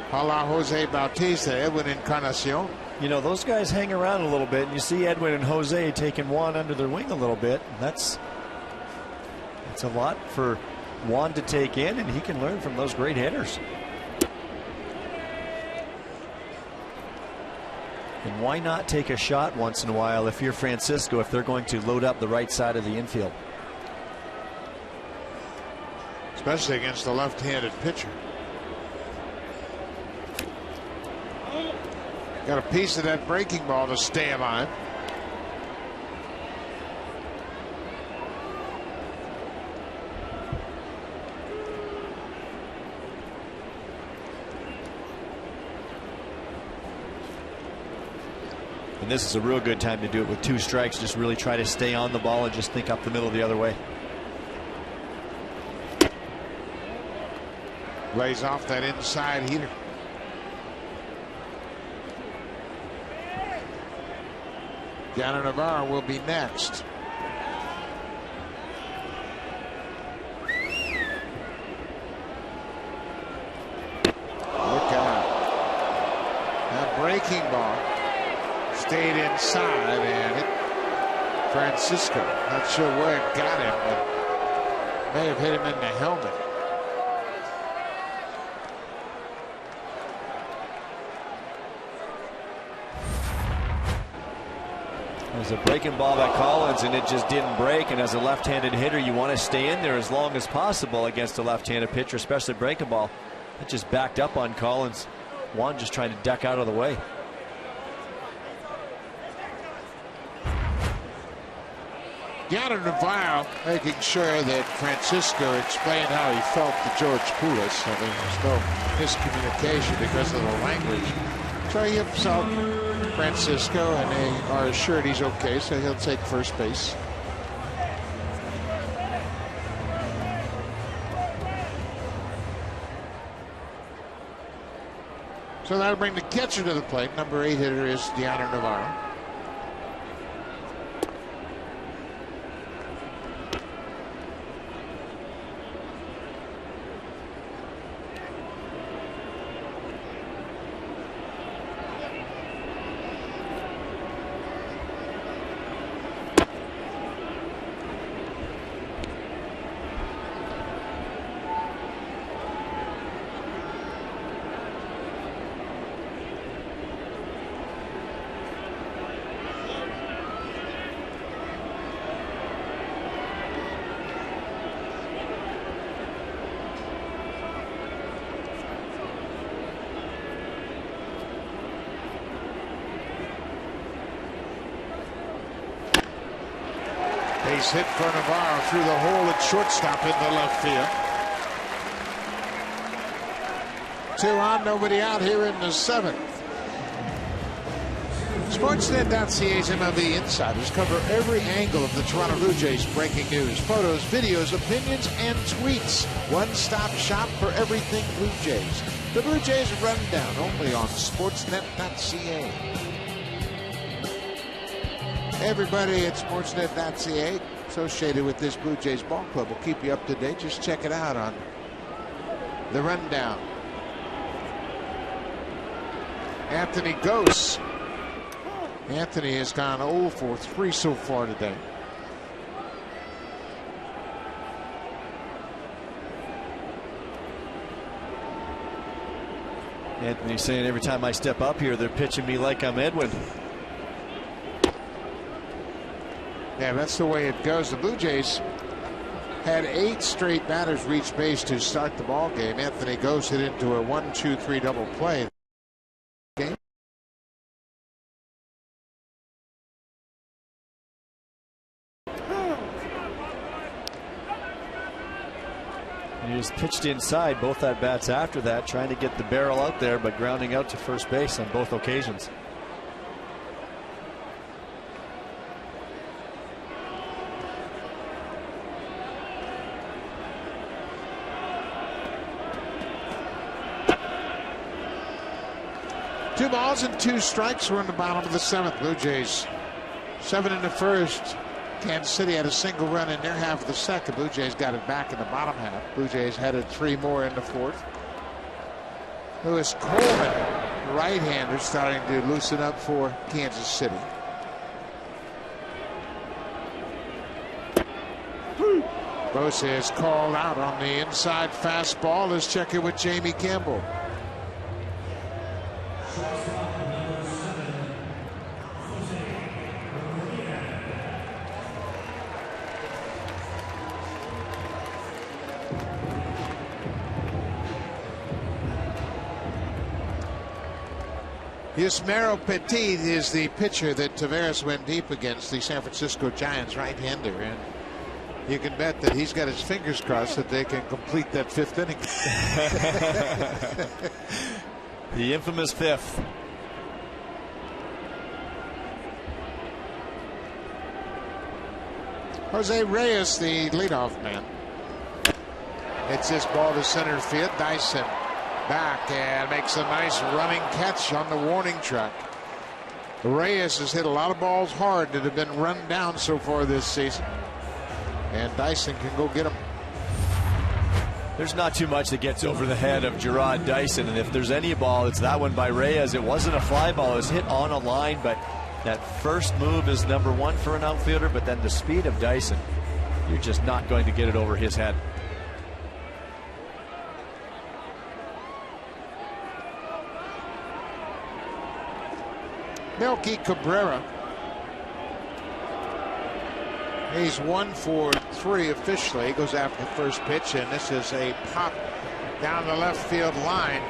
A: Hola, Jose Bautista, Edwin Encarnacion.
B: You know, those guys hang around a little bit, and you see Edwin and Jose taking Juan under their wing a little bit. That's a lot for Juan to take in, and he can learn from those great hitters. And why not take a shot once in a while if you're Francisco, if they're going to load up the right side of the infield?
A: Especially against the left-handed pitcher. Got a piece of that breaking ball to stay alive.
B: And this is a real good time to do it with 2 strikes. Just really try to stay on the ball and just think up the middle the other way.
A: Lays off that inside heater. Gianna Navarro will be next. Look out. That breaking ball stayed inside and hit Francisco. Not sure where it got him, but may have hit him in the helmet.
B: There's a breaking ball by Collins, and it just didn't break. And as a left-handed hitter, you want to stay in there as long as possible against a left-handed pitcher, especially breaking ball. It just backed up on Collins. Juan just trying to duck out of the way.
A: Yadier Navarro making sure that Francisco explained how he felt to George Poulos. I mean, there's no miscommunication because of the language. So he himself, Francisco, and they are assured he's okay, so he'll take first base. So that'll bring the catcher to the plate. Number 8 hitter is Yadier Navarro. Base hit for Navarro through the hole at shortstop in the left field. 2 on, nobody out here in the 7th. Sportsnet.ca's MLB Insiders cover every angle of the Toronto Blue Jays breaking news, photos, videos, opinions, and tweets. One-stop shop for everything Blue Jays. The Blue Jays Rundown only on Sportsnet.ca. Everybody at Sportsnet.ca associated with this Blue Jays ball club will keep you up to date. Just check it out on the Rundown. Anthony Gose. Anthony has gone 0 for 3 so far today.
B: Anthony saying every time I step up here, they're pitching me like I'm Edwin.
A: Yeah, that's the way it goes. The Blue Jays had 8 straight batters reach base to start the ball game. Anthony Gose hit into a 1-2-3 double play. Game.
B: He was pitched inside both at bats after that, trying to get the barrel out there, but grounding out to first base on both occasions.
A: Two balls and 2 strikes. We're in the bottom of the 7th. Blue Jays 7 in the first. Kansas City had a single run in their half of the second. Blue Jays got it back in the bottom half. Blue Jays headed 3 more in the 4th. Lewis Coleman, right-hander, starting to loosen up for Kansas City. Bosa is called out on the inside fastball. Let's check it with Jamie Campbell. Yusmeiro Petit is the pitcher that Taveras went deep against, the San Francisco Giants right-hander, and you can bet that he's got his fingers crossed that they can complete that 5th inning.
B: The infamous 5th.
A: Jose Reyes, the leadoff man. It's this ball to center field. Dyson back and makes a nice running catch on the warning track. Reyes has hit a lot of balls hard that have been run down so far this season, and Dyson can go get them.
B: There's not too much that gets over the head of Jarrod Dyson, and if there's any ball, it's that one by Reyes. It wasn't a fly ball. It was hit on a line, but that first move is number 1 for an outfielder, but then the speed of Dyson, you're just not going to get it over his head.
A: Melky Cabrera He's 1 for 3 officially. He goes after the first pitch, and this is a pop down the left field line.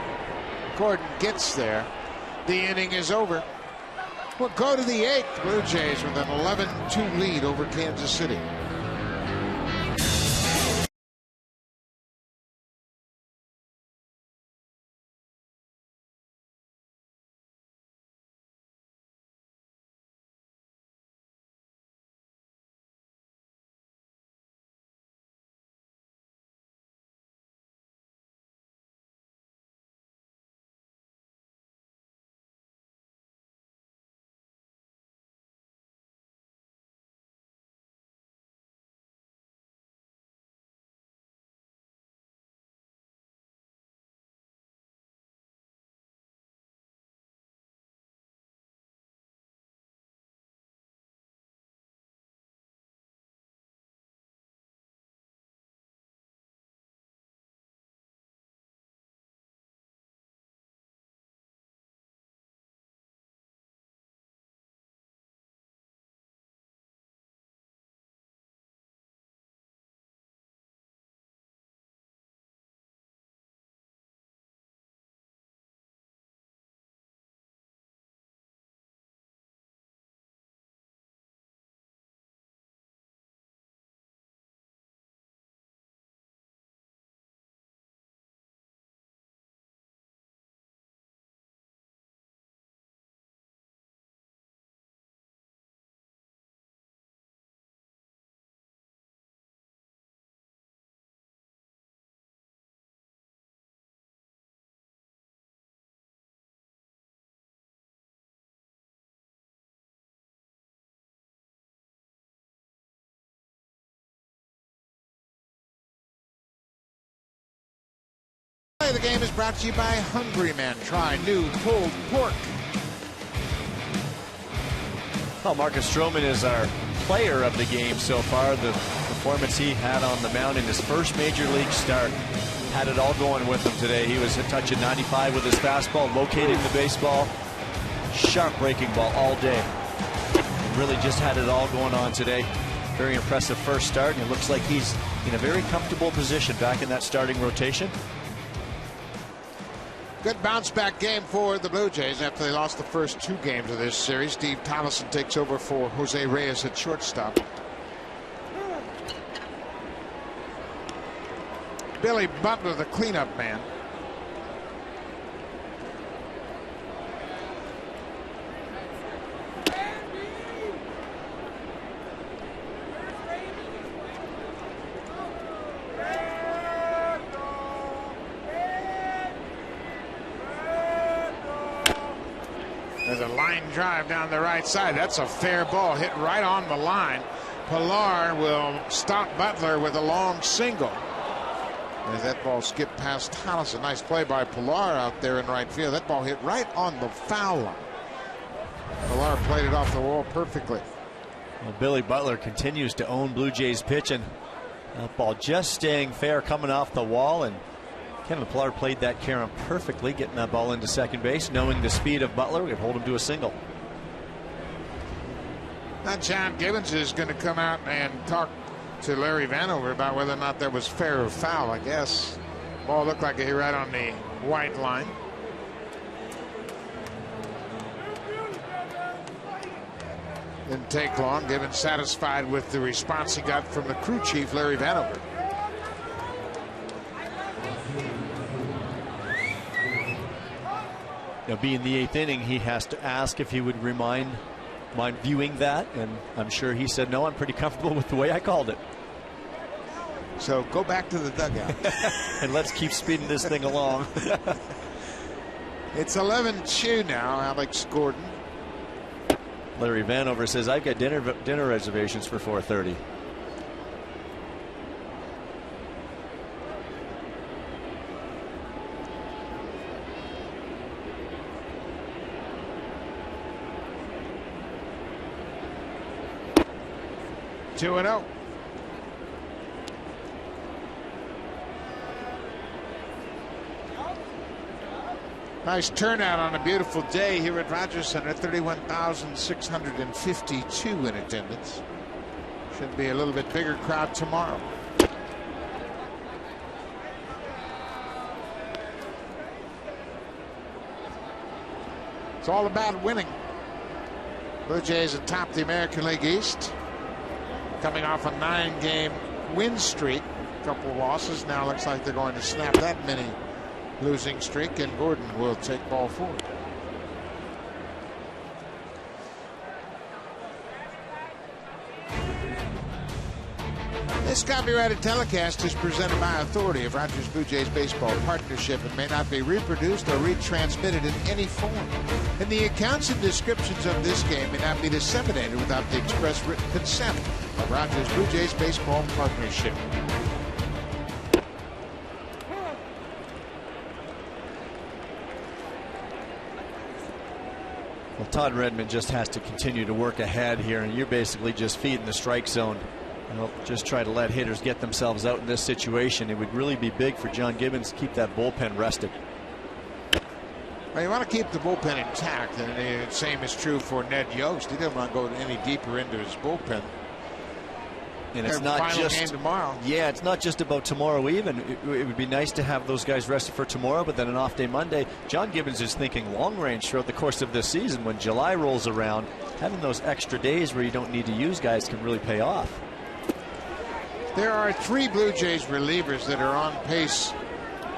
A: Gordon gets there. The inning is over. We'll go to the 8th. Blue Jays with an 11-2 lead over Kansas City. The game is brought to you by Hungry Man. Try new pulled pork.
B: Well, Marcus Stroman is our player of the game so far. The performance he had on the mound in his first major league start had it all going with him today. He was touching 95 with his fastball, locating the baseball, sharp breaking ball all day. Really just had it all going on today. Very impressive first start, and it looks like he's in a very comfortable position back in that starting rotation.
A: Good bounce back game for the Blue Jays after they lost the first 2 games of this series. Steve Tolleson takes over for Jose Reyes at shortstop. Billy Butler, the cleanup man. There's a line drive down the right side. That's a fair ball hit right on the line. Pilar will stop Butler with a long single. As that ball skipped past Tolleson. Nice play by Pilar out there in right field. That ball hit right on the foul line. Pilar played it off the wall perfectly.
B: Well, Billy Butler continues to own Blue Jays pitching. That ball just staying fair coming off the wall, and Kevin Pilar played that Karen perfectly, getting that ball into second base, knowing the speed of Butler would hold him to a single.
A: Now John Gibbons is going to come out and talk to Larry Vanover about whether or not that was fair or foul. I guess ball looked like it hit right on the white line. Didn't take long. Gibbons satisfied with the response he got from the crew chief, Larry Vanover.
B: Now, being the 8th inning, he has to ask if he would mind viewing that, and I'm sure he said no. I'm pretty comfortable with the way I called it.
A: So go back to the dugout
B: and let's keep speeding this thing along.
A: It's 11-2 now. Alex Gordon.
B: Larry Vanover says, I've got dinner reservations for 4:30.
A: Two and 0. Nice turnout on a beautiful day here at Rogers Center. 31,652 in attendance. Should be a little bit bigger crowd tomorrow. It's all about winning. Blue Jays atop the American League East, coming off a 9-game win streak. A couple of losses. Now looks like they're going to snap that mini losing streak, and Gordon will take ball 4. This copyrighted telecast is presented by authority of Rogers Blue Jays Baseball Partnership and may not be reproduced or retransmitted in any form. And the accounts and descriptions of this game may not be disseminated without the express written consent of Rogers Blue Jays Baseball Partnership.
B: Well, Todd Redmond just has to continue to work ahead here, and you're basically just feeding the strike zone. Just try to let hitters get themselves out in this situation. It would really be big for John Gibbons to keep that bullpen rested.
A: Well, you want to keep the bullpen intact, and the same is true for Ned Yost. He doesn't want to go any deeper into his bullpen.
B: And it's not just
A: game tomorrow.
B: Yeah, it's not just about tomorrow even. It would be nice to have those guys rested for tomorrow, but then an off day Monday. John Gibbons is thinking long range throughout the course of this season. When July rolls around, having those extra days where you don't need to use guys can really pay off.
A: There are 3 Blue Jays relievers that are on pace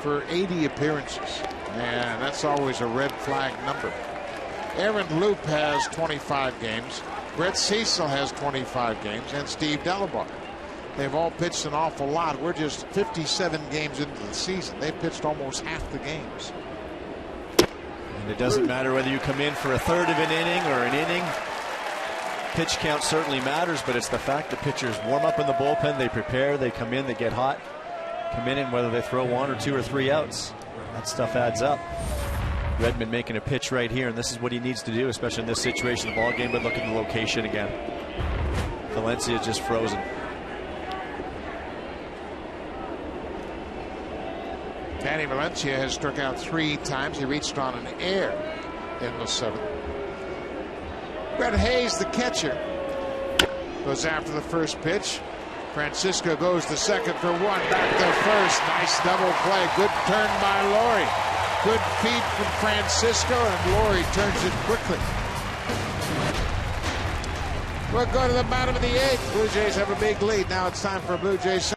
A: for 80 appearances. And that's always a red flag number. Aaron Loop has 25 games. Brett Cecil has 25 games. And Steve Delabar. They've all pitched an awful lot. We're just 57 games into the season. They've pitched almost half the games.
B: And it doesn't matter whether you come in for a third of an inning or an inning. Pitch count certainly matters, but it's the fact that pitchers warm up in the bullpen, they prepare, they come in, they get hot, come in, and whether they throw 1 or 2 or 3 outs, that stuff adds up. Redmond making a pitch right here, and this is what he needs to do, especially in this situation of the ball game. But look at the location again. Valencia just frozen.
A: Danny Valencia has struck out 3 times. He reached on an error in the 7th. Brett Hayes, the catcher, goes after the first pitch. Francisco goes to second for 1. Back to first. Nice double play. Good turn by Laurie. Good feed from Francisco, and Laurie turns it quickly. We'll go to the bottom of the 8th. Blue Jays have a big lead. Now it's time for a Blue Jays.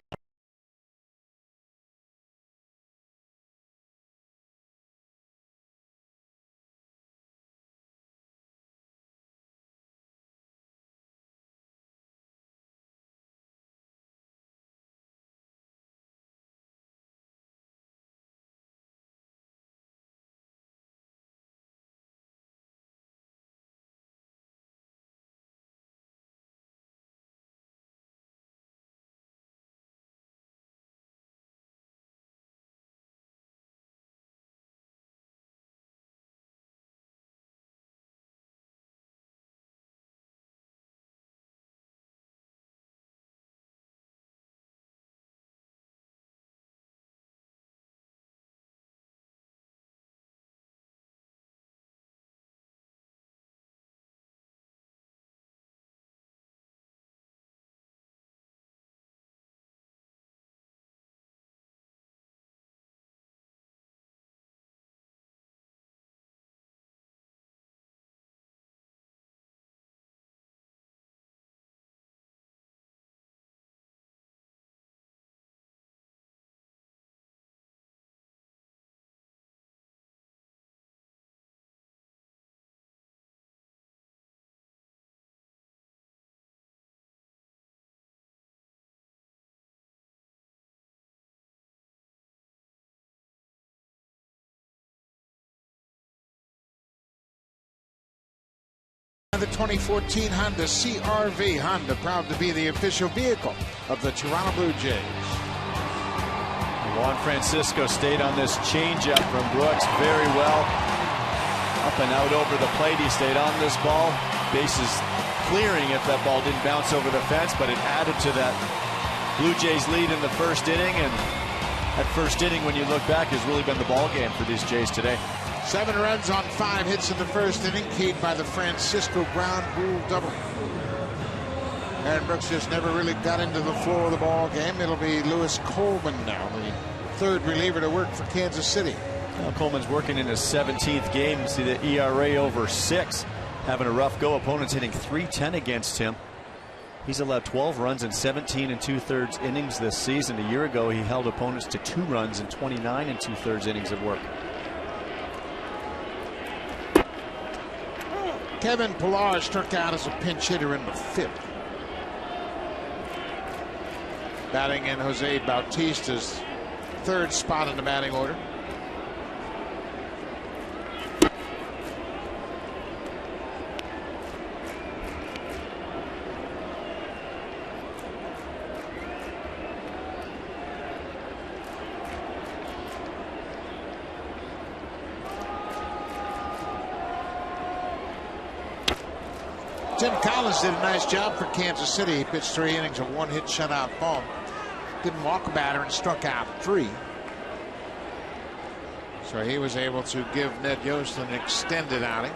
A: The 2014 Honda CR-V. Honda proud to be the official vehicle of the Toronto Blue Jays.
B: Juan Francisco stayed on this changeup from Brooks very well. Up and out over the plate. He stayed on this ball. Bases clearing if that ball didn't bounce over the fence, but it added to that Blue Jays lead in the first inning. And that first inning, when you look back, has really been the ball game for these Jays today.
A: 7 runs on 5 hits in the first inning, keyed by the Francisco Brown rule double. Aaron Brooks just never really got into the flow of the ball game. It'll be Lewis Coleman now, the third reliever to work for Kansas City.
B: Well, Coleman's working in his 17th game. See the ERA over 6. Having a rough go. Opponents hitting .310 against him. He's allowed 12 runs in 17 2/3 innings this season. A year ago, he held opponents to 2 runs in 29 2/3 innings of work.
A: Kevin Pillar struck out as a pinch hitter in the 5th. Batting in Jose Bautista's 3rd spot in the batting order. Tim Collins did a nice job for Kansas City. He pitched 3 innings of 1-hit shutout ball. Didn't walk a batter and struck out 3. So he was able to give Ned Yost an extended outing.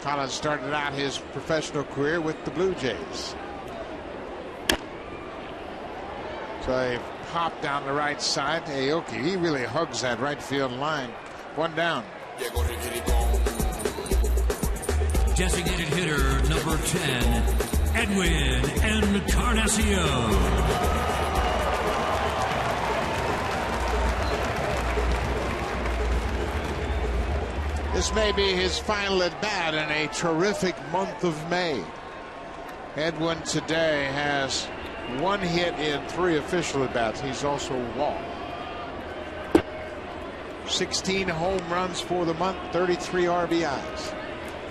A: Collins started out his professional career with the Blue Jays. So they pop down the right side to Aoki. He really hugs that right field line. 1 down.
E: Designated hitter number 10, Edwin Encarnacion.
A: This may be his final at bat in a terrific month of May. Edwin today has 1 hit in 3 official at bats. He's also walked. 16 home runs for the month, 33 RBIs.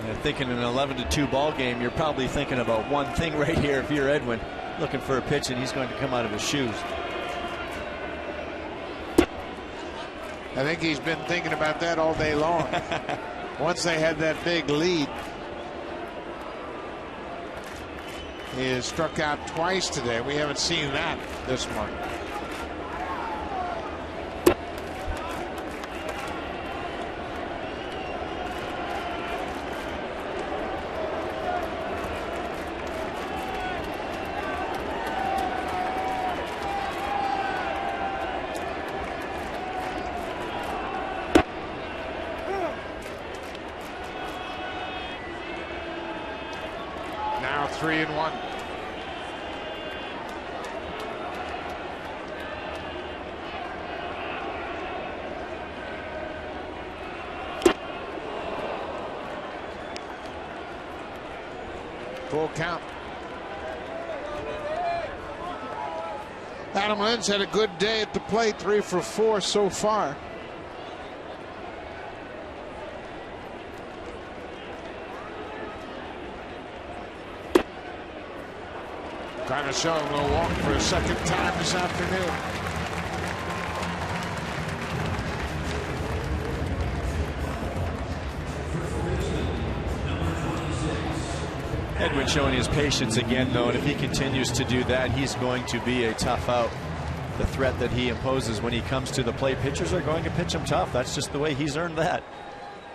B: And thinking an 11-2 ball game, you're probably thinking about one thing right here. If you're Edwin, looking for a pitch, and he's going to come out of his shoes.
A: I think he's been thinking about that all day long. Once they had that big lead, he has struck out twice today. We haven't seen that this month. Now 3-1. Full count. Adam Lynn's had a good day at the plate, 3 for 4 so far. Trying to show him a walk for a 2nd time this afternoon.
B: Edwin showing his patience again, though, and if he continues to do that, he's going to be a tough out. The threat that he imposes when he comes to the plate, pitchers are going to pitch him tough. That's just the way he's earned that.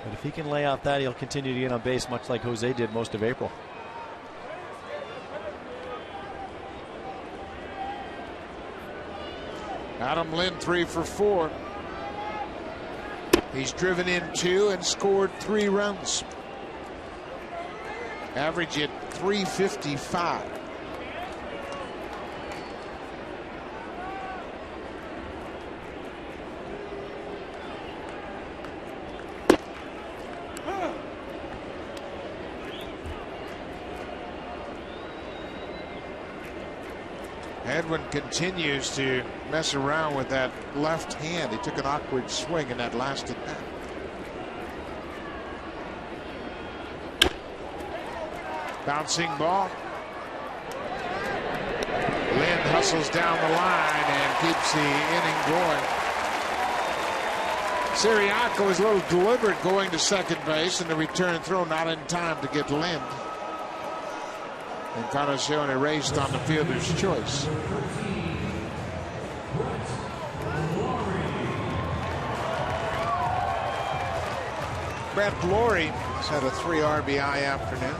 B: But if he can lay out that, he'll continue to get on base, much like Jose did most of April.
A: Adam Lynn 3 for 4. He's driven in 2 and scored 3 runs. Average at .355. Edwin continues to mess around with that left hand. He took an awkward swing in that last at bat. Bouncing ball. Lynn hustles down the line and keeps the inning going. Siriaco is a little deliberate going to second base, and the return throw not in time to get Lynn. Encarnacion erased on the fielder's choice. Brett Lawrie He's had a 3 RBI afternoon.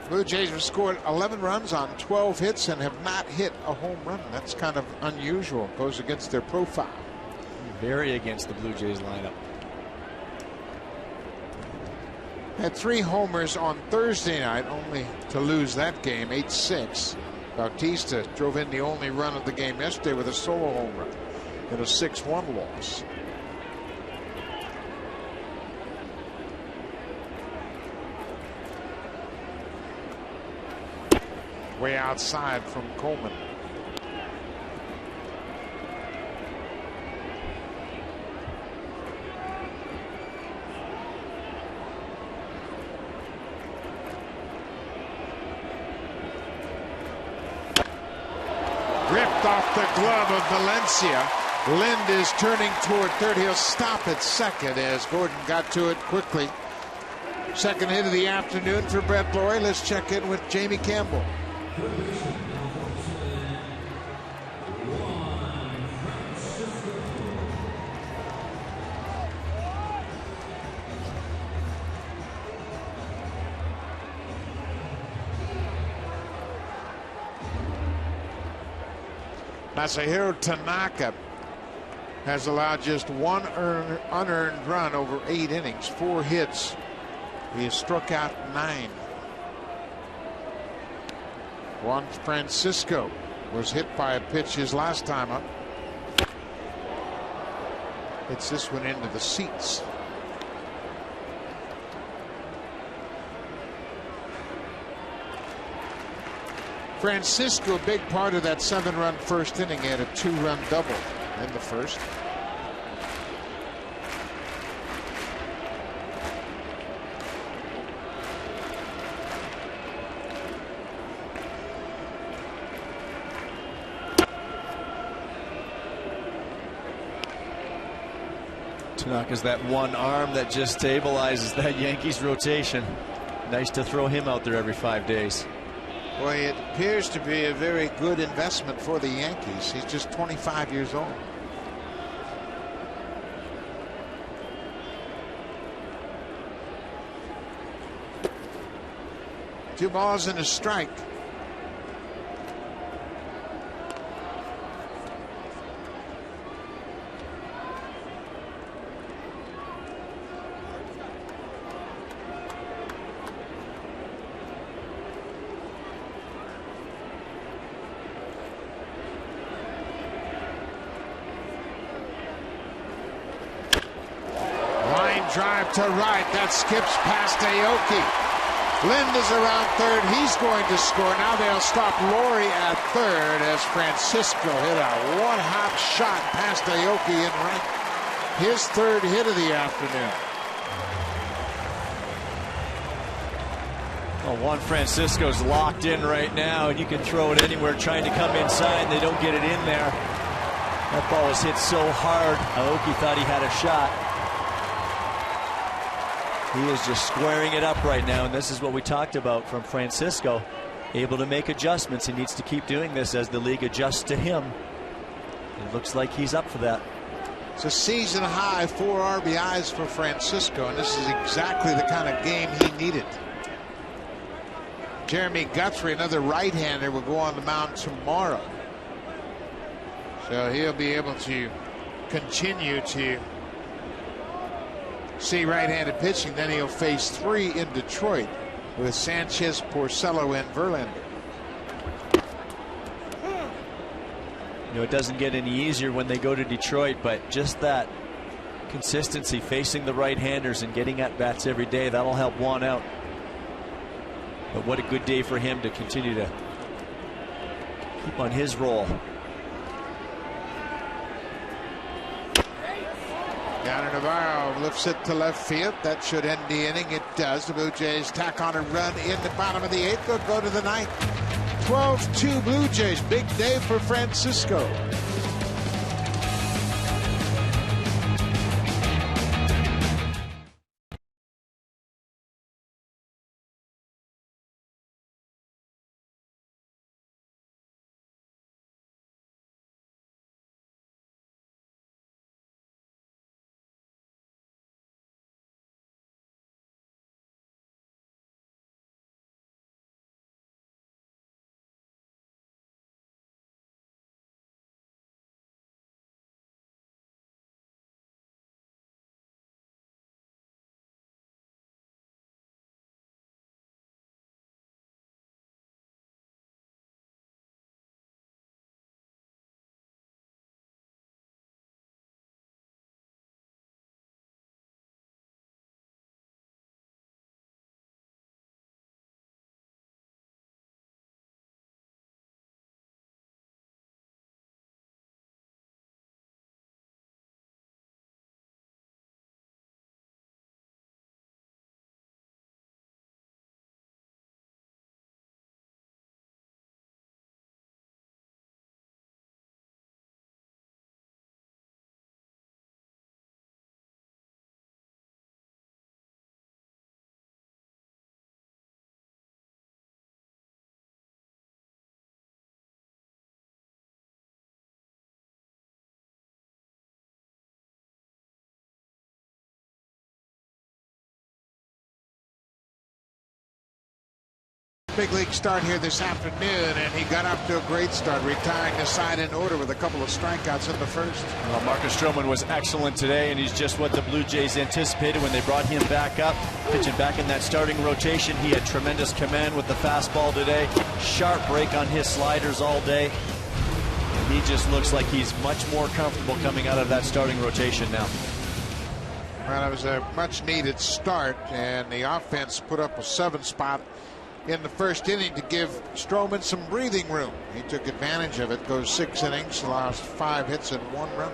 A: Blue Jays have scored 11 runs on 12 hits and have not hit a home run. That's kind of unusual. Goes against their profile.
B: Very against the Blue Jays lineup.
A: Had 3 homers on Thursday night, only to lose that game 8-6. Bautista drove in the only run of the game yesterday with a solo home run in a 6-1 loss. Way outside from Coleman. Ripped off the glove of Valencia. Lind is turning toward third. He'll stop at second as Gordon got to it quickly. Second hit of the afternoon for Brett Lawrie. Let's check in with Jamie Campbell. Masahiro Tanaka has allowed just one unearned run over 8 innings, 4 hits. He has struck out 9. Juan Francisco was hit by a pitch his last time up. Hits this one into the seats. Francisco, a big part of that 7-run first inning. He had a 2-run double in the first.
B: Tanaka's that one arm that just stabilizes that Yankees rotation. Nice to throw him out there every 5 days.
A: Boy, it appears to be a very good investment for the Yankees. He's just 25 years old. Two balls and a strike. Drive to right. That skips past Aoki. Lind is around third. He's going to score. Now they'll stop Lawrie at third as Francisco hit a one-hop shot past Aoki in right. His third hit of the afternoon.
B: Well, Juan Francisco's locked in right now, and you can throw it anywhere trying to come inside. They don't get it in there. That ball was hit so hard. Aoki thought he had a shot. He is just squaring it up right now, and this is what we talked about from Francisco. Able to make adjustments. He needs to keep doing this as the league adjusts to him. It looks like he's up for that.
A: It's a season high 4 RBIs for Francisco, and this is exactly the kind of game he needed. Jeremy Guthrie, another right-hander, will go on the mound tomorrow. So he'll be able to continue to see right-handed pitching. Then he'll face 3 in Detroit with Sanchez, Porcello, and Verlander.
B: You know, it doesn't get any easier when they go to Detroit, but just that consistency, facing the right-handers and getting at-bats every day, that'll help Juan out. But what a good day for him to continue to keep on his roll.
A: Down Navarro lifts it to left field. That should end the inning. It does. The Blue Jays tack on a run in the bottom of the 8th. They'll go to the 9th. 12-2 Blue Jays. Big day for Francisco. big league start here this afternoon, and he got up to a great start, retiring the side in order with a couple of strikeouts in the first.
B: Well, Marcus Stroman was excellent today, and he's just what the Blue Jays anticipated when they brought him back up, pitching back in that starting rotation. He had tremendous command with the fastball today, sharp break on his sliders all day, and he just looks like he's much more comfortable coming out of that starting rotation now.
A: Well, it was a much-needed start, and the offense put up a 7 spot in the first inning to give Stroman some breathing room. He took advantage of it, goes 6 innings, lost 5 hits and 1 run.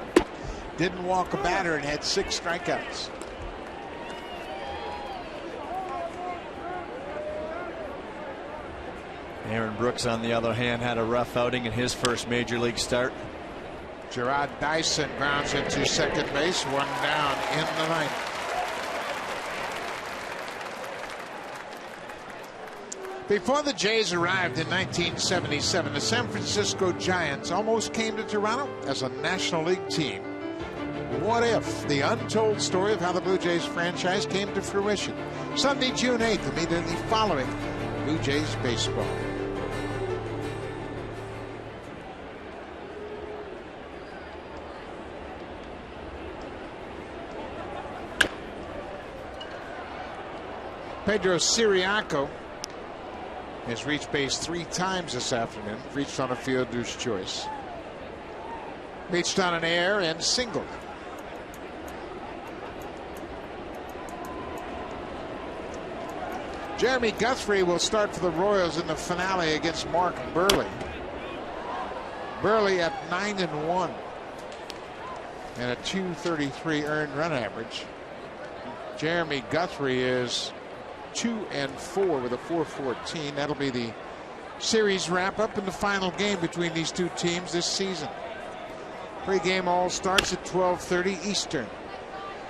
A: Didn't walk a batter and had 6 strikeouts.
B: Aaron Brooks, on the other hand, had a rough outing in his first major league start.
A: Gerard Dyson grounds into second base, 1 down in the ninth. Before the Jays arrived in 1977, the San Francisco Giants almost came to Toronto as a National League team. What if? The untold story of how the Blue Jays franchise came to fruition. Sunday, June 8th, immediately following Blue Jays baseball. Pedro Ciriaco has reached base 3 times this afternoon. Reached on a fielder's choice. Reached on an air and singled. Jeremy Guthrie will start for the Royals in the finale against Mark Burley. Burley at 9-1 and a .233 earned run average. Jeremy Guthrie is 2-4 with a .414. That'll be the series wrap up in the final game between these two teams this season. Pre-game all starts at 12:30 Eastern.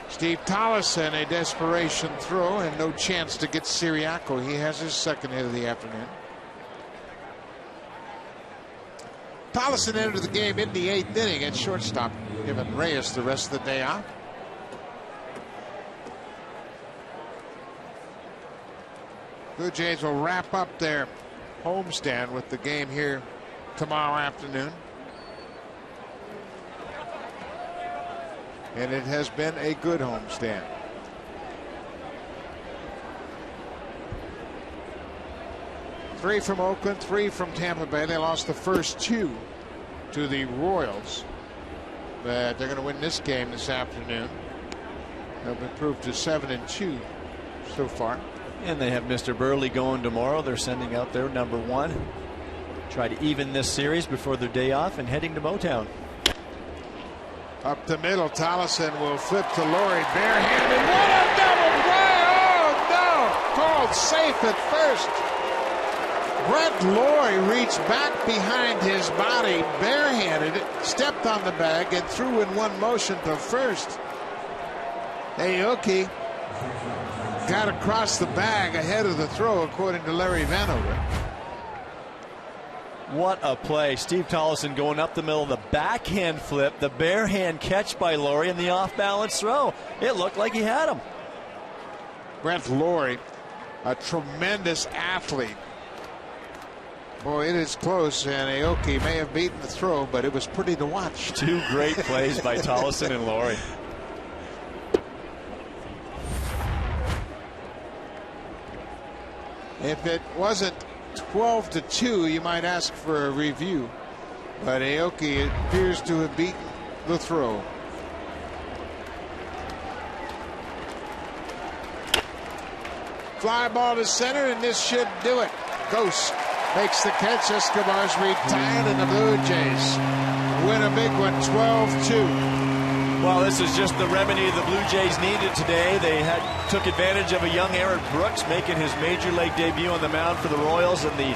A: Steve Tollison, a desperation throw and no chance to get Ciriaco. He has his second hit of the afternoon. Tollison entered the game in the 8th inning at shortstop, giving Reyes the rest of the day off. Blue Jays will wrap up their homestand with the game here tomorrow afternoon. And it has been a good homestand. Three from Oakland, 3 from Tampa Bay. They lost the first 2 to the Royals. But they're going to win this game this afternoon. They've improved to 7-2 so far.
B: And they have Mr. Burley going tomorrow. They're sending out their number 1. Try to even this series before their day off and heading to Motown.
A: Up the middle, Tollison will flip to Laurie barehanded. What a double play! Oh no! Called safe at first. Brent Laurie reached back behind his body barehanded, stepped on the bag and threw in one motion to first. Aoki got across the bag ahead of the throw, according to Larry Vanover.
B: What a play. Steve Tollison going up the middle, the backhand flip, the bare hand catch by Laurie, and the off-balance throw. It looked like he had him.
A: Brent Laurie, a tremendous athlete. Boy, it is close, and Aoki may have beaten the throw, but it was pretty to watch.
B: 2 great plays by Tollison and Laurie.
A: If it wasn't 12-2, you might ask for a review, but Aoki appears to have beaten the throw. Fly ball to center, and this should do it. Ghost makes the catch. Escobar's retired, and the Blue Jays win a big one, 12-2.
B: Well, this is just the remedy the Blue Jays needed today. They took advantage of a young Aaron Brooks making his major league debut on the mound for the Royals, and the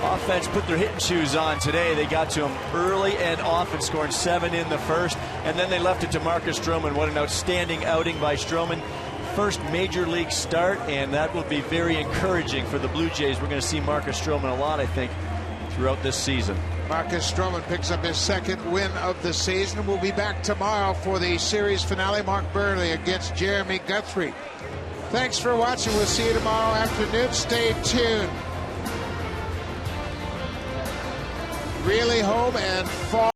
B: offense put their hitting shoes on today. They got to him early and often, scoring 7 in the first, and then they left it to Marcus Stroman. What an outstanding outing by Stroman. First major league start, and that will be very encouraging for the Blue Jays. We're going to see Marcus Stroman a lot, I think, throughout this season.
A: Marcus Stroman picks up his second win of the season. We'll be back tomorrow for the series finale. Mark Burley against Jeremy Guthrie. Thanks for watching. We'll see you tomorrow afternoon. Stay tuned. really home and far.